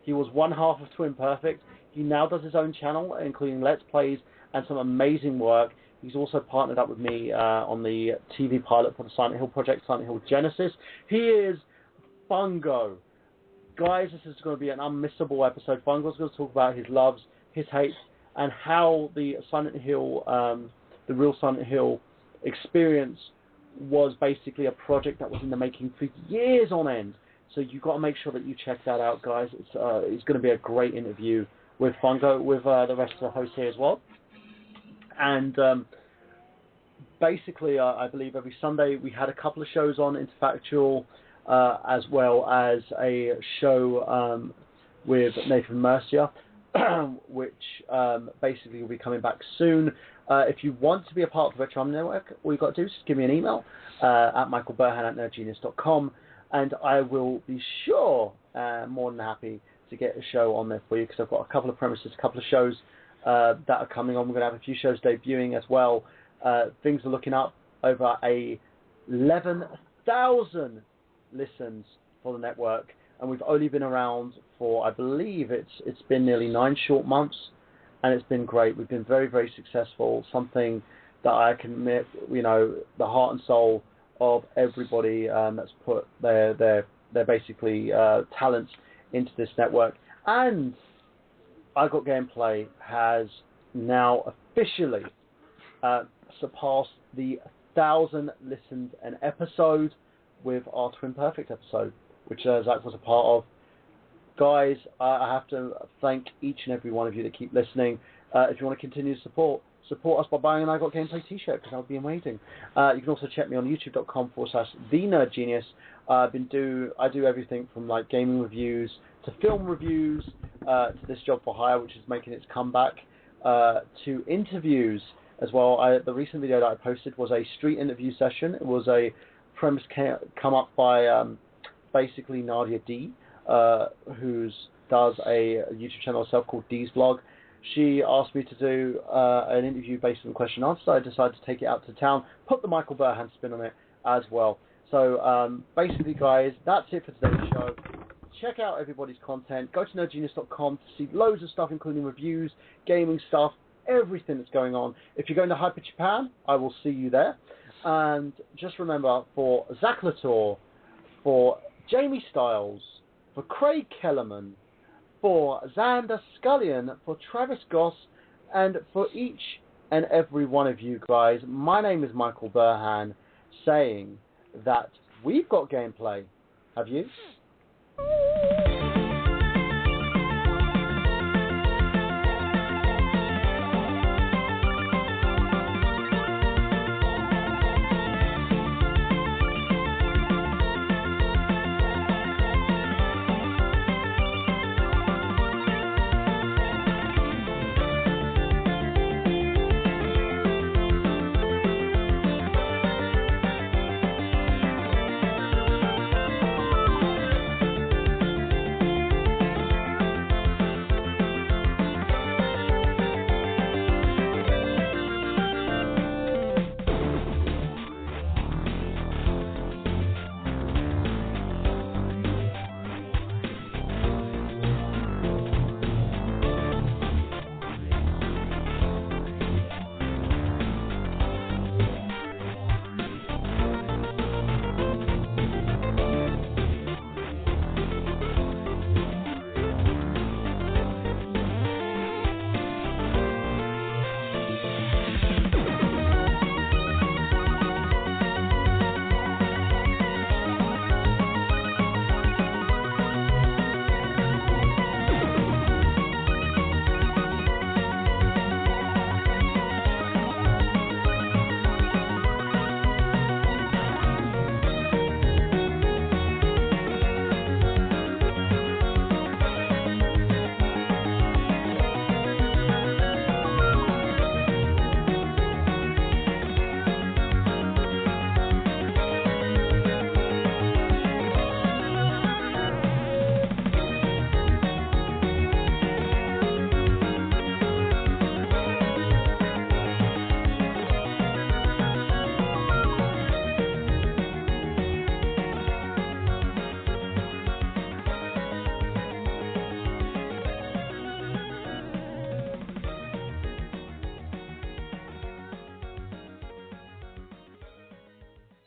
He was one half of Twin Perfect. He now does his own channel, including Let's Plays and some amazing work. He's also partnered up with me on the TV pilot for the Silent Hill project, Silent Hill Genesis. He is Bungo. Guys, this is going to be an unmissable episode. Bungo's going to talk about his loves, his hates, and how the Silent Hill, the real Silent Hill experience was basically a project that was in the making for years on end. So you've got to make sure that you check that out, guys. It's going to be a great interview with Bungo, with the rest of the hosts here as well. And basically, I believe every Sunday we had a couple of shows on Interfactual, as well as a show with Nathan Mercier, which basically will be coming back soon. If you want to be a part of the Retro Network, all you've got to do is just give me an email at michaelburhan@nerdgenius.com, and I will be sure, more than happy, to get a show on there for you, because I've got a couple of premises, a couple of shows that are coming on. We're going to have a few shows debuting as well. Things are looking up. Over 11,000 listens for the network, and we've only been around for, I believe it's been nearly 9 short months, and it's been great. We've been very, very successful, something that I can admit, the heart and soul of everybody that's put their basically talents into this network. And I Got Gameplay has now officially surpassed the 1,000 listens an episode with our Twin Perfect episode, which Zach was a part of. Guys, I have to thank each and every one of you that keep listening. If you want to continue to support us by buying an I Got Gameplay t-shirt, because that would be amazing. You can also check me on youtube.com/thenerdgenius. I do everything from like gaming reviews to film reviews to this job for hire, which is making its comeback, to interviews as well. The recent video that I posted was a street interview session. It was a premise come up by basically Nadia D, who does a YouTube channel herself called D's Vlog. She asked me to do an interview based on question and answer. So I decided to take it out to town, put the Michael Burhan spin on it as well. So basically, guys, that's it for today's show. Check out everybody's content. Go to nerdgenius.com to see loads of stuff, including reviews, gaming stuff, everything that's going on. If you're going to Hyper Japan, I will see you there. And just remember, for Zach Latour, for Jamie Styles, for Craig Kellerman, for Xander Scullion, for Travis Goss, and for each and every one of you guys, my name is Michael Burhan, saying that we've got gameplay. Have you?